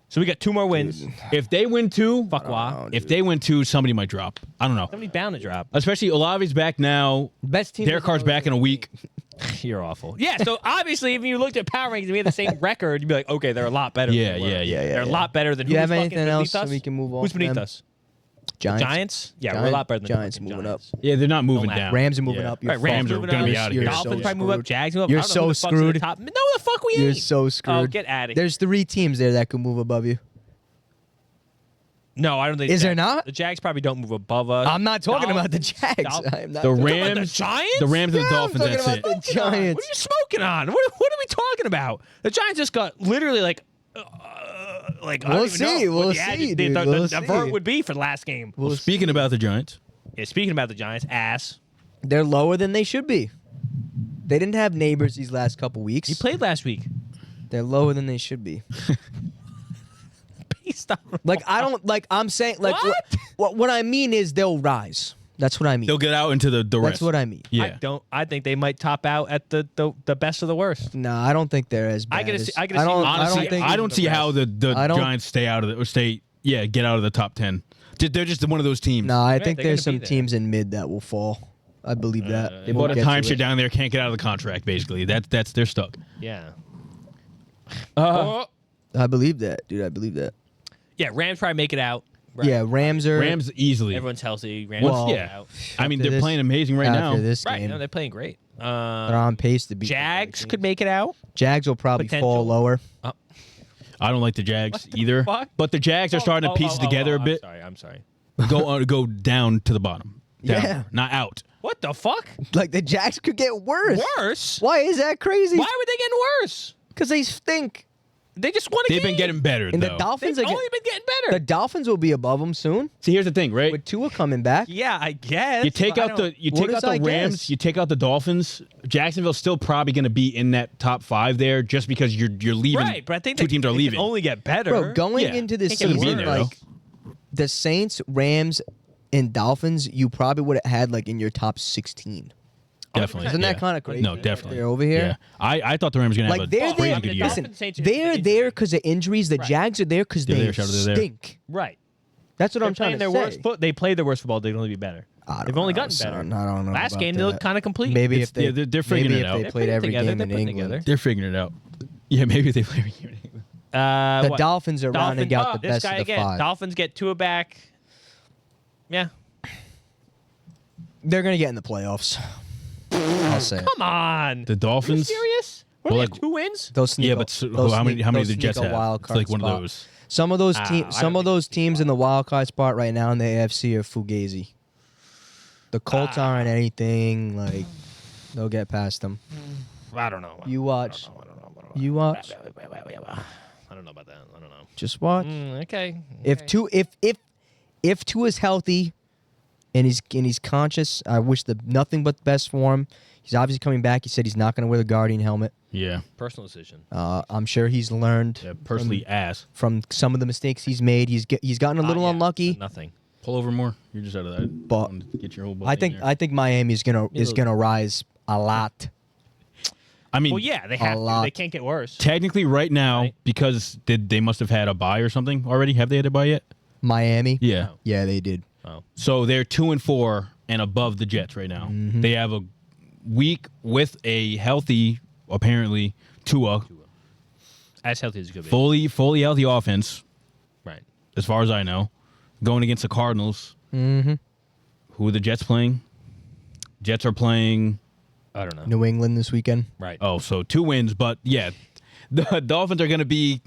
[SPEAKER 1] So we got 2 more wins.
[SPEAKER 3] If they win 2,
[SPEAKER 1] Fuck why.
[SPEAKER 3] if they win 2, somebody might drop. I don't know.
[SPEAKER 1] Somebody's bound to drop.
[SPEAKER 3] Especially Olave's back now.
[SPEAKER 2] Best team.
[SPEAKER 3] Derek Carr's back in a week.
[SPEAKER 1] You're awful. Yeah, so obviously if you looked at power rankings and we had the same record, you'd be like, okay, they're a lot better.
[SPEAKER 3] Yeah,
[SPEAKER 1] than we were.
[SPEAKER 3] yeah.
[SPEAKER 1] They're a lot better than
[SPEAKER 2] You
[SPEAKER 1] who's
[SPEAKER 2] have
[SPEAKER 1] fucking
[SPEAKER 2] anything
[SPEAKER 1] beneath
[SPEAKER 2] else
[SPEAKER 1] us?
[SPEAKER 2] so we can move on?
[SPEAKER 1] Who's
[SPEAKER 2] from
[SPEAKER 1] beneath
[SPEAKER 2] them?
[SPEAKER 1] us?
[SPEAKER 2] Giants.
[SPEAKER 1] Giants? Yeah, we're a lot better than
[SPEAKER 2] Giants
[SPEAKER 1] the
[SPEAKER 2] moving
[SPEAKER 1] Giants.
[SPEAKER 2] up.
[SPEAKER 3] Yeah, they're not moving
[SPEAKER 1] Don't
[SPEAKER 3] down.
[SPEAKER 2] Rams are moving
[SPEAKER 3] Yeah.
[SPEAKER 2] up. You're
[SPEAKER 1] Right, Rams are
[SPEAKER 2] fucked.
[SPEAKER 3] gonna be out of here.
[SPEAKER 2] You're
[SPEAKER 1] Dolphins
[SPEAKER 2] so
[SPEAKER 1] probably move up.
[SPEAKER 2] screwed.
[SPEAKER 1] Jags move up.
[SPEAKER 2] You're
[SPEAKER 1] I don't know
[SPEAKER 2] so
[SPEAKER 1] who the fuck's at
[SPEAKER 2] screwed.
[SPEAKER 1] the top. No, the fuck we
[SPEAKER 2] You're
[SPEAKER 1] ain't.
[SPEAKER 2] so screwed.
[SPEAKER 1] Oh, get out of here.
[SPEAKER 2] There's 3 teams there that could move above you.
[SPEAKER 1] No, I don't think.
[SPEAKER 2] Is there not?
[SPEAKER 1] The Jags probably don't move above us.
[SPEAKER 2] I'm not talking about the
[SPEAKER 1] Dolphins-
[SPEAKER 2] Jags.
[SPEAKER 1] Dolphins-
[SPEAKER 2] I am not
[SPEAKER 3] The
[SPEAKER 2] talking
[SPEAKER 1] about
[SPEAKER 3] Rams,
[SPEAKER 1] the Giants?
[SPEAKER 3] the Rams and the
[SPEAKER 2] Yeah, I'm
[SPEAKER 3] Dolphins.
[SPEAKER 2] talking
[SPEAKER 3] That's
[SPEAKER 2] about
[SPEAKER 3] it.
[SPEAKER 2] the
[SPEAKER 1] What
[SPEAKER 2] Giants.
[SPEAKER 1] are you smoking on? What are we talking about? The Giants just got literally like I
[SPEAKER 2] We'll
[SPEAKER 1] don't even
[SPEAKER 2] see.
[SPEAKER 1] know
[SPEAKER 2] We'll
[SPEAKER 1] what
[SPEAKER 2] see,
[SPEAKER 1] the
[SPEAKER 2] dude.
[SPEAKER 1] the
[SPEAKER 2] We'll
[SPEAKER 1] vert
[SPEAKER 2] see.
[SPEAKER 1] would be for the last game.
[SPEAKER 3] Well, speaking about the Giants,
[SPEAKER 1] Yeah, speaking about the Giants, ass.
[SPEAKER 2] They're lower than they should be. They didn't have neighbors these last couple weeks.
[SPEAKER 1] He played last week.
[SPEAKER 2] They're lower than they should be.
[SPEAKER 1] Stop.
[SPEAKER 2] Like I don't like. I'm saying like what I mean is they'll rise. That's what I mean.
[SPEAKER 3] they'll get out into the rest.
[SPEAKER 2] That's what I mean.
[SPEAKER 3] Yeah.
[SPEAKER 1] I think they might top out at the best of the worst.
[SPEAKER 2] No, I don't think they're as bad.
[SPEAKER 1] I gotta
[SPEAKER 2] as-
[SPEAKER 1] see- I gotta see-
[SPEAKER 2] don't,
[SPEAKER 3] Honestly,
[SPEAKER 2] I don't think.
[SPEAKER 3] I don't see how the
[SPEAKER 2] I don't-
[SPEAKER 3] Giants stay out of the or stay. Yeah, get out of the top 10. They're just one of those teams.
[SPEAKER 2] No, I
[SPEAKER 1] Right,
[SPEAKER 2] think
[SPEAKER 1] they're
[SPEAKER 2] there's
[SPEAKER 1] gonna
[SPEAKER 2] some
[SPEAKER 1] be there.
[SPEAKER 2] teams in mid that will fall. I believe that.
[SPEAKER 3] They
[SPEAKER 2] We'll
[SPEAKER 3] bought a
[SPEAKER 2] get to
[SPEAKER 3] timeshare
[SPEAKER 2] it.
[SPEAKER 3] down there, can't get out of the contract. Basically, that's they're stuck.
[SPEAKER 1] Yeah.
[SPEAKER 2] I believe that, dude. I believe that.
[SPEAKER 1] Yeah, Rams probably make it out.
[SPEAKER 2] Yeah, Rams are.
[SPEAKER 3] Rams easily.
[SPEAKER 1] Everyone's healthy. Rams
[SPEAKER 2] Well,
[SPEAKER 1] make it
[SPEAKER 3] yeah.
[SPEAKER 1] out.
[SPEAKER 3] I mean,
[SPEAKER 2] after
[SPEAKER 3] they're
[SPEAKER 2] this-
[SPEAKER 3] playing amazing right now.
[SPEAKER 2] After this
[SPEAKER 1] Right.
[SPEAKER 2] game,
[SPEAKER 1] No, they're playing great.
[SPEAKER 2] they're on pace to beat. the
[SPEAKER 1] Jags
[SPEAKER 2] Vikings.
[SPEAKER 1] could make it out.
[SPEAKER 2] Jags will probably
[SPEAKER 1] Potential.
[SPEAKER 2] fall lower.
[SPEAKER 3] I don't like the Jags
[SPEAKER 1] What the
[SPEAKER 3] either.
[SPEAKER 1] fuck?
[SPEAKER 3] But the Jags are starting to piece it together a bit.
[SPEAKER 1] I'm sorry.
[SPEAKER 3] Go down to the bottom. Down,
[SPEAKER 2] Yeah.
[SPEAKER 3] not out.
[SPEAKER 1] What the fuck?
[SPEAKER 2] Like the Jags could get worse.
[SPEAKER 1] Worse?
[SPEAKER 2] Why is that crazy?
[SPEAKER 1] Why would they get worse?
[SPEAKER 2] Because they stink.
[SPEAKER 1] They just won a
[SPEAKER 3] They've
[SPEAKER 1] game.
[SPEAKER 3] been getting better
[SPEAKER 2] And
[SPEAKER 3] though.
[SPEAKER 2] the Dolphins
[SPEAKER 1] They've
[SPEAKER 2] are
[SPEAKER 1] only been getting better.
[SPEAKER 2] the Dolphins will be above them soon
[SPEAKER 3] See, here's the thing, right?
[SPEAKER 2] with Tua coming back.
[SPEAKER 1] Yeah, I guess.
[SPEAKER 3] You take
[SPEAKER 1] but I
[SPEAKER 3] out the
[SPEAKER 1] don't-
[SPEAKER 3] you
[SPEAKER 2] What
[SPEAKER 3] take
[SPEAKER 2] is
[SPEAKER 3] out the
[SPEAKER 2] I
[SPEAKER 3] Rams,
[SPEAKER 2] guess?
[SPEAKER 3] you take out the Dolphins. Jacksonville's still probably going to be in that top 5 there, just because you're leaving.
[SPEAKER 1] Right, but I think
[SPEAKER 3] two teams are
[SPEAKER 1] they
[SPEAKER 3] leaving.
[SPEAKER 1] can only get better.
[SPEAKER 2] Bro, going
[SPEAKER 3] Yeah.
[SPEAKER 2] into the
[SPEAKER 1] Can't get
[SPEAKER 2] season,
[SPEAKER 1] worse.
[SPEAKER 2] like the Saints, Rams, and Dolphins, you probably would have had like in your top 16.
[SPEAKER 3] Definitely.
[SPEAKER 2] Isn't
[SPEAKER 3] yeah.
[SPEAKER 2] that kind of crazy?
[SPEAKER 3] No, definitely.
[SPEAKER 2] They're over here.
[SPEAKER 3] Yeah. I thought the Rams were going to
[SPEAKER 2] Like
[SPEAKER 3] have
[SPEAKER 2] they're
[SPEAKER 3] a crazy
[SPEAKER 2] there.
[SPEAKER 3] good year.
[SPEAKER 1] Dolphins,
[SPEAKER 2] Listen,
[SPEAKER 1] Saints are
[SPEAKER 2] they're
[SPEAKER 1] just
[SPEAKER 2] there
[SPEAKER 1] injury.
[SPEAKER 2] because of injuries. The
[SPEAKER 1] Right.
[SPEAKER 2] Jags are there because
[SPEAKER 3] They're
[SPEAKER 2] they
[SPEAKER 3] there, shout out, they're there.
[SPEAKER 2] stink.
[SPEAKER 1] Right.
[SPEAKER 2] That's what
[SPEAKER 1] They're
[SPEAKER 2] I'm trying
[SPEAKER 1] playing
[SPEAKER 2] to
[SPEAKER 1] their
[SPEAKER 2] say.
[SPEAKER 1] worst they played their worst football. They can only be better.
[SPEAKER 2] I don't
[SPEAKER 1] They've only
[SPEAKER 2] know,
[SPEAKER 1] gotten better.
[SPEAKER 2] son. I don't know
[SPEAKER 1] Last
[SPEAKER 2] about
[SPEAKER 1] game they
[SPEAKER 2] that.
[SPEAKER 1] looked kind of complete.
[SPEAKER 2] Maybe
[SPEAKER 3] It's-
[SPEAKER 2] if they
[SPEAKER 3] yeah, they're figuring
[SPEAKER 2] maybe
[SPEAKER 3] it
[SPEAKER 2] if
[SPEAKER 3] out.
[SPEAKER 2] they
[SPEAKER 3] They're
[SPEAKER 2] played
[SPEAKER 1] putting it
[SPEAKER 2] every
[SPEAKER 1] together.
[SPEAKER 2] game
[SPEAKER 1] They're
[SPEAKER 2] in
[SPEAKER 1] putting it
[SPEAKER 2] England.
[SPEAKER 1] together.
[SPEAKER 3] They're figuring it out. Yeah, maybe if they play.
[SPEAKER 2] The
[SPEAKER 1] What?
[SPEAKER 2] Dolphins are rounding out the
[SPEAKER 1] this
[SPEAKER 2] best
[SPEAKER 1] guy
[SPEAKER 2] of the
[SPEAKER 1] again.
[SPEAKER 2] 5.
[SPEAKER 1] Dolphins get Tua back. Yeah.
[SPEAKER 2] They're gonna get in the playoffs. I'll say. it.
[SPEAKER 1] Come on.
[SPEAKER 3] The
[SPEAKER 1] Are you
[SPEAKER 3] Dolphins.
[SPEAKER 1] serious? What
[SPEAKER 3] Well,
[SPEAKER 1] do they have,
[SPEAKER 3] like-
[SPEAKER 1] 2 wins?
[SPEAKER 2] They'll sneak
[SPEAKER 3] Yeah,
[SPEAKER 2] a-
[SPEAKER 3] but
[SPEAKER 2] they'll
[SPEAKER 3] how many
[SPEAKER 2] they'll
[SPEAKER 3] do the Jets
[SPEAKER 2] sneak a
[SPEAKER 3] have?
[SPEAKER 2] wild
[SPEAKER 3] It's
[SPEAKER 2] card
[SPEAKER 3] like one
[SPEAKER 2] spot.
[SPEAKER 3] of those.
[SPEAKER 2] Some of those
[SPEAKER 1] I
[SPEAKER 2] teams,
[SPEAKER 1] don't
[SPEAKER 2] some of
[SPEAKER 1] think
[SPEAKER 2] those teams in the wild card spot right now in the AFC are fugazi. The Colts aren't anything like. They'll get past them.
[SPEAKER 1] I don't know.
[SPEAKER 2] You watch.
[SPEAKER 1] I don't know.
[SPEAKER 2] You watch.
[SPEAKER 1] I don't know about that. I don't know.
[SPEAKER 2] Just watch.
[SPEAKER 1] Okay.
[SPEAKER 2] If Tua is healthy, and he's conscious, I wish nothing but the best for him. He's obviously coming back. He said he's not going to wear the Guardian helmet.
[SPEAKER 3] Yeah.
[SPEAKER 1] Personal decision.
[SPEAKER 2] I'm sure he's learned
[SPEAKER 3] Yeah. Personally, ass.
[SPEAKER 2] from some of the mistakes he's made. He's gotten a little
[SPEAKER 1] Yeah,
[SPEAKER 2] unlucky.
[SPEAKER 1] Nothing.
[SPEAKER 3] Pull over more. You're just out of that.
[SPEAKER 2] But
[SPEAKER 3] Get your whole. butt
[SPEAKER 2] I
[SPEAKER 3] in
[SPEAKER 2] think
[SPEAKER 3] there.
[SPEAKER 2] Miami is gonna rise a lot.
[SPEAKER 3] I mean,
[SPEAKER 1] Well, yeah, they have to.
[SPEAKER 2] lot.
[SPEAKER 1] They can't get worse.
[SPEAKER 3] technically, right now,
[SPEAKER 1] Right.
[SPEAKER 3] because they must have had a bye or something already. Have they had a bye yet?
[SPEAKER 2] Miami.
[SPEAKER 3] Yeah.
[SPEAKER 1] No.
[SPEAKER 2] Yeah, they did.
[SPEAKER 1] Oh.
[SPEAKER 3] So they're 2-4 and above the Jets right now.
[SPEAKER 2] Mm-hmm.
[SPEAKER 3] They have a week with a healthy, apparently Tua,
[SPEAKER 1] As healthy as it could be.
[SPEAKER 3] fully healthy offense,
[SPEAKER 1] Right.
[SPEAKER 3] as far as I know, going against the Cardinals.
[SPEAKER 2] Mm-hmm.
[SPEAKER 3] Who are the Jets playing? Jets are playing.
[SPEAKER 1] I don't know.
[SPEAKER 2] New England this weekend.
[SPEAKER 1] Right.
[SPEAKER 3] Oh, so 2 wins, but yeah, the Dolphins are going to be.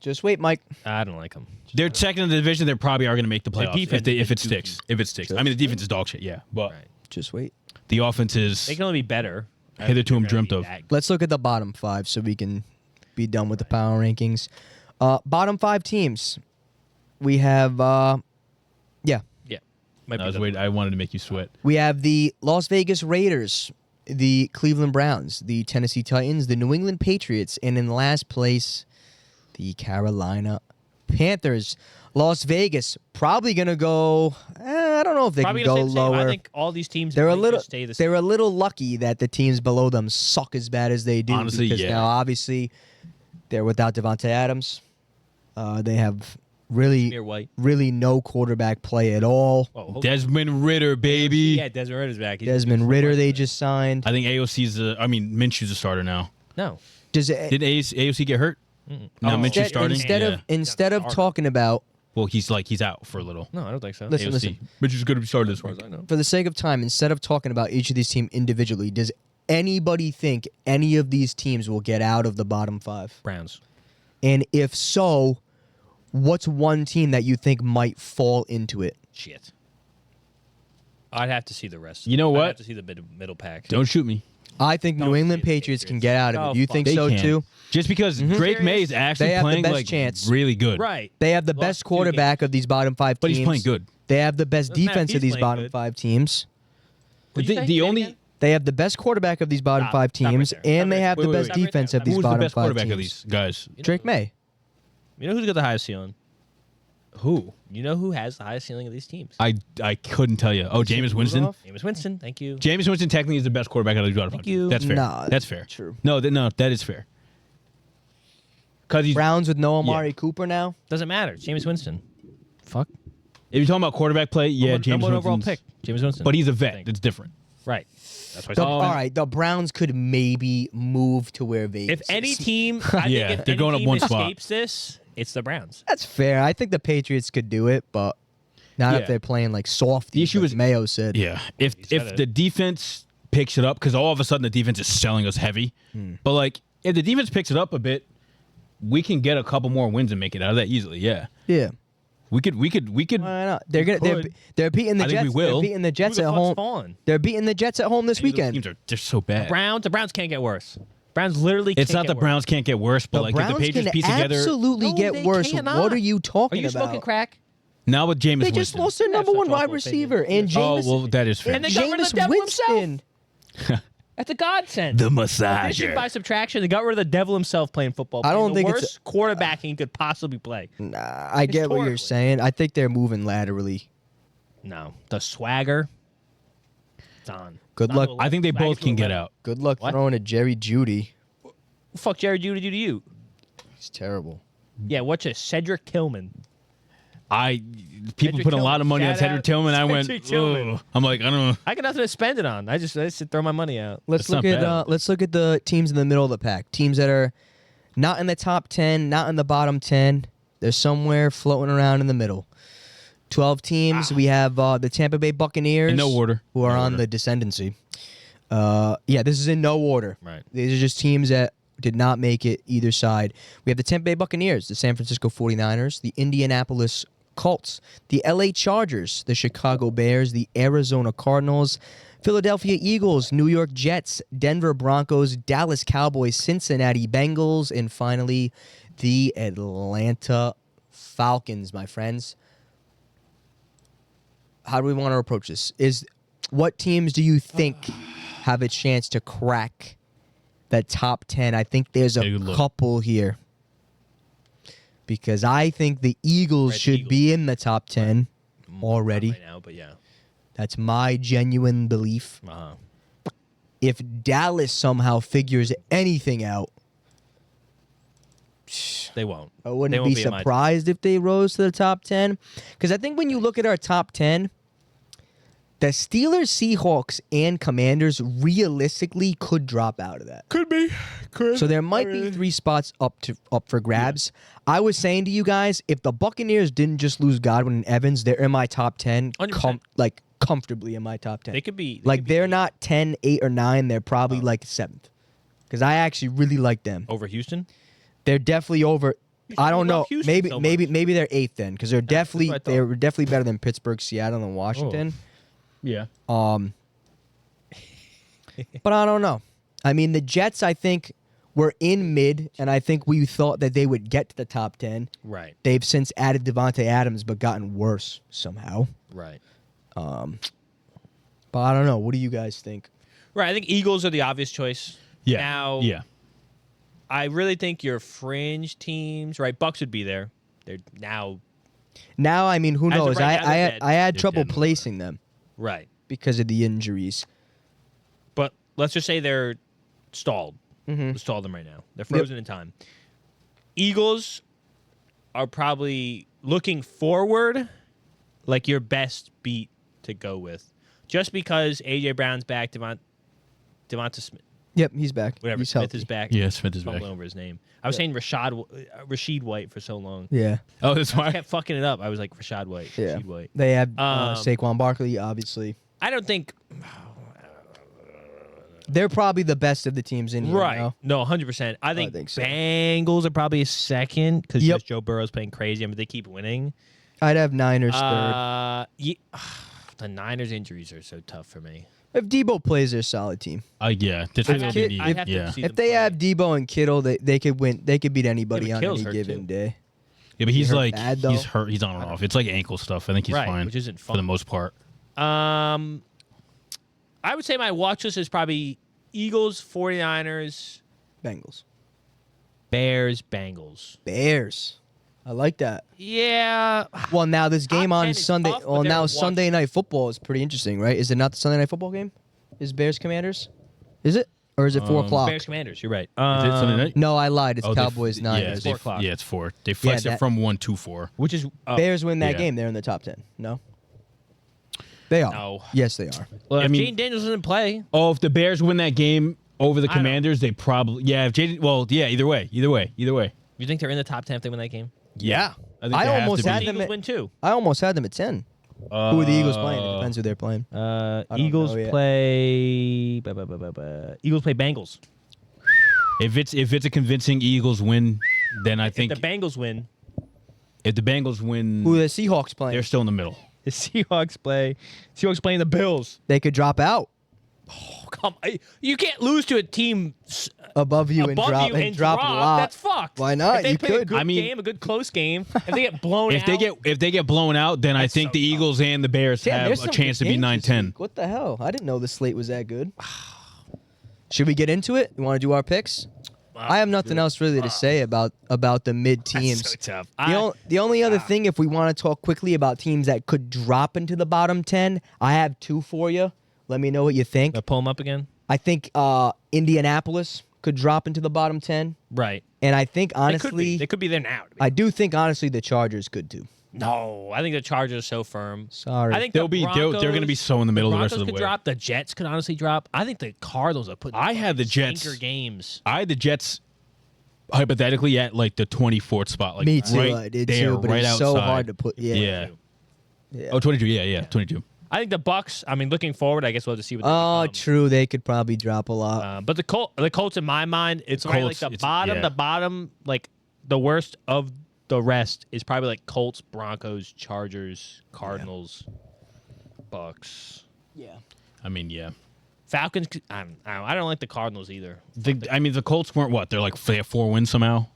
[SPEAKER 2] Just wait, Mike.
[SPEAKER 1] I don't like them.
[SPEAKER 3] They're second in the division. They probably are going to make the playoffs
[SPEAKER 1] defense
[SPEAKER 3] if it
[SPEAKER 1] is
[SPEAKER 3] sticks.
[SPEAKER 1] dookie.
[SPEAKER 3] If it sticks, I mean the defense is dog shit. Yeah, but
[SPEAKER 1] Right.
[SPEAKER 2] Just wait.
[SPEAKER 3] the offense is
[SPEAKER 1] They can only be better.
[SPEAKER 3] Hitherto
[SPEAKER 1] They're
[SPEAKER 3] dreamt
[SPEAKER 1] gonna
[SPEAKER 3] of.
[SPEAKER 1] be that good.
[SPEAKER 2] Let's look at the bottom 5 so we can be done with the power rankings. Bottom 5 teams. We have
[SPEAKER 1] Yeah. Might
[SPEAKER 3] I
[SPEAKER 1] be
[SPEAKER 3] was
[SPEAKER 1] the-
[SPEAKER 3] waiting. I wanted to make you sweat.
[SPEAKER 2] we have the Las Vegas Raiders, the Cleveland Browns, the Tennessee Titans, the New England Patriots, and in last place, the Carolina Panthers. Las Vegas probably gonna go. I don't know if they
[SPEAKER 1] Probably
[SPEAKER 2] can
[SPEAKER 1] gonna
[SPEAKER 2] go
[SPEAKER 1] stay the same.
[SPEAKER 2] lower.
[SPEAKER 1] I think all these teams
[SPEAKER 2] They're a
[SPEAKER 1] might
[SPEAKER 2] little.
[SPEAKER 1] just stay the same.
[SPEAKER 2] They're a little lucky that the teams below them suck as bad as they do.
[SPEAKER 3] Honestly,
[SPEAKER 2] because
[SPEAKER 3] yeah.
[SPEAKER 2] now obviously They're without Devontae Adams. They have really no quarterback play at all.
[SPEAKER 3] Desmond Ridder, baby.
[SPEAKER 1] Yeah, Desmond Ritter's back.
[SPEAKER 2] Desmond Ridder they just signed.
[SPEAKER 3] I think Minshew's a starter now.
[SPEAKER 1] No.
[SPEAKER 3] Did AOC get hurt? No, Minshew's starting.
[SPEAKER 2] Instead of talking about.
[SPEAKER 3] Well, he's out for a little.
[SPEAKER 1] No, I don't think so.
[SPEAKER 2] Listen.
[SPEAKER 3] Minshew's going to be started this week.
[SPEAKER 2] For the sake of time, instead of talking about each of these teams individually, does anybody think any of these teams will get out of the bottom 5?
[SPEAKER 1] Browns.
[SPEAKER 2] And if so, what's one team that you think might fall into it?
[SPEAKER 1] Shit. I'd have to see the rest.
[SPEAKER 3] You know what?
[SPEAKER 1] I'd have to see the middle pack.
[SPEAKER 3] Don't shoot me.
[SPEAKER 2] I think New England Patriots can get out of it. You think so too?
[SPEAKER 3] Just because Drake May is actually playing really good.
[SPEAKER 1] Right.
[SPEAKER 2] They have the best quarterback of these bottom 5 teams.
[SPEAKER 3] But he's playing good.
[SPEAKER 2] They have the best defense of these bottom 5 teams. They have the best quarterback of these bottom 5 teams, and they have the best defense of these bottom 5 teams. Who's the best quarterback of these
[SPEAKER 3] guys?
[SPEAKER 2] Drake May.
[SPEAKER 1] You know who's got the highest ceiling?
[SPEAKER 3] Who?
[SPEAKER 1] You know who has the highest ceiling of these teams?
[SPEAKER 3] I couldn't tell you. Oh, Jameis Winston?
[SPEAKER 1] Jameis Winston, thank you.
[SPEAKER 3] Jameis Winston technically is the best quarterback out of these bottom 5 teams. That's fair.
[SPEAKER 2] Nah,
[SPEAKER 3] that's fair.
[SPEAKER 2] True.
[SPEAKER 3] No, that is fair.
[SPEAKER 2] Browns with no Amari Cooper now?
[SPEAKER 1] Doesn't matter. Jameis Winston. Fuck.
[SPEAKER 3] If you're talking about quarterback play, Jameis Winston.
[SPEAKER 1] Overall pick. Jameis Winston.
[SPEAKER 3] But he's a vet. It's different.
[SPEAKER 1] Right. That's why
[SPEAKER 2] all right, the Browns could maybe move to where Vegas
[SPEAKER 1] If any team,
[SPEAKER 3] they're going up one spot.
[SPEAKER 1] Escapes this, it's the Browns.
[SPEAKER 2] That's fair. I think the Patriots could do it, but not if they're playing like soft.
[SPEAKER 3] The issue is
[SPEAKER 2] Mayo said.
[SPEAKER 3] Yeah, if the defense picks it up, because all of a sudden the defense is selling us heavy. But like if the defense picks it up a bit, we can get a couple more wins and make it out of that easily. Yeah.
[SPEAKER 2] Yeah.
[SPEAKER 3] We could.
[SPEAKER 2] Why not? They're beating the Jets.
[SPEAKER 3] Think we will.
[SPEAKER 2] They're beating the Jets at home. They're beating the Jets at home this weekend.
[SPEAKER 3] They're so bad.
[SPEAKER 1] The Browns can't get worse. Browns literally.
[SPEAKER 3] It's not the Browns can't get worse, but like if the Patriots piece together,
[SPEAKER 2] absolutely get worse. What are you talking about?
[SPEAKER 1] Are you smoking crack?
[SPEAKER 3] Now with Jameis Winston.
[SPEAKER 2] They just lost their number 1 wide receiver, and Jameis.
[SPEAKER 3] Oh well, that is fair.
[SPEAKER 1] And they got rid of the devil himself. That's a godsend.
[SPEAKER 3] The massager.
[SPEAKER 1] By subtraction, they got rid of the devil himself playing football.
[SPEAKER 2] I don't think
[SPEAKER 1] it's the worst quarterbacking he could possibly play.
[SPEAKER 2] Nah, I get what you're saying. I think they're moving laterally.
[SPEAKER 1] No, the swagger. It's on.
[SPEAKER 2] Good luck.
[SPEAKER 3] I think they both can get out.
[SPEAKER 2] Good luck throwing to Jerry Jeudy.
[SPEAKER 1] Fuck Jerry Jeudy do to you?
[SPEAKER 2] He's terrible.
[SPEAKER 1] Yeah, what's a Cedric Tillman?
[SPEAKER 3] People put a lot of money on Cedric Tillman. I went, I'm like, I don't know.
[SPEAKER 1] I got nothing to spend it on. I just throw my money out.
[SPEAKER 2] Let's look at the teams in the middle of the pack. Teams that are not in the top 10, not in the bottom 10. They're somewhere floating around in the middle. 12 teams. We have the Tampa Bay Buccaneers.
[SPEAKER 3] In no order.
[SPEAKER 2] Who are on the descendancy. This is in no order.
[SPEAKER 1] Right.
[SPEAKER 2] These are just teams that did not make it either side. We have the Tampa Bay Buccaneers, the San Francisco 49ers, the Indianapolis Colts, the LA Chargers, the Chicago Bears, the Arizona Cardinals, Philadelphia Eagles, New York Jets, Denver Broncos, Dallas Cowboys, Cincinnati Bengals, and finally the Atlanta Falcons, my friends. How do we want to approach this? What teams do you think have a chance to crack the top 10? I think there's a couple here. Because I think the Eagles should be in the top 10 already.
[SPEAKER 1] Not right now, but yeah.
[SPEAKER 2] That's my genuine belief.
[SPEAKER 1] Uh-huh.
[SPEAKER 2] If Dallas somehow figures anything out,
[SPEAKER 1] they won't.
[SPEAKER 2] I wouldn't be surprised if they rose to the top 10. Because I think when you look at our top 10, the Steelers, Seahawks, and Commanders realistically could drop out of that.
[SPEAKER 3] Could be.
[SPEAKER 2] So there might be 3 spots up for grabs. Yeah. I was saying to you guys, if the Buccaneers didn't just lose Godwin and Evans, they're in my top 10, comfortably in my top 10.
[SPEAKER 1] They could be.
[SPEAKER 2] They're not 10, 8, or 9. They're probably 7th. Because I actually really like them.
[SPEAKER 1] Over Houston?
[SPEAKER 2] They're definitely over. I don't know. Maybe they're 8th then, because they're definitely better than Pittsburgh, Seattle, and Washington.
[SPEAKER 3] Oh. Yeah.
[SPEAKER 2] But I don't know. I mean, the Jets, I think, were in mid, and I think we thought that they would get to the top 10.
[SPEAKER 1] Right.
[SPEAKER 2] They've since added Devontae Adams, but gotten worse somehow.
[SPEAKER 1] Right.
[SPEAKER 2] But I don't know. What do you guys think?
[SPEAKER 1] Right. I think Eagles are the obvious choice.
[SPEAKER 3] Yeah.
[SPEAKER 1] Now, I really think your fringe teams, right? Bucks would be there. They're now.
[SPEAKER 2] Now, I mean, who knows? I had trouble placing them.
[SPEAKER 1] Right.
[SPEAKER 2] Because of the injuries.
[SPEAKER 1] But let's just say they're stalled.
[SPEAKER 2] Mm-hmm.
[SPEAKER 1] Let's stall them right now. They're frozen in time. Eagles are probably looking forward like your best beat to go with. Just because A.J. Brown's back, Devonta Smith.
[SPEAKER 2] Yep, he's back.
[SPEAKER 1] Whatever,
[SPEAKER 2] He's
[SPEAKER 1] Smith
[SPEAKER 2] healthy.
[SPEAKER 1] is back.
[SPEAKER 3] Yeah, Smith is back.
[SPEAKER 1] Fumbling over his name. I was saying Rashid White for so long.
[SPEAKER 2] Yeah.
[SPEAKER 3] Oh, that's
[SPEAKER 1] I
[SPEAKER 3] why.
[SPEAKER 1] kept fucking it up. I was like Rashad White.
[SPEAKER 2] Yeah.
[SPEAKER 1] Rashid White.
[SPEAKER 2] They have Saquon Barkley, obviously.
[SPEAKER 1] I don't think...
[SPEAKER 2] They're probably the best of the teams in here.
[SPEAKER 1] Right.
[SPEAKER 2] Now.
[SPEAKER 1] No, 100%. I think
[SPEAKER 2] think so.
[SPEAKER 1] Bengals are probably a second because
[SPEAKER 2] Yep.
[SPEAKER 1] Joe Burrow's playing crazy. I mean, they keep winning.
[SPEAKER 2] I'd have Niners third.
[SPEAKER 1] The Niners' injuries are so tough for me.
[SPEAKER 2] If Debo plays, they're a solid team.
[SPEAKER 3] Yeah. That's
[SPEAKER 1] I'd
[SPEAKER 3] what
[SPEAKER 1] have
[SPEAKER 3] they
[SPEAKER 1] to-
[SPEAKER 3] need.
[SPEAKER 1] I'd have to
[SPEAKER 3] Yeah.
[SPEAKER 1] see
[SPEAKER 2] If
[SPEAKER 1] them
[SPEAKER 2] they
[SPEAKER 1] play.
[SPEAKER 2] have Debo and Kittle, they could win. They could beat anybody
[SPEAKER 1] Yeah, but
[SPEAKER 2] on
[SPEAKER 1] Kittle's
[SPEAKER 2] any
[SPEAKER 1] hurt,
[SPEAKER 2] given
[SPEAKER 1] too.
[SPEAKER 2] day.
[SPEAKER 3] Yeah, but he's
[SPEAKER 2] hurt
[SPEAKER 3] like
[SPEAKER 2] bad, though?
[SPEAKER 3] he's hurt. He's on and off. It's like ankle stuff. I think he's
[SPEAKER 1] Right,
[SPEAKER 3] fine,
[SPEAKER 1] which isn't
[SPEAKER 3] for the
[SPEAKER 1] fun.
[SPEAKER 3] most part.
[SPEAKER 1] I would say my watch list is probably Eagles, 49ers,
[SPEAKER 2] Bengals.
[SPEAKER 1] Bears, Bengals.
[SPEAKER 2] Bears. I like that.
[SPEAKER 1] Yeah.
[SPEAKER 2] Well, now this game
[SPEAKER 1] Top 10
[SPEAKER 2] on
[SPEAKER 1] is
[SPEAKER 2] Sunday.
[SPEAKER 1] tough, but
[SPEAKER 2] Well,
[SPEAKER 1] they're
[SPEAKER 2] now
[SPEAKER 1] watch-
[SPEAKER 2] Sunday Night Football is pretty interesting, right? Is it not the Sunday Night Football game? Is Bears Commanders? Is it? Or is it 4 o'clock?
[SPEAKER 1] Bears, Commanders. You're right.
[SPEAKER 3] Is it Sunday night?
[SPEAKER 2] No, I lied. It's
[SPEAKER 3] Oh,
[SPEAKER 2] Cowboys
[SPEAKER 3] Yeah,
[SPEAKER 2] Niners.
[SPEAKER 3] they-
[SPEAKER 1] 4 o'clock.
[SPEAKER 3] yeah, it's 4. They flexed
[SPEAKER 2] that-
[SPEAKER 3] it from 1 to 4.
[SPEAKER 1] Which is
[SPEAKER 2] Bears win that
[SPEAKER 3] Yeah.
[SPEAKER 2] game. They're in the top 10. No? They are.
[SPEAKER 1] No.
[SPEAKER 2] Yes, they are.
[SPEAKER 3] Well,
[SPEAKER 1] if Jane Daniels doesn't play,
[SPEAKER 3] oh, if the Bears win that game over the
[SPEAKER 1] I don't-
[SPEAKER 3] Commanders, they probably If Jaden, well, yeah. Either way.
[SPEAKER 1] you think they're in the top 10 if they win that game?
[SPEAKER 2] Yeah.
[SPEAKER 3] I think
[SPEAKER 2] I
[SPEAKER 3] they have
[SPEAKER 2] almost
[SPEAKER 3] to
[SPEAKER 2] had
[SPEAKER 3] be.
[SPEAKER 2] them
[SPEAKER 1] Eagles
[SPEAKER 2] at-
[SPEAKER 1] win too.
[SPEAKER 2] I almost had them at 10. Who are the Eagles playing? It depends who they're playing. don't
[SPEAKER 1] Eagles
[SPEAKER 2] know yet.
[SPEAKER 1] play. Eagles play Bengals.
[SPEAKER 3] If it's a convincing Eagles win, then I think
[SPEAKER 1] If the Bengals win,
[SPEAKER 3] if the Bengals win,
[SPEAKER 2] Who are the Seahawks playing?
[SPEAKER 3] they're still in the middle.
[SPEAKER 1] the Seahawks playing the Bills.
[SPEAKER 2] They could drop out
[SPEAKER 1] Oh, come, you can't lose to a team
[SPEAKER 2] above you and
[SPEAKER 1] above
[SPEAKER 2] drop
[SPEAKER 1] you
[SPEAKER 2] and
[SPEAKER 1] and
[SPEAKER 2] drop a lot.
[SPEAKER 1] That's fucked.
[SPEAKER 2] Why not?
[SPEAKER 1] If they
[SPEAKER 2] You
[SPEAKER 1] play a
[SPEAKER 2] could.
[SPEAKER 1] good
[SPEAKER 3] I mean-
[SPEAKER 1] game, a good close game, if they get blown
[SPEAKER 3] If
[SPEAKER 1] out,
[SPEAKER 3] they get blown out, then I
[SPEAKER 1] That's
[SPEAKER 3] think
[SPEAKER 1] so
[SPEAKER 3] the
[SPEAKER 1] tough.
[SPEAKER 3] Eagles and the Bears
[SPEAKER 2] Damn,
[SPEAKER 3] have
[SPEAKER 2] there's
[SPEAKER 3] a
[SPEAKER 2] some
[SPEAKER 3] chance to
[SPEAKER 2] good
[SPEAKER 3] be
[SPEAKER 2] games this
[SPEAKER 3] 9-10.
[SPEAKER 2] week. What the hell? I didn't know the slate was that good. Should we get into it? You want to do our picks? I have nothing else really to say about the mid teams.
[SPEAKER 1] That's so tough.
[SPEAKER 2] The only other thing, if we want to talk quickly about teams that could drop into the bottom 10, I have 2 for you. Let me know what you think.
[SPEAKER 1] Pull them up again.
[SPEAKER 2] I think Indianapolis could drop into the bottom 10.
[SPEAKER 1] Right.
[SPEAKER 2] And I think,
[SPEAKER 1] They
[SPEAKER 2] honestly,
[SPEAKER 1] could be there now.
[SPEAKER 2] I do think, honestly, the Chargers could too.
[SPEAKER 1] No, I think the Chargers are so firm.
[SPEAKER 2] Sorry.
[SPEAKER 1] I think
[SPEAKER 3] They're
[SPEAKER 1] the
[SPEAKER 3] going to be so in the middle the rest
[SPEAKER 1] Broncos
[SPEAKER 3] of the
[SPEAKER 1] could
[SPEAKER 3] way.
[SPEAKER 1] drop. The Jets could honestly drop. I think the Cardinals are putting.
[SPEAKER 3] I had the Jets-
[SPEAKER 1] stinker games.
[SPEAKER 3] I had the Jets hypothetically at like the 24th spot. Like
[SPEAKER 2] Me too.
[SPEAKER 3] Right
[SPEAKER 2] I did
[SPEAKER 3] there,
[SPEAKER 2] too, but
[SPEAKER 3] right
[SPEAKER 2] it's
[SPEAKER 3] outside.
[SPEAKER 2] so hard to put. Yeah.
[SPEAKER 3] Yeah. Oh, 22. Yeah. 22.
[SPEAKER 1] I think the Bucks. I mean, looking forward, I guess we'll have to see what. They
[SPEAKER 2] Oh,
[SPEAKER 1] become.
[SPEAKER 2] true. They could probably drop a lot.
[SPEAKER 1] But the Colts, in my mind, it's probably like
[SPEAKER 3] Colts,
[SPEAKER 1] the bottom.
[SPEAKER 3] yeah.
[SPEAKER 1] The bottom, like the worst of the rest is probably like Colts, Broncos, Chargers, Cardinals, Bucks,
[SPEAKER 2] Yeah.
[SPEAKER 3] I mean, yeah.
[SPEAKER 1] Falcons. I don't like the Cardinals either.
[SPEAKER 3] The Colts weren't what? They have 4 wins somehow.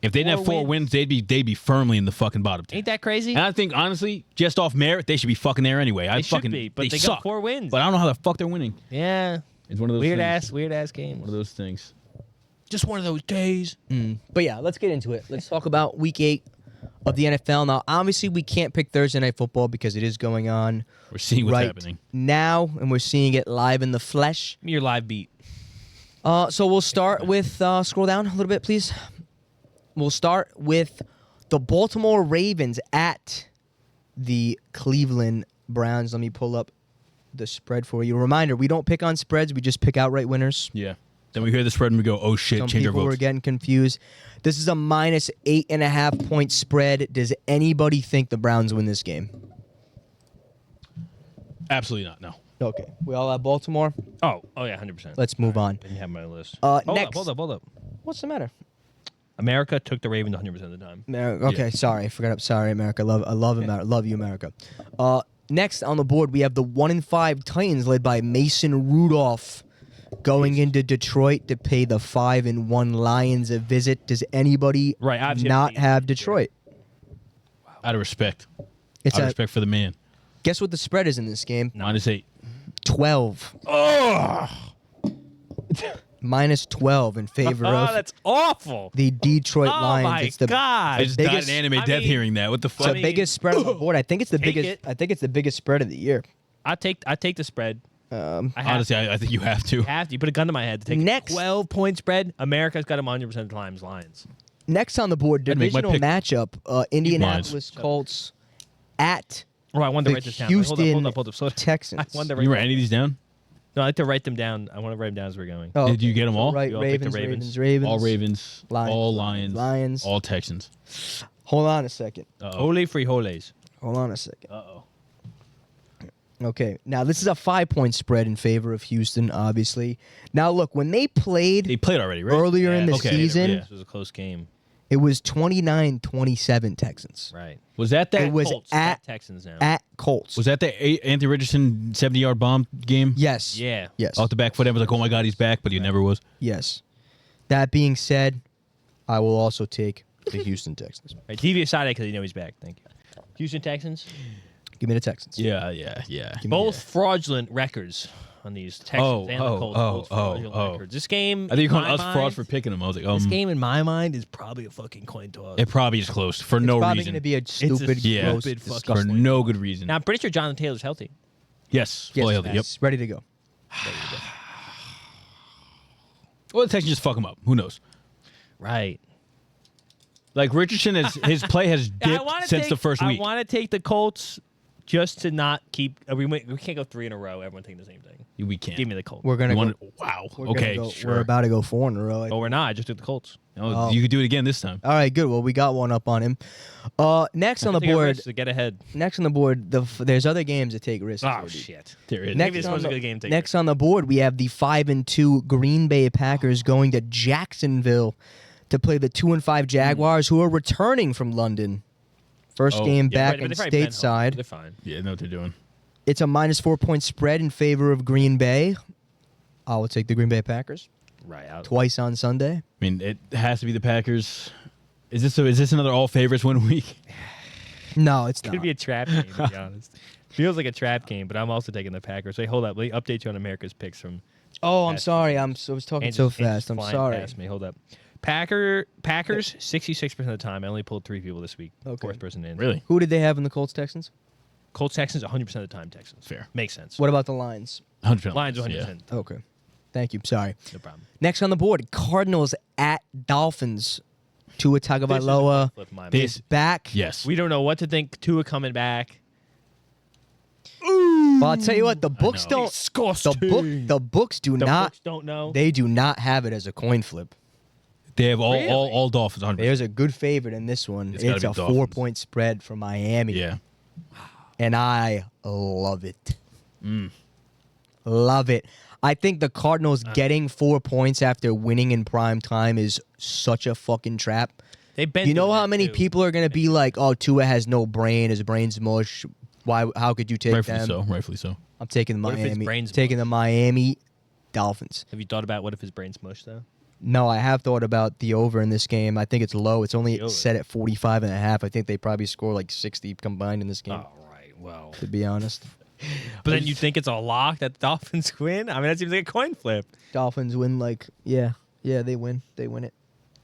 [SPEAKER 3] If they didn't have 4 wins, they'd be firmly in the fucking bottom 10.
[SPEAKER 1] Ain't that crazy?
[SPEAKER 3] And I think honestly, just off merit, they should be fucking there anyway.
[SPEAKER 1] They should be, but they
[SPEAKER 3] suck.
[SPEAKER 1] got 4 wins.
[SPEAKER 3] But I don't know how the fuck they're winning.
[SPEAKER 1] Yeah,
[SPEAKER 3] It's one of those
[SPEAKER 1] weird
[SPEAKER 3] things.
[SPEAKER 1] ass games.
[SPEAKER 3] One of those things.
[SPEAKER 1] Just one of those days.
[SPEAKER 2] But yeah, let's get into it. Let's talk about Week 8 of the NFL. Now, obviously, we can't pick Thursday Night Football because it is going on
[SPEAKER 3] We're seeing what's
[SPEAKER 2] right
[SPEAKER 3] happening.
[SPEAKER 2] now, and we're seeing it live in the flesh.
[SPEAKER 1] Your live beat.
[SPEAKER 2] So we'll start with scroll down a little bit, please. We'll start with the Baltimore Ravens at the Cleveland Browns. Let me pull up the spread for you. Reminder, we don't pick on spreads. We just pick outright winners.
[SPEAKER 3] Yeah. Then we hear the spread and we go, oh shit,
[SPEAKER 2] Some
[SPEAKER 3] change our
[SPEAKER 2] people were
[SPEAKER 3] votes.
[SPEAKER 2] getting confused. This is a minus 8.5 point spread. Does anybody think the Browns win this game?
[SPEAKER 3] Absolutely not. No.
[SPEAKER 2] Okay. We all have Baltimore.
[SPEAKER 1] Oh yeah, 100%.
[SPEAKER 2] Let's move on.
[SPEAKER 1] Didn't have my list.
[SPEAKER 2] Next.
[SPEAKER 1] Hold up.
[SPEAKER 2] What's the matter?
[SPEAKER 1] America took the Ravens 100% of the time.
[SPEAKER 2] Okay,
[SPEAKER 3] Yeah.
[SPEAKER 2] sorry. I forgot. Sorry, America. I love America. Love you, America. Next on the board, we have the 1-5 Titans led by Mason Rudolph going into Detroit to pay the 5-1 Lions a visit. Does anybody
[SPEAKER 1] Right, obviously
[SPEAKER 2] not
[SPEAKER 1] it's
[SPEAKER 2] have
[SPEAKER 1] easy.
[SPEAKER 2] Detroit?
[SPEAKER 3] Out of respect.
[SPEAKER 2] It's
[SPEAKER 3] Out of
[SPEAKER 2] a,
[SPEAKER 3] respect for the man.
[SPEAKER 2] guess what the spread is in this game?
[SPEAKER 3] -8.
[SPEAKER 2] 12. Minus 12 in favor
[SPEAKER 1] Oh,
[SPEAKER 2] of
[SPEAKER 1] that's awful.
[SPEAKER 2] the Detroit
[SPEAKER 1] Oh
[SPEAKER 2] Lions.
[SPEAKER 1] my
[SPEAKER 2] It's the
[SPEAKER 1] god.
[SPEAKER 3] I just died
[SPEAKER 2] biggest-
[SPEAKER 3] an anime
[SPEAKER 1] I
[SPEAKER 3] death
[SPEAKER 1] mean-
[SPEAKER 3] hearing that. What the
[SPEAKER 2] It's
[SPEAKER 3] fuck?
[SPEAKER 2] the
[SPEAKER 1] mean,
[SPEAKER 2] biggest spread on the board. I think it's the
[SPEAKER 1] take
[SPEAKER 2] biggest.
[SPEAKER 1] it.
[SPEAKER 2] I think it's the biggest spread of the year.
[SPEAKER 1] I take the spread. I have
[SPEAKER 3] Honestly, I think you have to.
[SPEAKER 1] to. You put a gun to my head to take
[SPEAKER 2] Next.
[SPEAKER 1] a 12-point spread. America's got them 100% of the times Lions.
[SPEAKER 2] Next on the board,
[SPEAKER 3] I'd make my
[SPEAKER 2] divisional
[SPEAKER 3] pick.
[SPEAKER 2] matchup: Indianapolis Colts at
[SPEAKER 1] Oh, I wanted to
[SPEAKER 2] the
[SPEAKER 1] write this down.
[SPEAKER 2] Houston
[SPEAKER 1] Hold up. Slow down.
[SPEAKER 2] Texans.
[SPEAKER 1] I wanted to
[SPEAKER 3] You
[SPEAKER 1] write
[SPEAKER 3] write any of these down?
[SPEAKER 1] No, I like to write them down. I want to write them down as we're going.
[SPEAKER 2] Oh,
[SPEAKER 3] Did you get them all?
[SPEAKER 2] Right,
[SPEAKER 1] You all picked the
[SPEAKER 2] Ravens,
[SPEAKER 1] Ravens.
[SPEAKER 3] All Ravens,
[SPEAKER 2] Lions,
[SPEAKER 3] all Lions,
[SPEAKER 2] Lions.
[SPEAKER 3] all Texans.
[SPEAKER 2] Hold on a second.
[SPEAKER 1] Holy frijoles.
[SPEAKER 2] Hold on a second.
[SPEAKER 3] Uh-oh.
[SPEAKER 2] Okay, now this is a 5-point spread in favor of Houston, obviously. Now, look, when they played
[SPEAKER 3] They played already, right?
[SPEAKER 2] earlier in the
[SPEAKER 3] okay,
[SPEAKER 2] season,
[SPEAKER 3] yeah.
[SPEAKER 1] This was a close game.
[SPEAKER 2] it was 29-27 Texans.
[SPEAKER 1] Right.
[SPEAKER 3] Was that
[SPEAKER 2] It was
[SPEAKER 1] Colts,
[SPEAKER 2] at
[SPEAKER 1] Texans now.
[SPEAKER 2] at Colts.
[SPEAKER 3] Was that the Anthony Richardson 70-yard bomb game?
[SPEAKER 2] Yes.
[SPEAKER 1] Yeah.
[SPEAKER 2] Yes.
[SPEAKER 3] Off the back foot, everyone's like, "Oh my God, he's back," but he never was.
[SPEAKER 2] Yes. That being said, I will also take the Houston Texans.
[SPEAKER 1] Right, TV aside because you know he's back. Thank you. Houston Texans.
[SPEAKER 2] Give me the Texans.
[SPEAKER 3] Yeah.
[SPEAKER 1] Both fraudulent records on these Texans and the Colts. Both fraudulent records. This game.
[SPEAKER 3] I think you're
[SPEAKER 1] in
[SPEAKER 3] calling
[SPEAKER 1] my
[SPEAKER 3] us frauds
[SPEAKER 1] mind-
[SPEAKER 3] for picking them. I was like,
[SPEAKER 1] This game, in my mind, is probably a fucking coin toss.
[SPEAKER 3] it probably is close for
[SPEAKER 2] It's
[SPEAKER 3] no
[SPEAKER 2] probably
[SPEAKER 3] reason.
[SPEAKER 2] going to be a stupid,
[SPEAKER 3] yeah.
[SPEAKER 2] gross,
[SPEAKER 1] stupid fucking
[SPEAKER 3] for
[SPEAKER 2] disgusting.
[SPEAKER 3] no good reason.
[SPEAKER 1] Now, I'm pretty sure Jonathan Taylor's healthy.
[SPEAKER 3] yes,
[SPEAKER 2] Yes,
[SPEAKER 3] fully healthy. Yep.
[SPEAKER 2] yes, ready to go.
[SPEAKER 3] Well, the Texans just fuck him up. Who knows?
[SPEAKER 1] Right.
[SPEAKER 3] Like Richardson, his play has
[SPEAKER 1] I
[SPEAKER 3] dipped
[SPEAKER 1] want to
[SPEAKER 3] since the first week.
[SPEAKER 1] I want to take the Colts just to not keep. We can't go 3 in a row. Everyone taking the same thing.
[SPEAKER 3] We can't.
[SPEAKER 1] Give me the Colts.
[SPEAKER 2] We're going to
[SPEAKER 3] You
[SPEAKER 2] go.
[SPEAKER 3] want- wow.
[SPEAKER 2] We're
[SPEAKER 3] Okay,
[SPEAKER 2] gonna go,
[SPEAKER 3] sure.
[SPEAKER 2] We're about to go 4 in a row.
[SPEAKER 1] Oh, we're not. I just took the Colts.
[SPEAKER 3] Oh, you could do it again this time.
[SPEAKER 2] All right, good. Well, we got one up on him. Next on the
[SPEAKER 1] Take a
[SPEAKER 2] board.
[SPEAKER 1] risk to get ahead.
[SPEAKER 2] Next on the board. There's other games that take risks.
[SPEAKER 1] Oh
[SPEAKER 2] here, dude.
[SPEAKER 1] shit.
[SPEAKER 3] There it is.
[SPEAKER 1] Maybe this
[SPEAKER 2] on
[SPEAKER 1] was a
[SPEAKER 2] the-
[SPEAKER 1] good game. Take
[SPEAKER 2] Next on the board, we have the 5-2 Green Bay Packers going to Jacksonville to play the 2-5 Jaguars, who are returning from London. First
[SPEAKER 3] Oh,
[SPEAKER 2] game
[SPEAKER 1] Yeah,
[SPEAKER 2] back
[SPEAKER 1] but
[SPEAKER 2] in
[SPEAKER 1] they've probably been home.
[SPEAKER 2] stateside.
[SPEAKER 1] They're fine.
[SPEAKER 3] Yeah, I know what they're doing.
[SPEAKER 2] It's a minus 4-point spread in favor of Green Bay. I will take the Green Bay Packers
[SPEAKER 1] Right. Out.
[SPEAKER 2] twice on Sunday.
[SPEAKER 3] I mean, it has to be the Packers. Is this another all favorites win week?
[SPEAKER 2] No, it's not.
[SPEAKER 1] Could be a trap game, to be honest. Feels like a trap game, but I'm also taking the Packers. Wait, hold up. Let me update you on America's picks from.
[SPEAKER 2] Oh, I'm
[SPEAKER 1] past
[SPEAKER 2] sorry.
[SPEAKER 1] games.
[SPEAKER 2] I was talking
[SPEAKER 1] Andrew's-
[SPEAKER 2] so
[SPEAKER 1] Andrew's
[SPEAKER 2] fast. I'm
[SPEAKER 1] flying
[SPEAKER 2] sorry.
[SPEAKER 1] past me. Hold up. Packers 66% of the time. I only pulled 3 people this week.
[SPEAKER 2] Okay.
[SPEAKER 1] Fourth person in.
[SPEAKER 3] Really?
[SPEAKER 2] Who did they have in the Colts Texans?
[SPEAKER 1] Colts Texans 100% of the time. Texans.
[SPEAKER 3] Fair.
[SPEAKER 1] Makes sense.
[SPEAKER 2] What about the Lions?
[SPEAKER 3] 100%.
[SPEAKER 1] Lions
[SPEAKER 3] Yeah.
[SPEAKER 1] 100%.
[SPEAKER 2] Okay. Thank you. Sorry.
[SPEAKER 1] No problem.
[SPEAKER 2] Next on the board, Cardinals at Dolphins. Tua Tagovailoa
[SPEAKER 1] Flip my
[SPEAKER 3] This-
[SPEAKER 2] is back.
[SPEAKER 3] Yes.
[SPEAKER 1] We don't know what to think. Tua coming back.
[SPEAKER 2] Well, I'll tell you what, the books
[SPEAKER 3] know.
[SPEAKER 2] don't. The books do
[SPEAKER 1] The
[SPEAKER 2] not.
[SPEAKER 1] books don't know.
[SPEAKER 2] They do not have it as a coin flip.
[SPEAKER 3] They have all
[SPEAKER 1] Really?
[SPEAKER 3] all Dolphins 100%.
[SPEAKER 2] There's a good favorite in this one.
[SPEAKER 3] It's gotta
[SPEAKER 2] It's
[SPEAKER 3] be
[SPEAKER 2] a
[SPEAKER 3] Dolphins.
[SPEAKER 2] 4-point spread for Miami.
[SPEAKER 3] Yeah.
[SPEAKER 2] And I love it. Love it. I think the Cardinals getting 4 points after winning in prime time is such a fucking trap.
[SPEAKER 1] They've been.
[SPEAKER 2] You know
[SPEAKER 1] doing
[SPEAKER 2] how
[SPEAKER 1] that,
[SPEAKER 2] many
[SPEAKER 1] too.
[SPEAKER 2] people are going to be like, "Oh, Tua has no brain. His brain's mush. Why? How could you take
[SPEAKER 3] Rightfully
[SPEAKER 2] them?"
[SPEAKER 3] so. Rightfully so.
[SPEAKER 2] I'm taking the
[SPEAKER 1] What if his
[SPEAKER 2] Miami.
[SPEAKER 1] brain's
[SPEAKER 2] Taking the Miami Dolphins.
[SPEAKER 1] Have you thought about what if his brain's mush though?
[SPEAKER 2] No, I have thought about the over in this game. I think it's low. It's only
[SPEAKER 1] The over.
[SPEAKER 2] set at 45.5. I think they probably score like 60 combined in this game.
[SPEAKER 1] All right. Well.
[SPEAKER 2] To be honest,
[SPEAKER 1] But then you think it's a lock that the Dolphins win? I mean, that seems like a coin flip.
[SPEAKER 2] Dolphins win. Yeah, they win. They win it.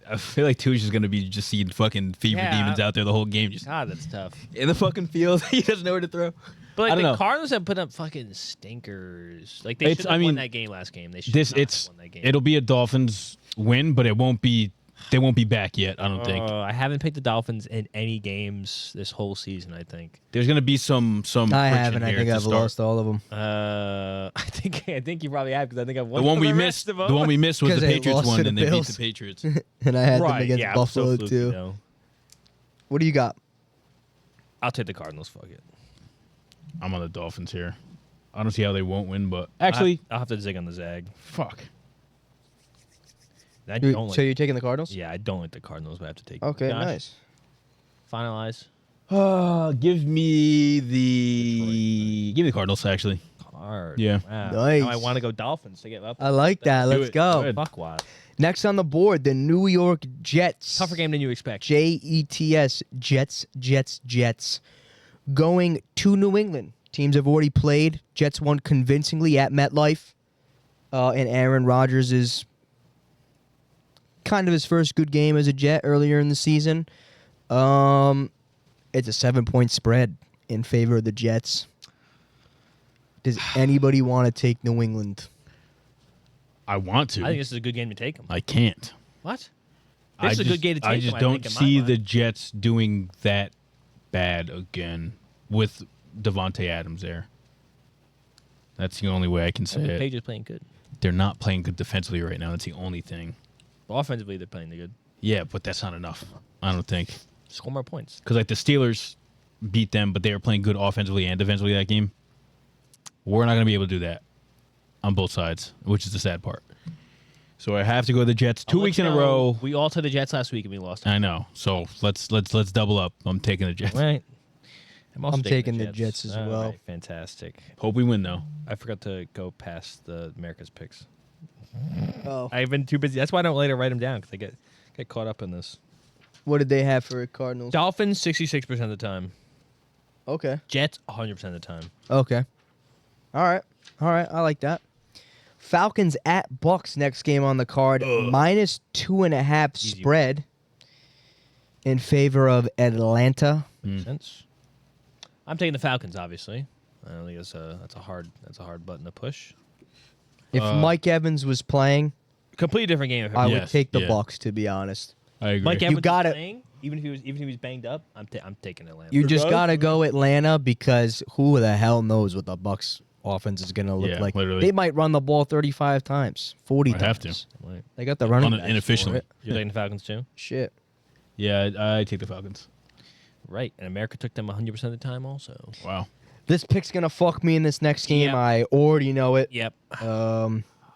[SPEAKER 3] I feel like Tuish is gonna be just seeing fucking fever
[SPEAKER 1] Yeah.
[SPEAKER 3] demons out there the whole game, just
[SPEAKER 1] God, that's tough.
[SPEAKER 3] in the fucking field. He doesn't know where to throw.
[SPEAKER 1] But
[SPEAKER 3] I
[SPEAKER 1] like,
[SPEAKER 3] don't
[SPEAKER 1] the
[SPEAKER 3] know.
[SPEAKER 1] Cardinals have put up fucking stinkers. Like they
[SPEAKER 3] It's-
[SPEAKER 1] should have
[SPEAKER 3] I
[SPEAKER 1] won
[SPEAKER 3] mean,
[SPEAKER 1] that game last game. They should
[SPEAKER 3] This
[SPEAKER 1] not have
[SPEAKER 3] it's
[SPEAKER 1] won that game.
[SPEAKER 3] it'll be a Dolphins win, but it won't be. They won't be back yet. I don't think.
[SPEAKER 1] I haven't picked the Dolphins in any games this whole season. I think.
[SPEAKER 3] There's gonna be some.
[SPEAKER 2] I
[SPEAKER 3] friction
[SPEAKER 2] haven't. I
[SPEAKER 3] here
[SPEAKER 2] think
[SPEAKER 3] to
[SPEAKER 2] I've
[SPEAKER 3] start.
[SPEAKER 2] lost all of them.
[SPEAKER 1] I think you probably have because I think I've won
[SPEAKER 3] The one we
[SPEAKER 1] rest
[SPEAKER 3] missed.
[SPEAKER 1] of them.
[SPEAKER 3] The one we missed was
[SPEAKER 2] 'Cause
[SPEAKER 3] the
[SPEAKER 2] they
[SPEAKER 3] Patriots
[SPEAKER 2] lost
[SPEAKER 3] one,
[SPEAKER 2] to the
[SPEAKER 3] and they beat
[SPEAKER 2] Bills.
[SPEAKER 3] the Patriots.
[SPEAKER 2] And I had them
[SPEAKER 1] right?
[SPEAKER 2] against
[SPEAKER 1] Yeah,
[SPEAKER 2] Buffalo
[SPEAKER 1] I'm so fluky,
[SPEAKER 2] too.
[SPEAKER 1] though.
[SPEAKER 2] What do you got?
[SPEAKER 1] I'll take the Cardinals. Fuck it.
[SPEAKER 3] I'm on the Dolphins here. I don't see how they won't win, but actually,
[SPEAKER 1] I'll have to zig on the zag.
[SPEAKER 3] fuck.
[SPEAKER 1] I don't like.
[SPEAKER 2] So you're taking the Cardinals?
[SPEAKER 1] Yeah, I don't like the Cardinals, but I have to take.
[SPEAKER 2] Okay,
[SPEAKER 1] Josh,
[SPEAKER 2] nice.
[SPEAKER 1] Finalize.
[SPEAKER 3] Give me the Cardinals. Actually,
[SPEAKER 1] Card.
[SPEAKER 3] Yeah.
[SPEAKER 1] Wow.
[SPEAKER 2] Nice.
[SPEAKER 1] Now I want to go Dolphins to get up.
[SPEAKER 2] I like that.
[SPEAKER 3] Do
[SPEAKER 2] Let's
[SPEAKER 3] it.
[SPEAKER 2] go.
[SPEAKER 3] Good.
[SPEAKER 1] Fuck what?
[SPEAKER 2] Next on the board, the New York Jets.
[SPEAKER 1] Tougher game than you expect.
[SPEAKER 2] Jets. Jets. Going to New England. Teams have already played. Jets won convincingly at MetLife. And Aaron Rodgers is kind of his first good game as a Jet earlier in the season. It's a 7-point spread in favor of the Jets. Does anybody want to take New England?
[SPEAKER 3] I want to.
[SPEAKER 1] I think this is a good game to take them.
[SPEAKER 3] I can't.
[SPEAKER 1] What? This is a good game to take
[SPEAKER 3] I just
[SPEAKER 1] them,
[SPEAKER 3] don't
[SPEAKER 1] think, in my
[SPEAKER 3] see
[SPEAKER 1] mind.
[SPEAKER 3] the Jets doing that bad again with Devontae Adams there. That's the only way I can say
[SPEAKER 1] The
[SPEAKER 3] it.
[SPEAKER 1] Patriots playing good.
[SPEAKER 3] They're not playing good defensively right now. That's the only thing.
[SPEAKER 1] Offensively, they're playing good.
[SPEAKER 3] Yeah, but that's not enough. I don't think.
[SPEAKER 1] Score more points.
[SPEAKER 3] Because like the Steelers beat them, but they were playing good offensively and defensively that game. We're not going to be able to do that on both sides, which is the sad part. So I have to go to the Jets 2 weeks in a row.
[SPEAKER 1] We all took the Jets last week and we lost.
[SPEAKER 3] I know. So let's double up. I'm taking the Jets.
[SPEAKER 1] Right. Also
[SPEAKER 2] I'm taking the Jets as
[SPEAKER 1] All
[SPEAKER 2] well.
[SPEAKER 1] right, fantastic.
[SPEAKER 3] Hope we win though.
[SPEAKER 1] I forgot to go past the America's picks.
[SPEAKER 2] Oh,
[SPEAKER 1] I've been too busy. That's why I don't later write them down because I get caught up in this.
[SPEAKER 2] what did they have for Cardinals?
[SPEAKER 1] Dolphins 66% of the time.
[SPEAKER 2] Okay.
[SPEAKER 1] Jets 100% of the time.
[SPEAKER 2] Okay. All right. I like that. Falcons at Bucks next game on the card. Minus 2.5
[SPEAKER 1] Easy.
[SPEAKER 2] spread in favor of Atlanta.
[SPEAKER 1] Makes sense. I'm taking the Falcons, obviously. I don't think that's a hard button to push.
[SPEAKER 2] If Mike Evans was playing,
[SPEAKER 1] Completely different game. If
[SPEAKER 2] I would
[SPEAKER 3] Yes,
[SPEAKER 2] take the
[SPEAKER 3] yeah.
[SPEAKER 2] Bucks, to be honest.
[SPEAKER 3] I agree.
[SPEAKER 1] Mike Evans
[SPEAKER 2] gotta-
[SPEAKER 1] was playing, even if he was banged up, I'm taking Atlanta.
[SPEAKER 2] You just got to go Atlanta because who the hell knows what the Bucks offense is going to look
[SPEAKER 3] Yeah,
[SPEAKER 2] like.
[SPEAKER 3] literally.
[SPEAKER 2] They might run the ball 35 times, 40
[SPEAKER 3] I
[SPEAKER 2] times.
[SPEAKER 3] have to.
[SPEAKER 1] Right.
[SPEAKER 2] They got the running backs
[SPEAKER 3] Inefficiently.
[SPEAKER 2] for it.
[SPEAKER 1] You're taking the Falcons too,
[SPEAKER 2] Shit.
[SPEAKER 3] Yeah, I take the Falcons.
[SPEAKER 1] right? And America took them 100% of the time, also.
[SPEAKER 3] Wow.
[SPEAKER 2] This pick's going to fuck me in this next game.
[SPEAKER 1] Yep.
[SPEAKER 2] I already know it.
[SPEAKER 1] Yep.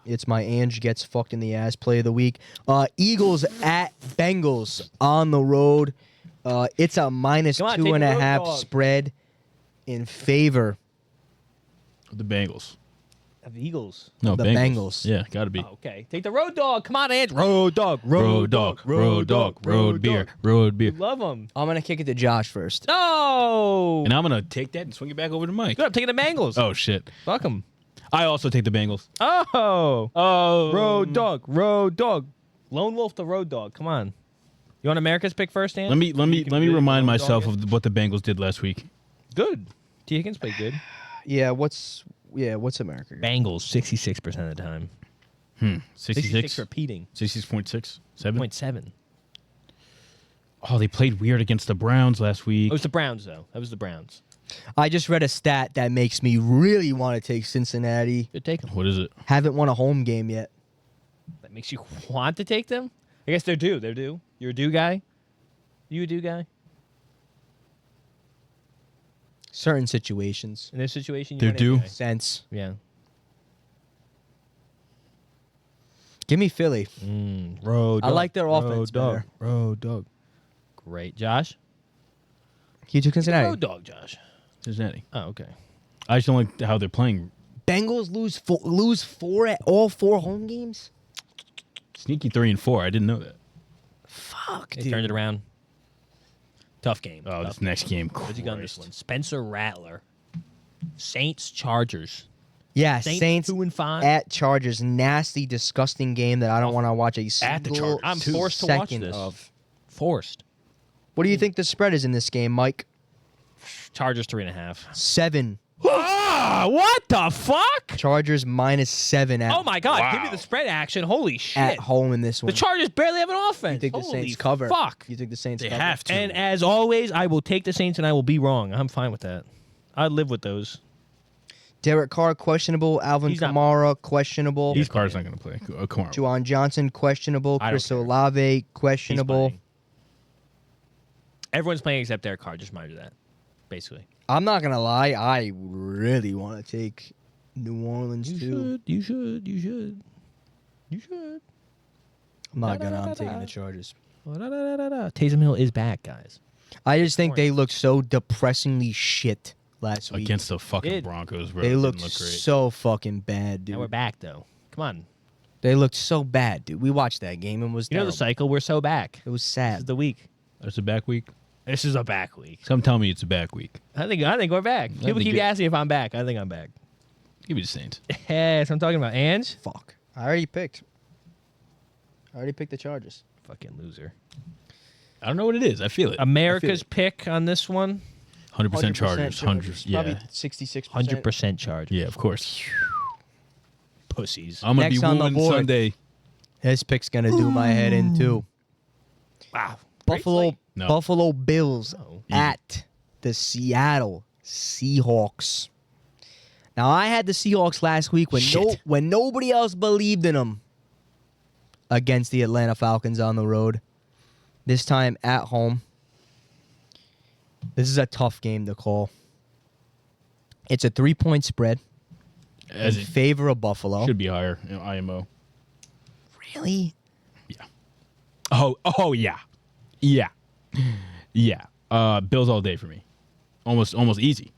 [SPEAKER 2] It's my Ange gets fucked in the ass play of the week. Eagles at Bengals on the road. It's a minus
[SPEAKER 1] Come on, take the road
[SPEAKER 2] 2.5
[SPEAKER 1] dog.
[SPEAKER 2] spread in favor
[SPEAKER 3] The Bengals.
[SPEAKER 1] The Eagles.
[SPEAKER 3] No,
[SPEAKER 2] the Bengals.
[SPEAKER 3] Yeah, gotta be.
[SPEAKER 1] Oh, okay. Take the road dog. Come on, Ange. Road dog.
[SPEAKER 3] Road dog, road beer, road beer.
[SPEAKER 1] Love them.
[SPEAKER 2] I'm going to kick it to Josh first.
[SPEAKER 1] No.
[SPEAKER 3] And I'm gonna take that and swing it back over to Mike.
[SPEAKER 1] Good. I'm taking the Bengals.
[SPEAKER 3] Oh shit.
[SPEAKER 1] Fuck them.
[SPEAKER 3] I also take the Bengals.
[SPEAKER 1] Oh.
[SPEAKER 3] Oh.
[SPEAKER 1] Road dog. Road dog. Lone Wolf the road dog. Come on. You want America's pick first, Ange?
[SPEAKER 3] Let me remind
[SPEAKER 1] road
[SPEAKER 3] myself
[SPEAKER 1] dog
[SPEAKER 3] of what the Bengals did last week.
[SPEAKER 1] Good. T. Higgins played good.
[SPEAKER 2] Yeah, what's America?
[SPEAKER 1] Bengals 66% of the time.
[SPEAKER 3] 66
[SPEAKER 1] repeating.
[SPEAKER 3] 66.6 7.
[SPEAKER 1] 0.7.
[SPEAKER 3] Oh, they played weird against the Browns last week.
[SPEAKER 1] It was the Browns, though. That was the Browns.
[SPEAKER 2] I just read a stat that makes me really want to take Cincinnati.
[SPEAKER 1] Good take them.
[SPEAKER 3] What is it?
[SPEAKER 2] Haven't won a home game yet.
[SPEAKER 1] That makes you want to take them? I guess they're due. They're due. You're a due guy? You a due guy?
[SPEAKER 2] Certain situations.
[SPEAKER 1] In this situation,
[SPEAKER 3] They're
[SPEAKER 1] you're an
[SPEAKER 3] due?
[SPEAKER 1] A guy.
[SPEAKER 2] Sense.
[SPEAKER 1] Yeah.
[SPEAKER 2] Give me Philly.
[SPEAKER 1] Road
[SPEAKER 2] I like their offense better.
[SPEAKER 1] Road dog. Great. Josh?
[SPEAKER 2] You took Cincinnati.
[SPEAKER 1] Road dog, Josh.
[SPEAKER 3] Cincinnati.
[SPEAKER 1] Oh, okay.
[SPEAKER 3] I just don't like how they're playing.
[SPEAKER 2] Bengals lose four at all 4 home games?
[SPEAKER 3] Sneaky 3-4. I didn't know that.
[SPEAKER 2] Fuck,
[SPEAKER 1] They
[SPEAKER 2] dude.
[SPEAKER 1] turned it around. Tough game.
[SPEAKER 3] Oh,
[SPEAKER 1] Tough
[SPEAKER 3] this next game.
[SPEAKER 1] What's he got in this
[SPEAKER 3] Christ.
[SPEAKER 1] one? Spencer Rattler. Saints Chargers.
[SPEAKER 2] Yeah,
[SPEAKER 1] Saints
[SPEAKER 2] Saints
[SPEAKER 1] 2-5.
[SPEAKER 2] at Chargers. Nasty, disgusting game that I don't want to watch a
[SPEAKER 3] At the
[SPEAKER 2] single
[SPEAKER 3] Chargers.
[SPEAKER 1] I'm forced to watch
[SPEAKER 2] second
[SPEAKER 1] this.
[SPEAKER 2] of.
[SPEAKER 1] Forced.
[SPEAKER 2] What do you think the spread is in this game, Mike?
[SPEAKER 1] Chargers 3.5.
[SPEAKER 2] 7.
[SPEAKER 1] Ah, what the fuck?
[SPEAKER 2] Chargers minus 7 at,
[SPEAKER 1] Oh my God!
[SPEAKER 3] Wow.
[SPEAKER 1] Give me the spread action. Holy shit!
[SPEAKER 2] at home in this one.
[SPEAKER 1] The Chargers barely have an offense.
[SPEAKER 2] You think the
[SPEAKER 1] Holy
[SPEAKER 2] Saints cover?
[SPEAKER 1] Fuck!
[SPEAKER 2] You think the Saints
[SPEAKER 3] They
[SPEAKER 2] cover?
[SPEAKER 3] have to.
[SPEAKER 1] And as always, I will take the Saints, and I will be wrong. I'm fine with that. I live with those.
[SPEAKER 2] Derek Carr, questionable. Alvin
[SPEAKER 1] He's not-
[SPEAKER 2] Kamara, questionable.
[SPEAKER 3] These cards not going to play. Come on.
[SPEAKER 2] Juwan Johnson, questionable.
[SPEAKER 1] I don't
[SPEAKER 2] Chris
[SPEAKER 1] care.
[SPEAKER 2] Olave,
[SPEAKER 1] He's
[SPEAKER 2] questionable.
[SPEAKER 1] playing. Everyone's playing except Derek Carr. Just remind you of that. Basically.
[SPEAKER 2] I'm not going to lie. I really want to take New Orleans, too.
[SPEAKER 1] You should. You should.
[SPEAKER 2] I'm not going to. I'm taking the Chargers.
[SPEAKER 1] Taysom Hill is back, guys.
[SPEAKER 2] I just think they look so depressingly shit last week.
[SPEAKER 3] Against the fucking
[SPEAKER 1] Did.
[SPEAKER 3] Broncos, bro.
[SPEAKER 2] They
[SPEAKER 3] It didn't
[SPEAKER 2] looked
[SPEAKER 3] look great.
[SPEAKER 2] so fucking bad, dude.
[SPEAKER 1] Now we're back, though. Come on.
[SPEAKER 2] They looked so bad, dude. We watched that game and was
[SPEAKER 1] You know
[SPEAKER 2] terrible.
[SPEAKER 1] the cycle. We're so back.
[SPEAKER 2] It was
[SPEAKER 1] This is
[SPEAKER 2] sad.
[SPEAKER 1] the week.
[SPEAKER 3] It's a back week.
[SPEAKER 1] This is a back week.
[SPEAKER 3] Some tell me it's a back week.
[SPEAKER 1] I think we're back. People
[SPEAKER 3] think
[SPEAKER 1] keep
[SPEAKER 3] it-
[SPEAKER 1] asking if I'm back. I think I'm back.
[SPEAKER 3] Give me the Saints.
[SPEAKER 1] Yes, I'm talking about Ange.
[SPEAKER 2] Fuck. I already picked the Chargers.
[SPEAKER 1] Fucking loser.
[SPEAKER 3] I don't know what it is. I feel it.
[SPEAKER 1] America's pick on this one.
[SPEAKER 3] 100% Chargers. 100. Yeah.
[SPEAKER 2] Probably 66%.
[SPEAKER 1] 100% charge.
[SPEAKER 3] Yeah, of course.
[SPEAKER 1] Pussies.
[SPEAKER 3] I'm going to
[SPEAKER 2] Next
[SPEAKER 3] be
[SPEAKER 2] on the
[SPEAKER 3] wooing
[SPEAKER 2] board.
[SPEAKER 3] Sunday.
[SPEAKER 2] His pick's going to do my head in, too.
[SPEAKER 1] Wow.
[SPEAKER 2] Buffalo Bills
[SPEAKER 1] Oh.
[SPEAKER 2] at the Seattle Seahawks. Now, I had the Seahawks last week when nobody else believed in them against the Atlanta Falcons on the road. This time at home. This is a tough game to call. It's a 3-point spread in favor of Buffalo.
[SPEAKER 3] Should be higher, IMO.
[SPEAKER 2] Really?
[SPEAKER 3] Yeah. Oh yeah. Yeah. Yeah. Bills all day for me. Almost easy.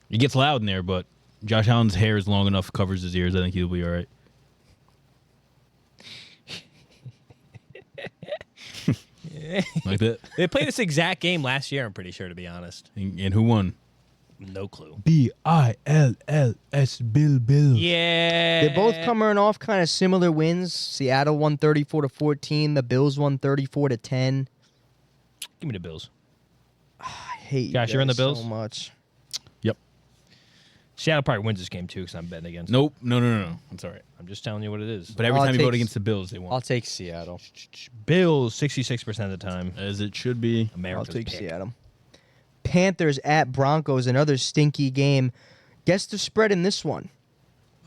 [SPEAKER 3] It gets loud in there, but Josh Allen's hair is long enough, covers his ears. I think he'll be all right. Like that.
[SPEAKER 1] They played this exact game last year, I'm pretty sure, to be honest.
[SPEAKER 3] And who won?
[SPEAKER 1] No clue.
[SPEAKER 3] Bills. Bills.
[SPEAKER 1] Yeah.
[SPEAKER 2] They're both coming off kind of similar wins. Seattle won 34-14. The Bills won 34-10.
[SPEAKER 1] Give me the Bills.
[SPEAKER 2] I hate
[SPEAKER 1] Josh,
[SPEAKER 2] you
[SPEAKER 1] you're on the
[SPEAKER 2] guys
[SPEAKER 1] Bills?
[SPEAKER 2] so much.
[SPEAKER 3] Yep.
[SPEAKER 1] Seattle probably wins this game, too, because I'm betting against
[SPEAKER 3] Nope. No. That's all right.
[SPEAKER 1] I'm just telling you what it is.
[SPEAKER 3] But every
[SPEAKER 2] I'll
[SPEAKER 3] time you
[SPEAKER 2] take-
[SPEAKER 3] vote against the Bills, they won.
[SPEAKER 2] I'll take Seattle.
[SPEAKER 1] Bills, 66% of the time.
[SPEAKER 3] As it should be.
[SPEAKER 1] America's
[SPEAKER 2] I'll take
[SPEAKER 1] pick.
[SPEAKER 2] Seattle. Panthers at Broncos, another stinky game. Guess the spread in this one.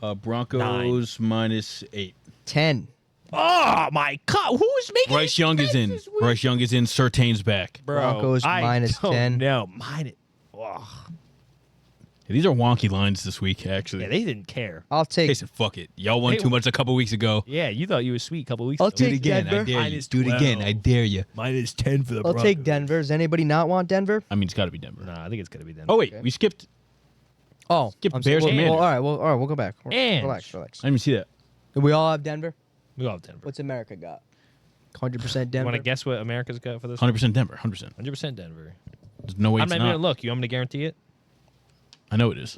[SPEAKER 3] Broncos -8.
[SPEAKER 2] 10.
[SPEAKER 1] Oh, my God. Who's making
[SPEAKER 3] Bryce Young is in. Bryce Young is in. Surtain's back.
[SPEAKER 1] Bro,
[SPEAKER 2] Broncos minus 10.
[SPEAKER 1] No, oh.
[SPEAKER 3] These are wonky lines this week, actually.
[SPEAKER 1] Yeah, they didn't care.
[SPEAKER 2] I'll take
[SPEAKER 3] They said, fuck it. Y'all won
[SPEAKER 1] They-
[SPEAKER 3] too much a couple weeks ago.
[SPEAKER 1] Yeah, you thought you were sweet a couple weeks
[SPEAKER 2] I'll
[SPEAKER 1] ago.
[SPEAKER 2] take Denver.
[SPEAKER 3] I dare you.
[SPEAKER 1] Minus
[SPEAKER 3] Do it again.
[SPEAKER 1] 12.
[SPEAKER 3] I dare you.
[SPEAKER 1] Minus 10 for the
[SPEAKER 2] I'll
[SPEAKER 1] Broncos.
[SPEAKER 2] take Denver. Does anybody not want Denver?
[SPEAKER 3] I mean, it's got to be Denver.
[SPEAKER 1] Nah, I think it's going to be Denver.
[SPEAKER 3] Oh, wait.
[SPEAKER 2] Okay.
[SPEAKER 3] We skipped.
[SPEAKER 2] Oh,
[SPEAKER 3] Skip
[SPEAKER 2] I'm
[SPEAKER 3] Bears
[SPEAKER 2] sorry.
[SPEAKER 3] Commanders.
[SPEAKER 2] All right, we'll go back.
[SPEAKER 1] And-
[SPEAKER 2] Relax.
[SPEAKER 3] I didn't even see that.
[SPEAKER 2] We all have Denver?
[SPEAKER 1] We all have Denver.
[SPEAKER 2] What's America got? 100%
[SPEAKER 1] You
[SPEAKER 2] Denver.
[SPEAKER 1] want to guess what America's got for this?
[SPEAKER 3] 100% Denver. 100%.
[SPEAKER 1] 100% Denver.
[SPEAKER 3] There's no way
[SPEAKER 1] I'm
[SPEAKER 3] it's
[SPEAKER 1] not even
[SPEAKER 3] not.
[SPEAKER 1] going to look. You want me to guarantee it?
[SPEAKER 3] I know it is.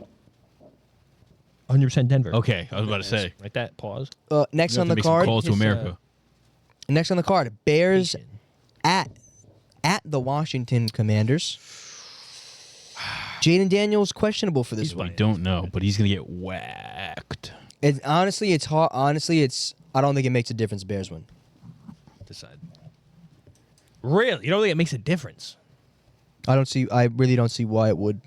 [SPEAKER 1] 100% Denver.
[SPEAKER 3] Okay. I was about to say.
[SPEAKER 1] Like that. Pause.
[SPEAKER 2] Next
[SPEAKER 3] You
[SPEAKER 2] on
[SPEAKER 3] have to
[SPEAKER 2] the
[SPEAKER 3] make some
[SPEAKER 2] card.
[SPEAKER 3] calls to
[SPEAKER 1] His,
[SPEAKER 3] America.
[SPEAKER 2] Next on the card. Bears at the Washington Commanders. Jaden Daniels questionable for this one.
[SPEAKER 3] I don't know, but he's going to get whacked.
[SPEAKER 2] Honestly, it's hard. Honestly, I don't think it makes a difference. Bears win.
[SPEAKER 1] Decide. Really? You don't think it makes a difference?
[SPEAKER 2] I really don't see why it would.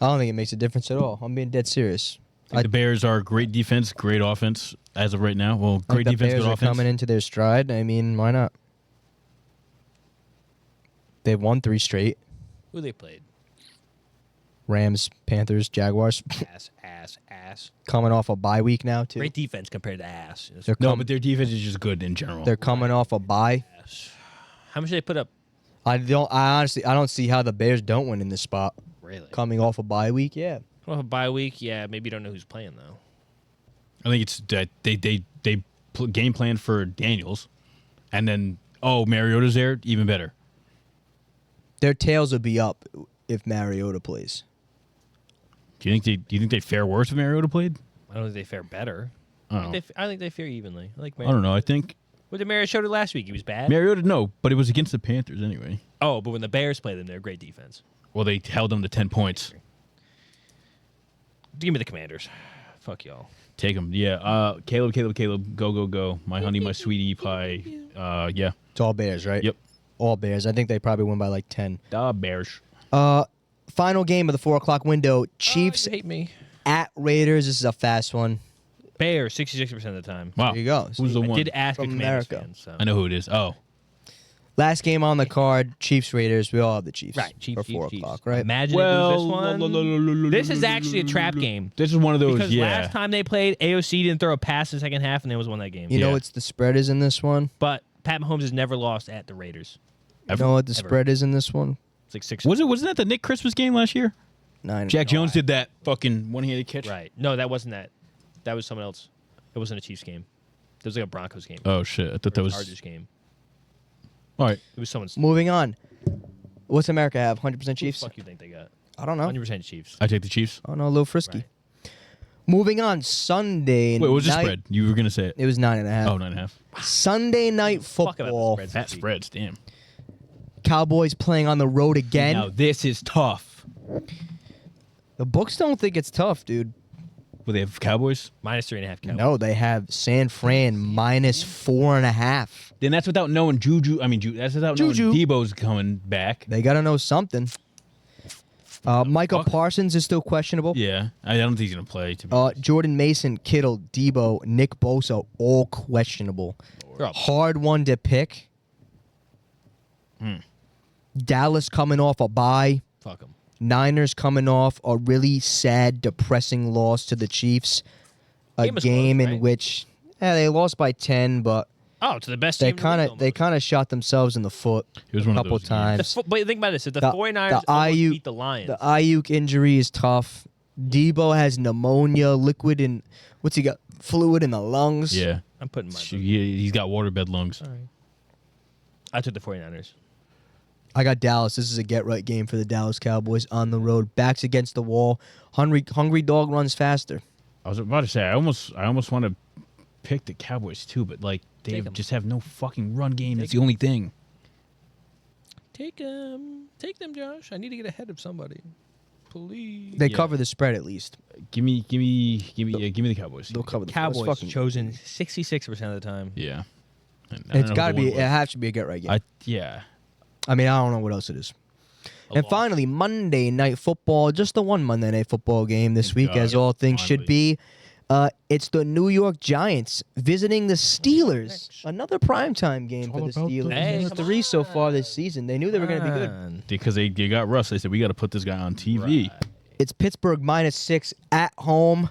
[SPEAKER 2] I don't think it makes a difference at all. I'm being dead serious.
[SPEAKER 3] I think the Bears are great defense, great offense as of right now. Well, great
[SPEAKER 2] the
[SPEAKER 3] defense,
[SPEAKER 2] Bears
[SPEAKER 3] good
[SPEAKER 2] are
[SPEAKER 3] offense.
[SPEAKER 2] coming into their stride. I mean, why not? They've won 3 straight.
[SPEAKER 1] Who they played?
[SPEAKER 2] Rams, Panthers, Jaguars.
[SPEAKER 1] Ass.
[SPEAKER 2] Coming off a bye week now too.
[SPEAKER 1] Great defense compared to ass.
[SPEAKER 2] They're
[SPEAKER 3] No,
[SPEAKER 2] com-
[SPEAKER 3] but their defense is just good in general.
[SPEAKER 2] they're coming off a bye.
[SPEAKER 1] Ass. How much did they put up?
[SPEAKER 2] I honestly don't see how the Bears don't win in this spot.
[SPEAKER 1] Really?
[SPEAKER 2] Coming off a bye week, yeah.
[SPEAKER 1] Well, a bye week, yeah. Maybe you don't know who's playing though.
[SPEAKER 3] I think it's that they game plan for Daniels, and then Mariota's there, even better.
[SPEAKER 2] Their tails will be up if Mariota plays.
[SPEAKER 3] Do you think they fare worse if Mariota played?
[SPEAKER 1] I don't think they fare better.
[SPEAKER 3] I don't know.
[SPEAKER 1] I think they fare evenly. I like
[SPEAKER 3] I don't know. I think
[SPEAKER 1] What did Mariota last week? He was bad?
[SPEAKER 3] Mariota, no, but it was against the Panthers anyway.
[SPEAKER 1] Oh, but when the Bears play them, they're great defense.
[SPEAKER 3] Well, they held them to 10 points.
[SPEAKER 1] Give me the Commanders. Fuck y'all.
[SPEAKER 3] Take them. Yeah. Caleb. Go. My honey, my sweetie pie. Yeah.
[SPEAKER 2] It's all Bears, right?
[SPEAKER 3] Yep.
[SPEAKER 2] All Bears. I think they probably win by like 10.
[SPEAKER 3] The Bears.
[SPEAKER 2] Final game of the 4 o'clock window. Chiefs
[SPEAKER 1] You hate me.
[SPEAKER 2] at Raiders. This is a fast one.
[SPEAKER 1] Bears, 66% of the time.
[SPEAKER 3] Wow.
[SPEAKER 2] There you go.
[SPEAKER 3] Who's the
[SPEAKER 1] I
[SPEAKER 3] one?
[SPEAKER 1] did ask a
[SPEAKER 2] From
[SPEAKER 1] Commanders
[SPEAKER 2] America.
[SPEAKER 1] fan, so.
[SPEAKER 3] I know who it is. Oh.
[SPEAKER 2] Last game on the card. Chiefs Raiders. We all have the Chiefs.
[SPEAKER 1] Right, Chiefs,
[SPEAKER 2] For 4
[SPEAKER 1] Chiefs.
[SPEAKER 2] o'clock, right?
[SPEAKER 1] Imagine if it was this one. This is actually a trap game.
[SPEAKER 3] This is one of those,
[SPEAKER 1] Because
[SPEAKER 3] yeah.
[SPEAKER 1] last time they played, AOC didn't throw a pass in the second half, and they was won that game.
[SPEAKER 2] You know
[SPEAKER 3] Yeah.
[SPEAKER 2] what's the spread is in this one?
[SPEAKER 1] But Pat Mahomes has never lost at the Raiders.
[SPEAKER 2] You know what the
[SPEAKER 1] Ever.
[SPEAKER 2] spread is in this one?
[SPEAKER 1] It's like 6.
[SPEAKER 3] Wasn't that the Nick Christmas game last year?
[SPEAKER 2] 9.
[SPEAKER 3] Jack Jones did that fucking one-handed catch.
[SPEAKER 1] Right. No, that wasn't that. That was someone else. It wasn't a Chiefs game. It was like a Broncos game.
[SPEAKER 3] Oh shit! I thought
[SPEAKER 1] Or
[SPEAKER 3] that
[SPEAKER 1] a
[SPEAKER 3] was.
[SPEAKER 1] Chargers game.
[SPEAKER 3] All right.
[SPEAKER 1] It was someone's.
[SPEAKER 2] Moving on. What's America have? 100%
[SPEAKER 1] Who the
[SPEAKER 2] Chiefs?
[SPEAKER 1] fuck you think they got?
[SPEAKER 2] I don't know.
[SPEAKER 1] 100% Chiefs.
[SPEAKER 3] I take the Chiefs.
[SPEAKER 2] Oh no, a little frisky.
[SPEAKER 1] Right.
[SPEAKER 2] Moving on. Sunday
[SPEAKER 3] Wait, what was the
[SPEAKER 2] night.
[SPEAKER 3] spread? You were gonna say it.
[SPEAKER 2] It was 9.5.
[SPEAKER 3] Oh, 9.5.
[SPEAKER 2] Sunday night
[SPEAKER 1] Fuck about the
[SPEAKER 2] football.
[SPEAKER 1] spreads.
[SPEAKER 3] That spreads. Damn.
[SPEAKER 2] Cowboys playing on the road again.
[SPEAKER 3] Now this is tough.
[SPEAKER 2] The books don't think it's tough, dude.
[SPEAKER 3] What, they have Cowboys?
[SPEAKER 1] -3.5 Cowboys.
[SPEAKER 2] No, they have San Fran -4.5.
[SPEAKER 3] Then that's without knowing Juju. That's without knowing Debo's coming back.
[SPEAKER 2] They got to know something. Micah Parsons is still questionable.
[SPEAKER 3] Yeah, I don't think he's gonna play. To be honest.
[SPEAKER 2] Jordan Mason, Kittle, Debo, Nick Bosa, all questionable. Hard one to pick. Dallas coming off a bye.
[SPEAKER 1] Fuck them.
[SPEAKER 2] Niners coming off a really sad, depressing loss to the Chiefs. A game in which they lost by 10, but
[SPEAKER 1] to the best
[SPEAKER 2] they
[SPEAKER 1] team.
[SPEAKER 2] They kind of shot themselves in the foot a couple times.
[SPEAKER 1] But think about this: if the 49ers almost beat the Lions,
[SPEAKER 2] the Ayuk injury is tough. Debo has pneumonia, liquid in what's he got? Fluid in the lungs.
[SPEAKER 3] Yeah,
[SPEAKER 1] I'm putting my.
[SPEAKER 3] He's got waterbed lungs.
[SPEAKER 1] Sorry. I took the 49ers.
[SPEAKER 2] I got Dallas. This is a get-right game for the Dallas Cowboys on the road. Backs against the wall. Hungry dog runs faster.
[SPEAKER 3] I was about to say, I almost want to pick the Cowboys too, but like they just have no fucking run game. That's the only thing.
[SPEAKER 1] Take them, Josh. I need to get ahead of somebody, please.
[SPEAKER 2] They cover the spread at least.
[SPEAKER 3] Give me the Cowboys.
[SPEAKER 2] They'll cover the
[SPEAKER 1] Cowboys. Chosen 66% of the time.
[SPEAKER 3] Yeah,
[SPEAKER 2] it's got to be. It has to be a get-right game. I mean, I don't know what else it is. And finally, Monday Night Football. Just the one Monday Night Football game this week, as all things should be. It's the New York Giants visiting the Steelers. Another primetime game for the Steelers.
[SPEAKER 1] Hey,
[SPEAKER 2] 3 so far this season. They knew they were going to be good.
[SPEAKER 3] Because they got Russ. They said, we got to put this guy on TV.
[SPEAKER 1] Right.
[SPEAKER 2] It's Pittsburgh -6 at home.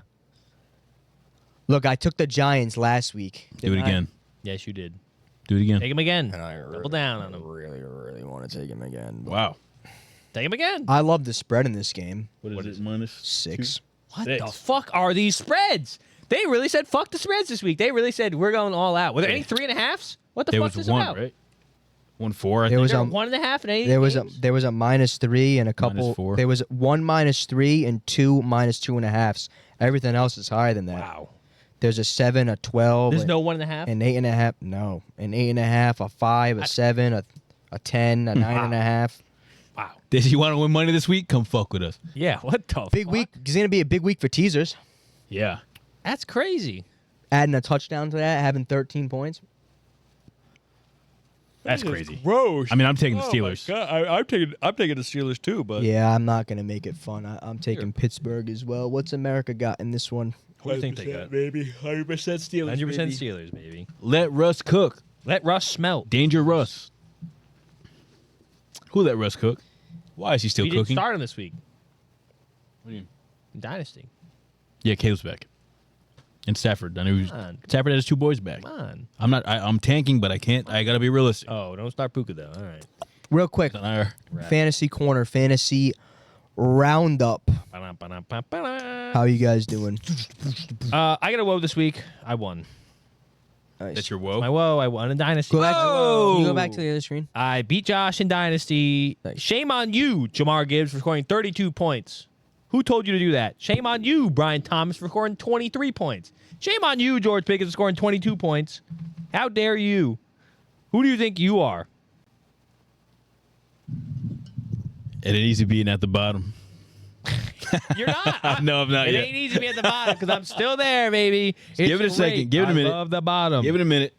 [SPEAKER 2] Look, I took the Giants last week.
[SPEAKER 3] Do it again.
[SPEAKER 1] Yes, you did.
[SPEAKER 3] Do it again.
[SPEAKER 1] Take him again.
[SPEAKER 2] And I
[SPEAKER 1] Double down on him.
[SPEAKER 2] really want to take him again.
[SPEAKER 3] Wow.
[SPEAKER 1] Take him again.
[SPEAKER 2] I love the spread in this game.
[SPEAKER 3] What is it? -6.
[SPEAKER 1] What the fuck are these spreads? They really said fuck the spreads this week. They really said we're going all out. Were there any 3.5s? What the fuck is this about?
[SPEAKER 3] Right? 1-4.
[SPEAKER 2] There was
[SPEAKER 1] a 1.5 and 8.
[SPEAKER 2] There was a -3 and a couple.
[SPEAKER 3] -4.
[SPEAKER 2] There was 1 -3 and 2 -2.5s. Everything else is higher than that.
[SPEAKER 1] Wow.
[SPEAKER 2] There's a 7, a 12.
[SPEAKER 1] There's no 1.5.
[SPEAKER 2] An 8.5. No, an 8.5, a 5, a 7, a 10, a 9.5.
[SPEAKER 1] Wow.
[SPEAKER 3] Did you want to win money this week? Come fuck with us.
[SPEAKER 1] Yeah. What the
[SPEAKER 2] Big
[SPEAKER 1] fuck?
[SPEAKER 2] week. It's gonna be a big week for teasers.
[SPEAKER 3] Yeah.
[SPEAKER 1] That's crazy.
[SPEAKER 2] Adding a touchdown to that, having 13 points.
[SPEAKER 3] That's crazy.
[SPEAKER 1] Gross.
[SPEAKER 3] I mean, I'm taking the Steelers.
[SPEAKER 1] I'm taking the Steelers too, but
[SPEAKER 2] Yeah, I'm not gonna make it fun. I'm taking Pittsburgh as well. What's America got in this one?
[SPEAKER 1] who do you think they got?
[SPEAKER 2] Baby, 100% Steelers.
[SPEAKER 1] 100% Steelers, baby.
[SPEAKER 3] Let Russ cook.
[SPEAKER 1] Let Russ smelt.
[SPEAKER 3] Danger Russ. Who let Russ cook? Why is he still
[SPEAKER 1] We didn't
[SPEAKER 3] cooking?
[SPEAKER 1] start him this week.
[SPEAKER 3] What do you mean?
[SPEAKER 1] Dynasty.
[SPEAKER 3] Yeah, Caleb's back. And Stafford. I know
[SPEAKER 1] Come on.
[SPEAKER 3] Stafford has 2 boys back.
[SPEAKER 1] Come on.
[SPEAKER 3] I'm tanking, but I can't. I gotta be realistic.
[SPEAKER 1] Oh, don't start Puka though. All right.
[SPEAKER 2] Real quick, Fantasy Corner, Fantasy Roundup. How you guys doing?
[SPEAKER 1] I got a woe this week. I won.
[SPEAKER 2] Nice.
[SPEAKER 3] That's your woe.
[SPEAKER 1] My woe. I won in Dynasty.
[SPEAKER 2] Go back.
[SPEAKER 3] Whoa!
[SPEAKER 2] Can you go back to the other screen?
[SPEAKER 1] I beat Josh in Dynasty.
[SPEAKER 2] Nice.
[SPEAKER 1] Shame on you, Jamar Gibbs, for scoring 32 points. Who told you to do that? Shame on you, Brian Thomas, for scoring 23 points. Shame on you, George Pickens, for scoring 22 points. How dare you? Who do you think you are?
[SPEAKER 3] It ain't easy being at the bottom.
[SPEAKER 1] You're not.
[SPEAKER 3] No, I'm not
[SPEAKER 1] It
[SPEAKER 3] yet.
[SPEAKER 1] ain't easy to be at the bottom because I'm still there, baby.
[SPEAKER 3] Give it a second. Give it a minute.
[SPEAKER 1] I love the bottom.
[SPEAKER 3] Give it a minute.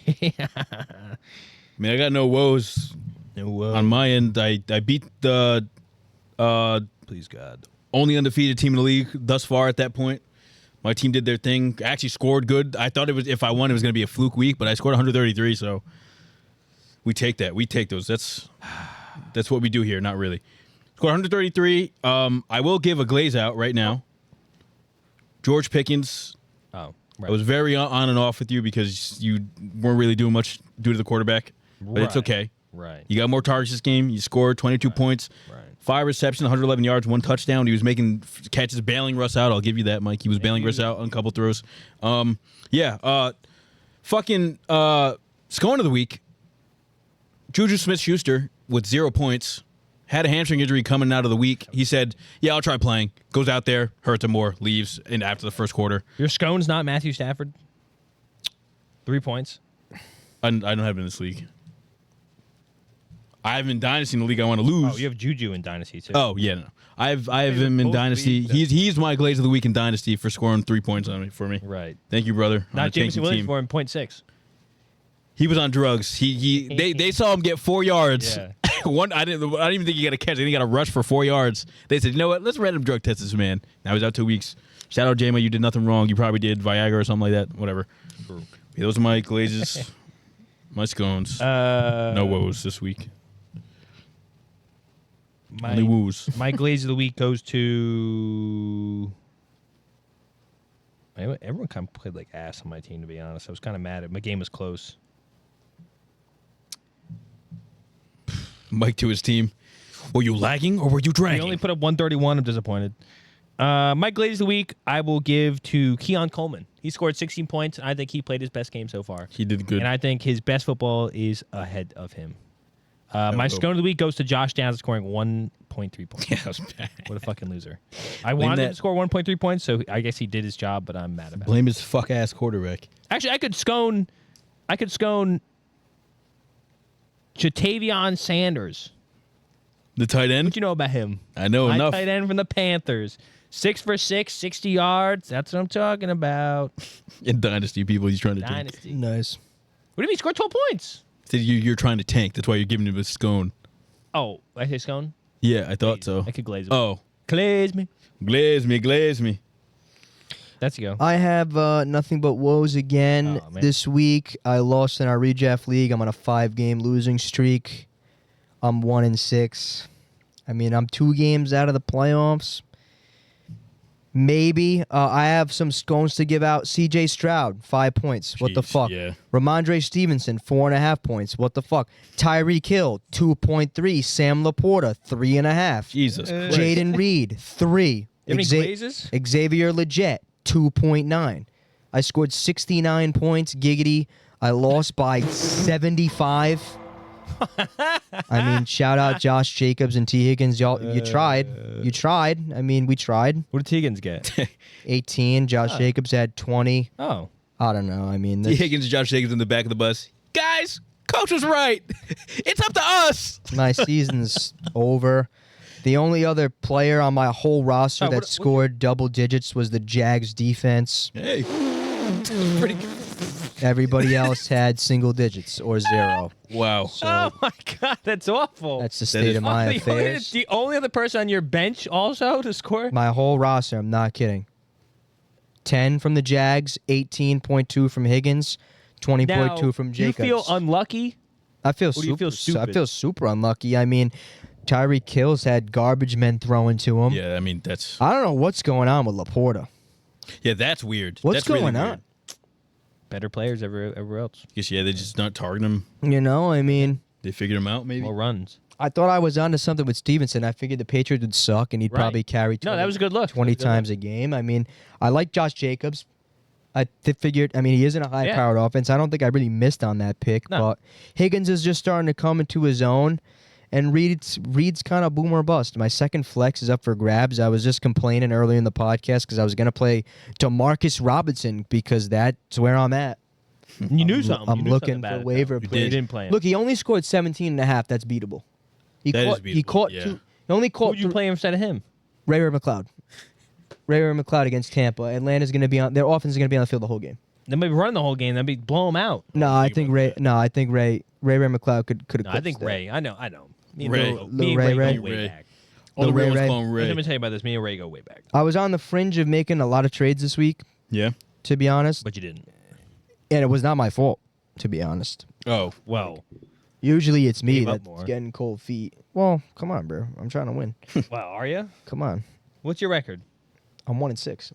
[SPEAKER 3] I mean, I got no woes on my end. I beat the
[SPEAKER 1] Please, God.
[SPEAKER 3] only undefeated team in the league thus far at that point. My team did their thing. I actually scored good. I thought if I won, it was going to be a fluke week, but I scored 133, so we take that. We take those. That's what we do here. Not really. Scored 133. I will give a glaze out right now. George Pickens.
[SPEAKER 1] Oh,
[SPEAKER 3] I was very on and off with you because you weren't really doing much due to the quarterback, but it's okay.
[SPEAKER 1] Right.
[SPEAKER 3] You got more targets this game. You scored 22 points.
[SPEAKER 1] Right.
[SPEAKER 3] 5 receptions, 111 yards, 1 touchdown. He was making catches, bailing Russ out. I'll give you that, Mike. He was bailing Russ out on a couple throws. Scone of the week, Juju Smith-Schuster with 0 points. Had a hamstring injury coming out of the week. He said, yeah, I'll try playing. Goes out there, hurts him more, leaves and after the first quarter.
[SPEAKER 1] Your Scone's not Matthew Stafford? 3 points?
[SPEAKER 3] I don't have him in this league. I have him in Dynasty in the league I want to lose.
[SPEAKER 1] Oh, you have Juju in Dynasty, too.
[SPEAKER 3] Oh, yeah, no. I have him in Dynasty. He's my Glaze of the Week in Dynasty for scoring 3 points for me.
[SPEAKER 1] Right.
[SPEAKER 3] Thank you, brother.
[SPEAKER 1] Not Jameson Williams for him, 0.6.
[SPEAKER 3] He was on drugs. They saw him get 4 yards.
[SPEAKER 1] Yeah.
[SPEAKER 3] I didn't even think he got a catch. I think he got a rush for 4 yards. They said, you know what? Let's random drug test this man. Now he's out 2 weeks. Shout out J-Mo. You did nothing wrong. You probably did Viagra or something like that. Whatever. Yeah, those are my Glazes. My scones. No woes this week. Only woos.
[SPEAKER 1] My Glaze of the Week goes to... Everyone kind of played like ass on my team, to be honest. I was kind of mad. My game was close.
[SPEAKER 3] Mike to his team. Were you lagging or were you dragging?
[SPEAKER 1] He only put up 131. I'm disappointed. My Glaze of the Week, I will give to Keon Coleman. He scored 16 points. I think he played his best game so far.
[SPEAKER 3] He did good.
[SPEAKER 1] And I think his best football is ahead of him. My scone of the week goes to Josh Downs scoring 1.3 points.
[SPEAKER 3] Yeah, that was bad.
[SPEAKER 1] What a fucking loser. I wanted him to score 1.3 points, so I guess he did his job, but I'm mad about it.
[SPEAKER 3] Blame his fuck-ass quarterback.
[SPEAKER 1] Actually, I could scone Jatavion Sanders.
[SPEAKER 3] The tight end?
[SPEAKER 1] What you know about him?
[SPEAKER 3] I know enough.
[SPEAKER 1] Tight end from the Panthers. 6 for 6, 60 yards. That's what I'm talking about.
[SPEAKER 3] In Dynasty, people he's trying to
[SPEAKER 1] Dynasty.
[SPEAKER 3] tank.
[SPEAKER 2] Nice.
[SPEAKER 1] What do you mean? He scored 12 points.
[SPEAKER 3] So you're trying to tank. That's why you're giving him a scone.
[SPEAKER 1] Oh, I say scone?
[SPEAKER 3] Yeah, I thought so.
[SPEAKER 1] I could glaze it.
[SPEAKER 3] Oh.
[SPEAKER 1] Glaze me.
[SPEAKER 3] Glaze me.
[SPEAKER 1] That's you go.
[SPEAKER 2] I have nothing but woes again this week. I lost in our redraft league. I'm on a 5-game losing streak. I'm 1-6. I mean, I'm 2 games out of the playoffs. Maybe. I have some scones to give out. C.J. Stroud, 5 points. What the fuck?
[SPEAKER 3] Yeah.
[SPEAKER 2] Ramondre Stevenson, 4.5 points. What the fuck? Tyreek Hill, 2.3. Sam Laporta, 3.5.
[SPEAKER 3] Jesus Christ.
[SPEAKER 2] Jaden Reed, 3.
[SPEAKER 1] You have any glazes?
[SPEAKER 2] Xavier Legette, 2.9. I scored 69 points. Giggity. I lost by 75. I mean, shout out Josh Jacobs and T. Higgins. Y'all, you tried. You tried. I mean, we tried.
[SPEAKER 1] What did Higgins get?
[SPEAKER 2] 18. Josh Jacobs had 20.
[SPEAKER 1] Oh.
[SPEAKER 2] I don't know. I mean,
[SPEAKER 3] T. Higgins and Josh Jacobs in the back of the bus. Guys, coach was right. It's up to us.
[SPEAKER 2] my season's over. The only other player on my whole roster that scored double digits was the Jags defense.
[SPEAKER 3] Hey. Pretty good.
[SPEAKER 2] Everybody else had single digits or 0.
[SPEAKER 3] Wow.
[SPEAKER 2] So
[SPEAKER 1] Oh my God, that's awful.
[SPEAKER 2] that's the state of my affairs.
[SPEAKER 1] The only other person on your bench also to score?
[SPEAKER 2] My whole roster, I'm not kidding. 10 from the Jags, 18.2 from Higgins, 20.2 from Jacobs.
[SPEAKER 1] Do you feel unlucky?
[SPEAKER 2] I feel
[SPEAKER 1] do you feel stupid?
[SPEAKER 2] I feel super unlucky. I mean, Tyreek Hill's had garbage men thrown to him.
[SPEAKER 3] Yeah, I mean, that's...
[SPEAKER 2] I don't know what's going on with Laporta.
[SPEAKER 3] Yeah, that's weird.
[SPEAKER 2] What's
[SPEAKER 3] that's really
[SPEAKER 2] going
[SPEAKER 3] weird.
[SPEAKER 2] on?
[SPEAKER 1] Better players everywhere else.
[SPEAKER 3] Guess, yeah, they just not targeting him.
[SPEAKER 2] You know, I mean,
[SPEAKER 3] They figured him out, maybe?
[SPEAKER 1] More runs.
[SPEAKER 2] I thought I was onto something with Stevenson. I figured the Patriots would suck and he'd
[SPEAKER 1] Right.
[SPEAKER 2] probably carry 20,
[SPEAKER 1] No, that was a good look.
[SPEAKER 2] 20 times a game. I mean, I like Josh Jacobs. I figured, I mean, he is in a high-powered offense. I don't think I really missed on that pick.
[SPEAKER 1] No.
[SPEAKER 2] But Higgins is just starting to come into his own. And Reed's kind of boom or bust. My second flex is up for grabs. I was just complaining earlier in the podcast because I was going to play DeMarcus Robinson because that's where I'm at.
[SPEAKER 1] You knew something.
[SPEAKER 2] I'm
[SPEAKER 1] You knew
[SPEAKER 2] looking
[SPEAKER 1] something
[SPEAKER 2] for
[SPEAKER 1] about it,
[SPEAKER 2] waiver
[SPEAKER 1] though.
[SPEAKER 2] players.
[SPEAKER 1] You didn't play him.
[SPEAKER 2] Look, he only scored 17.5. That's beatable. He caught
[SPEAKER 3] yeah.
[SPEAKER 2] two. He only
[SPEAKER 1] Who
[SPEAKER 2] caught
[SPEAKER 1] would you play instead of him?
[SPEAKER 2] Ray McLeod. Ray McLeod against Tampa. Atlanta's going to be on. Their offense is going to be on the field the whole game.
[SPEAKER 1] They might be running the whole game. They'd be blow him out.
[SPEAKER 2] No, I think Ray. No, I think Ray McLeod could have.
[SPEAKER 1] No, I think Ray. I know. Me and
[SPEAKER 3] Ray.
[SPEAKER 1] Me and Ray go way
[SPEAKER 3] Ray.
[SPEAKER 1] back.
[SPEAKER 3] All the
[SPEAKER 2] Ray,
[SPEAKER 3] Ray was
[SPEAKER 2] Ray.
[SPEAKER 3] calling Ray.
[SPEAKER 1] Let me tell you about this. Me and Ray go way back.
[SPEAKER 2] I was on the fringe of making a lot of trades this week,
[SPEAKER 3] Yeah?
[SPEAKER 2] to be honest,
[SPEAKER 1] But you didn't.
[SPEAKER 2] and it was not my fault, to be honest.
[SPEAKER 3] Oh.
[SPEAKER 1] Well,
[SPEAKER 2] Usually it's me
[SPEAKER 1] Gave up
[SPEAKER 2] that's
[SPEAKER 1] more.
[SPEAKER 2] getting cold feet. Well, come on, bro. I'm trying to win.
[SPEAKER 1] wow, are you?
[SPEAKER 2] Come on.
[SPEAKER 1] What's your record?
[SPEAKER 2] I'm 1-6.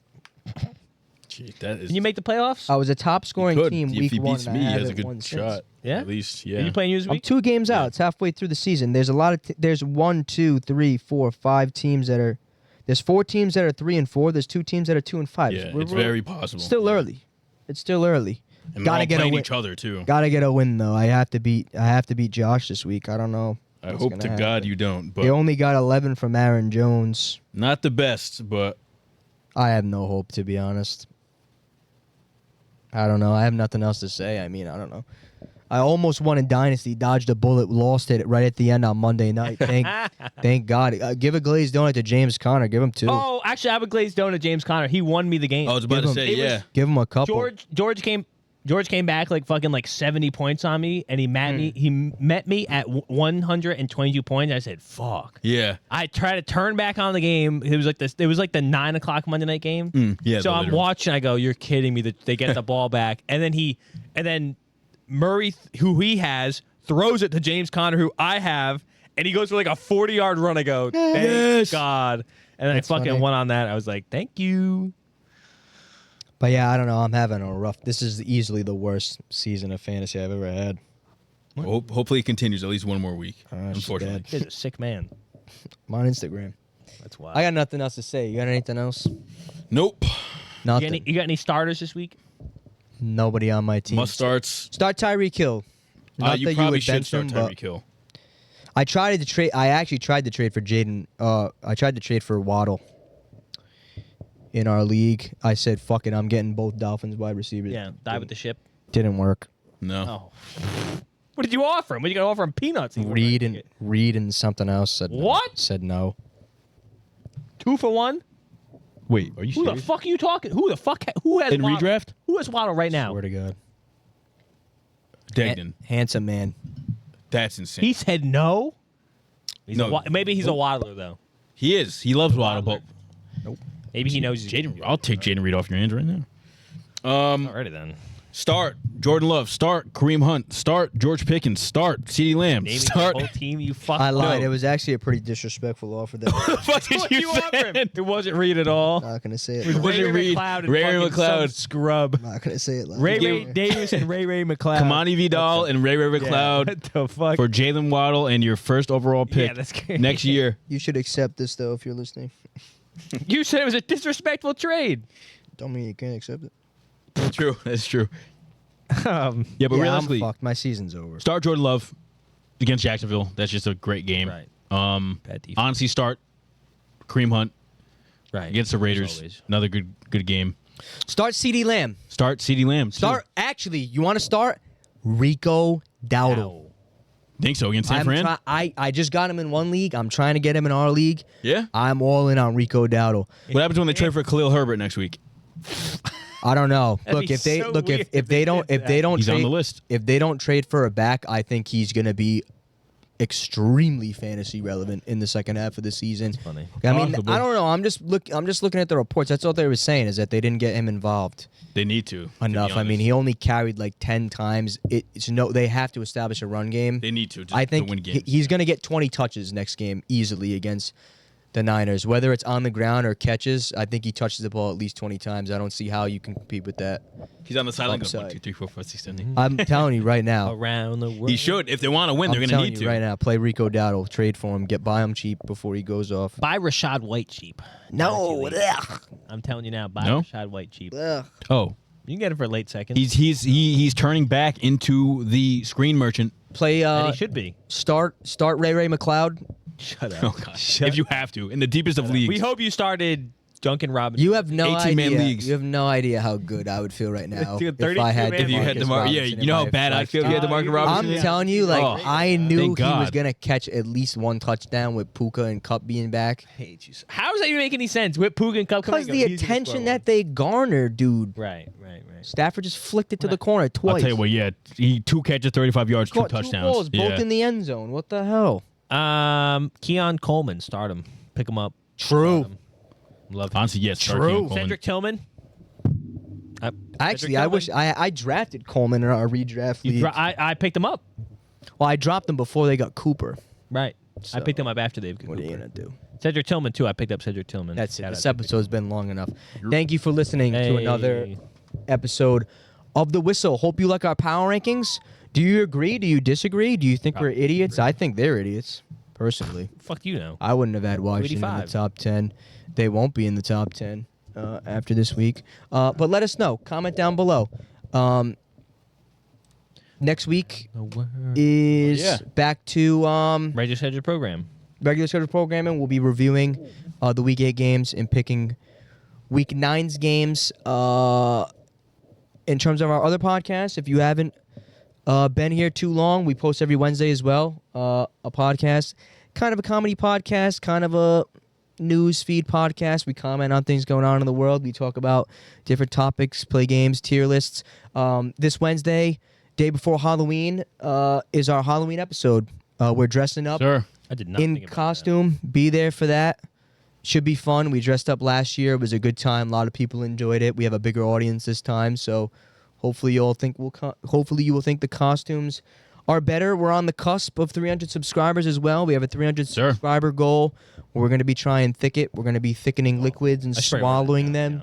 [SPEAKER 3] Gee, that is...
[SPEAKER 1] Can you make the playoffs?
[SPEAKER 2] I was a top scoring
[SPEAKER 3] Could.
[SPEAKER 2] team
[SPEAKER 3] If
[SPEAKER 2] week
[SPEAKER 3] he
[SPEAKER 2] 1.
[SPEAKER 3] beats
[SPEAKER 2] and
[SPEAKER 3] me,
[SPEAKER 2] I
[SPEAKER 3] he has a
[SPEAKER 2] haven't won
[SPEAKER 3] good
[SPEAKER 2] since.
[SPEAKER 3] shot.
[SPEAKER 1] Yeah?
[SPEAKER 3] At least, yeah.
[SPEAKER 1] Are you playing News
[SPEAKER 2] I'm
[SPEAKER 1] Week?
[SPEAKER 2] 2 games out. It's halfway through the season. There's a lot of there's 1, 2, 3, 4, 5 teams that are there's 4 teams that are 3 and 4. There's 2 teams that are 2 and 5.
[SPEAKER 3] Yeah,
[SPEAKER 2] We're
[SPEAKER 3] it's very possible.
[SPEAKER 2] It's still
[SPEAKER 3] Yeah.
[SPEAKER 2] early. It's still early.
[SPEAKER 3] And
[SPEAKER 2] Gotta
[SPEAKER 3] they're all
[SPEAKER 2] get a
[SPEAKER 3] playing
[SPEAKER 2] win.
[SPEAKER 3] each other, too.
[SPEAKER 2] Gotta get a win though. I have to beat Josh this week. I don't know.
[SPEAKER 3] I
[SPEAKER 2] what's
[SPEAKER 3] hope
[SPEAKER 2] gonna
[SPEAKER 3] to
[SPEAKER 2] happen.
[SPEAKER 3] God you don't, but
[SPEAKER 2] They only got 11 from Aaron Jones.
[SPEAKER 3] not the best, but
[SPEAKER 2] I have no hope, to be honest. I don't know. I have nothing else to say. I mean, I don't know. I almost won in Dynasty, dodged a bullet, lost it right at the end on Monday night. Thank God. Give a glazed donut to James Conner. Give him 2.
[SPEAKER 1] Oh, actually, I have a glazed donut, James Conner. He won me the game.
[SPEAKER 3] I was about to say, yeah.
[SPEAKER 2] Give him a couple.
[SPEAKER 1] George came back like fucking like 70 points on me, and he met me at 122 points. I said, "Fuck."
[SPEAKER 3] Yeah.
[SPEAKER 1] I tried to turn back on the game. It was like this. It was like the 9 o'clock Monday night game.
[SPEAKER 3] Yeah.
[SPEAKER 1] So I'm watching. I go, "You're kidding me!" They get the ball back, and then Murray, who he has, throws it to James Conner, who I have, and he goes for like a 40-yard run. I go, "Thank God!" And then I fucking won on that. I was like, "Thank you."
[SPEAKER 2] But yeah, I don't know. I'm having a rough. This is easily the worst season of fantasy I've ever had.
[SPEAKER 3] Hopefully it continues at least one more week. Unfortunately,
[SPEAKER 1] He's a sick man.
[SPEAKER 2] I'm on Instagram.
[SPEAKER 1] That's why.
[SPEAKER 2] I got nothing else to say. You got anything else?
[SPEAKER 3] Nope.
[SPEAKER 2] Nothing.
[SPEAKER 1] You got any starters this week?
[SPEAKER 2] Nobody on my team.
[SPEAKER 3] Must starts.
[SPEAKER 2] Start Tyreek Hill. Not
[SPEAKER 3] You
[SPEAKER 2] that
[SPEAKER 3] probably
[SPEAKER 2] would
[SPEAKER 3] should
[SPEAKER 2] bench
[SPEAKER 3] start
[SPEAKER 2] him,
[SPEAKER 3] Tyreek Hill.
[SPEAKER 2] I tried to trade. I actually tried to trade for Jaden. I tried to trade for Waddle. In our league, I said, "Fuck it, I'm getting both Dolphins wide receivers."
[SPEAKER 1] Yeah, die with the ship.
[SPEAKER 2] Didn't work.
[SPEAKER 3] No.
[SPEAKER 1] Oh. What did you offer him? What you gonna offer him? Peanuts?
[SPEAKER 2] Reed and something else said no.
[SPEAKER 1] What?
[SPEAKER 2] Said no.
[SPEAKER 1] 2 for 1.
[SPEAKER 3] Wait, are you
[SPEAKER 1] Who
[SPEAKER 3] serious?
[SPEAKER 1] the fuck are you talking? Who has
[SPEAKER 3] In
[SPEAKER 1] Waddle?
[SPEAKER 3] redraft?
[SPEAKER 1] Who has Waddle right now?
[SPEAKER 2] Swear to God.
[SPEAKER 3] Degnan.
[SPEAKER 2] Handsome man.
[SPEAKER 3] That's insane.
[SPEAKER 1] He said no.
[SPEAKER 3] No.
[SPEAKER 1] Maybe he's a waddler though.
[SPEAKER 3] He is. He loves Waddle, but
[SPEAKER 1] Maybe he knows
[SPEAKER 3] Jaden. I'll take Jaden Reed off your hands right now.
[SPEAKER 1] Alrighty then.
[SPEAKER 3] Start Jordan Love. Start Kareem Hunt. Start George Pickens. Start CeeDee Lamb.
[SPEAKER 1] Naming
[SPEAKER 3] Start.
[SPEAKER 1] the whole team. You fuck.
[SPEAKER 2] I lied.
[SPEAKER 3] No.
[SPEAKER 2] It was actually a pretty disrespectful offer. That
[SPEAKER 3] What did you say?
[SPEAKER 1] It wasn't Reed at all.
[SPEAKER 2] I'm not gonna say it.
[SPEAKER 3] Was
[SPEAKER 2] loud.
[SPEAKER 3] it Reed?
[SPEAKER 1] McLeod and
[SPEAKER 3] Ray
[SPEAKER 1] fucking
[SPEAKER 3] McLeod.
[SPEAKER 1] some scrub.
[SPEAKER 2] I'm not gonna say it. Loud.
[SPEAKER 1] Ray Davis and Ray McLeod.
[SPEAKER 3] Kamani Vidal and Ray McLeod
[SPEAKER 1] What the fuck?
[SPEAKER 3] for Jalen Waddle and your first overall pick
[SPEAKER 1] Yeah, that's great.
[SPEAKER 3] next year.
[SPEAKER 2] You should accept this though if you're listening.
[SPEAKER 1] You said it was a disrespectful trade.
[SPEAKER 2] Don't mean you can't accept it.
[SPEAKER 3] That's true. That's true. Yeah, but
[SPEAKER 2] Yeah, I'm
[SPEAKER 3] realistically,
[SPEAKER 2] fucked. My season's over.
[SPEAKER 3] start Jordan Love against Jacksonville. That's just a great game.
[SPEAKER 1] Right. Bad defense.
[SPEAKER 3] Honestly, start Kareem Hunt
[SPEAKER 1] Right.
[SPEAKER 3] against the Raiders.
[SPEAKER 1] always.
[SPEAKER 3] Another good game.
[SPEAKER 2] Start CeeDee Lamb.
[SPEAKER 3] Start CeeDee Lamb. too.
[SPEAKER 2] Start. Actually, you want to start Rico Dowdle.
[SPEAKER 1] Ow.
[SPEAKER 3] Think so against San Fran?
[SPEAKER 2] I just got him in one league. I'm trying to get him in our league.
[SPEAKER 3] Yeah.
[SPEAKER 2] I'm all in on Rico Dowdle.
[SPEAKER 3] What happens when they trade for Khalil Herbert next week?
[SPEAKER 2] I don't know.
[SPEAKER 1] That'd
[SPEAKER 2] Look,
[SPEAKER 1] be
[SPEAKER 2] if they
[SPEAKER 1] so
[SPEAKER 2] look
[SPEAKER 1] weird
[SPEAKER 2] if they don't
[SPEAKER 3] He's
[SPEAKER 2] trade,
[SPEAKER 3] on the list.
[SPEAKER 2] if they don't trade for a back, I think he's going to be extremely fantasy relevant in the second half of the season.
[SPEAKER 1] funny.
[SPEAKER 2] I mean,
[SPEAKER 3] Possible.
[SPEAKER 2] I don't know. I'm just looking at the reports. That's all they were saying is that they didn't get him involved
[SPEAKER 3] They need to. be
[SPEAKER 2] enough. I mean,
[SPEAKER 3] honest.
[SPEAKER 2] he only carried like 10 times. They have to establish a run game.
[SPEAKER 3] They need to. Just
[SPEAKER 2] I think
[SPEAKER 3] to win games.
[SPEAKER 2] he's going to get 20 touches next game easily against the Niners. Whether it's on the ground or catches, I think he touches the ball at least 20 times. I don't see how you can compete with that.
[SPEAKER 3] He's on the sideline. Goes,
[SPEAKER 2] Upside.
[SPEAKER 3] 1, 2, 3, 4, 5, 6, 7, 8.
[SPEAKER 2] I'm telling you right now.
[SPEAKER 1] Around the world.
[SPEAKER 3] He should. If they want to win,
[SPEAKER 2] I'm
[SPEAKER 3] they're going to
[SPEAKER 2] telling
[SPEAKER 3] need
[SPEAKER 2] you
[SPEAKER 3] to.
[SPEAKER 2] right now. Play Rico Dowdle. Trade for him. Buy him cheap before he goes off.
[SPEAKER 1] Buy Rashad White cheap.
[SPEAKER 2] No.
[SPEAKER 1] I'm telling you now. Buy
[SPEAKER 3] No?
[SPEAKER 1] Rashad White cheap.
[SPEAKER 2] Ugh.
[SPEAKER 3] Oh,
[SPEAKER 1] You can get him for late second.
[SPEAKER 3] he's turning back into the screen merchant.
[SPEAKER 2] Play.
[SPEAKER 1] and he should be.
[SPEAKER 2] Start Ray McLeod.
[SPEAKER 1] Shut up.
[SPEAKER 3] Oh God! If you have to, in the deepest of leagues.
[SPEAKER 1] We hope you started Duncan Robinson.
[SPEAKER 2] You have no
[SPEAKER 3] 18-man
[SPEAKER 2] idea.
[SPEAKER 3] leagues.
[SPEAKER 2] You have no idea how good I would feel right now
[SPEAKER 1] Dude,
[SPEAKER 2] if I had
[SPEAKER 1] 32-man
[SPEAKER 3] if you had
[SPEAKER 2] DeMarcus
[SPEAKER 3] DeMar, yeah,
[SPEAKER 2] Robinson
[SPEAKER 3] you know
[SPEAKER 2] in
[SPEAKER 3] how
[SPEAKER 2] my
[SPEAKER 3] bad I'd feel if you had
[SPEAKER 1] five-star.
[SPEAKER 3] DeMarcus Robinson.
[SPEAKER 2] I'm
[SPEAKER 3] Yeah.
[SPEAKER 2] telling you, like
[SPEAKER 3] Oh,
[SPEAKER 2] I knew
[SPEAKER 3] thank
[SPEAKER 2] he was
[SPEAKER 3] God.
[SPEAKER 2] gonna catch at least one touchdown with Puka and Cup being back.
[SPEAKER 1] I hate you. How does that even make any sense? With Puga and Cup
[SPEAKER 2] Because the attention that they garnered, dude.
[SPEAKER 1] Right.
[SPEAKER 2] Stafford just flicked it to the corner twice.
[SPEAKER 3] I'll tell you what. Yeah, he 2 catches, 35 yards, 2
[SPEAKER 2] Caught two
[SPEAKER 3] touchdowns.
[SPEAKER 2] balls, both in the end zone. What the hell?
[SPEAKER 1] Keon Coleman, start him. Pick him up.
[SPEAKER 2] True.
[SPEAKER 1] Love him.
[SPEAKER 3] Honestly, yes. start
[SPEAKER 2] True.
[SPEAKER 3] Keon Coleman.
[SPEAKER 1] Cedric Tillman.
[SPEAKER 2] Actually, I wish I drafted Coleman in our redraft league.
[SPEAKER 1] I picked him up.
[SPEAKER 2] Well, I dropped them before they got Cooper.
[SPEAKER 1] Right.
[SPEAKER 2] So,
[SPEAKER 1] I picked him up after they've.
[SPEAKER 2] What are you gonna do?
[SPEAKER 1] Cedric Tillman too. I picked up Cedric Tillman.
[SPEAKER 2] That's it.
[SPEAKER 1] Shout
[SPEAKER 2] This
[SPEAKER 1] out to
[SPEAKER 2] episode's been long enough. Thank you for listening to another
[SPEAKER 1] Hey.
[SPEAKER 2] episode of The Whistle. Hope you like our power rankings. Do you agree? Do you disagree? Do you think we're idiots? I think they're idiots, personally.
[SPEAKER 1] Fuck you know.
[SPEAKER 2] I wouldn't have had Washington in the
[SPEAKER 1] 85.
[SPEAKER 2] top 10. They won't be in the top 10 after this week. But let us know. Comment down below. Next week is back to
[SPEAKER 1] Regular schedule program.
[SPEAKER 2] regular schedule programming. We'll be reviewing the Week 8 games and picking Week 9's games. In terms of our other podcasts, if you haven't Been here too long. We post every Wednesday as well. A podcast, kind of a comedy podcast, kind of a news feed podcast. We comment on things going on in the world. We talk about different topics, play games, tier lists. This Wednesday, day before Halloween, is our Halloween episode. We're dressing up
[SPEAKER 3] Sure.
[SPEAKER 1] I did not
[SPEAKER 2] in
[SPEAKER 1] think about
[SPEAKER 2] costume. Be there for that. Should be fun. We dressed up last year. It was a good time. A lot of people enjoyed it. We have a bigger audience this time, so hopefully you will think the costumes are better. We're on the cusp of 300 subscribers as well. We have a 300 subscriber goal. We're going to be trying thicket. We're going to be thickening liquids and swallowing them,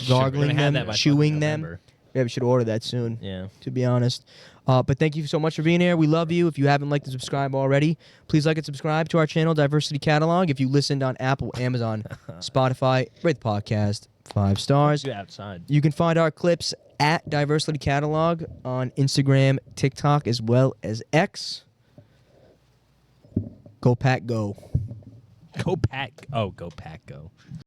[SPEAKER 2] gargling them, chewing them. Yeah, we should order that soon.
[SPEAKER 1] Yeah.
[SPEAKER 2] To be honest. But thank you so much for being here. We love you. If you haven't liked and subscribed already, please like and subscribe to our channel, Diversity Catalog. If you listened on Apple, Amazon, Spotify, rate the podcast 5 stars.
[SPEAKER 1] Get outside.
[SPEAKER 2] You can find our clips at Diversity Catalog on Instagram, TikTok, as well as X. Go Pack Go.
[SPEAKER 1] Go Pack. Oh, Go Pack Go.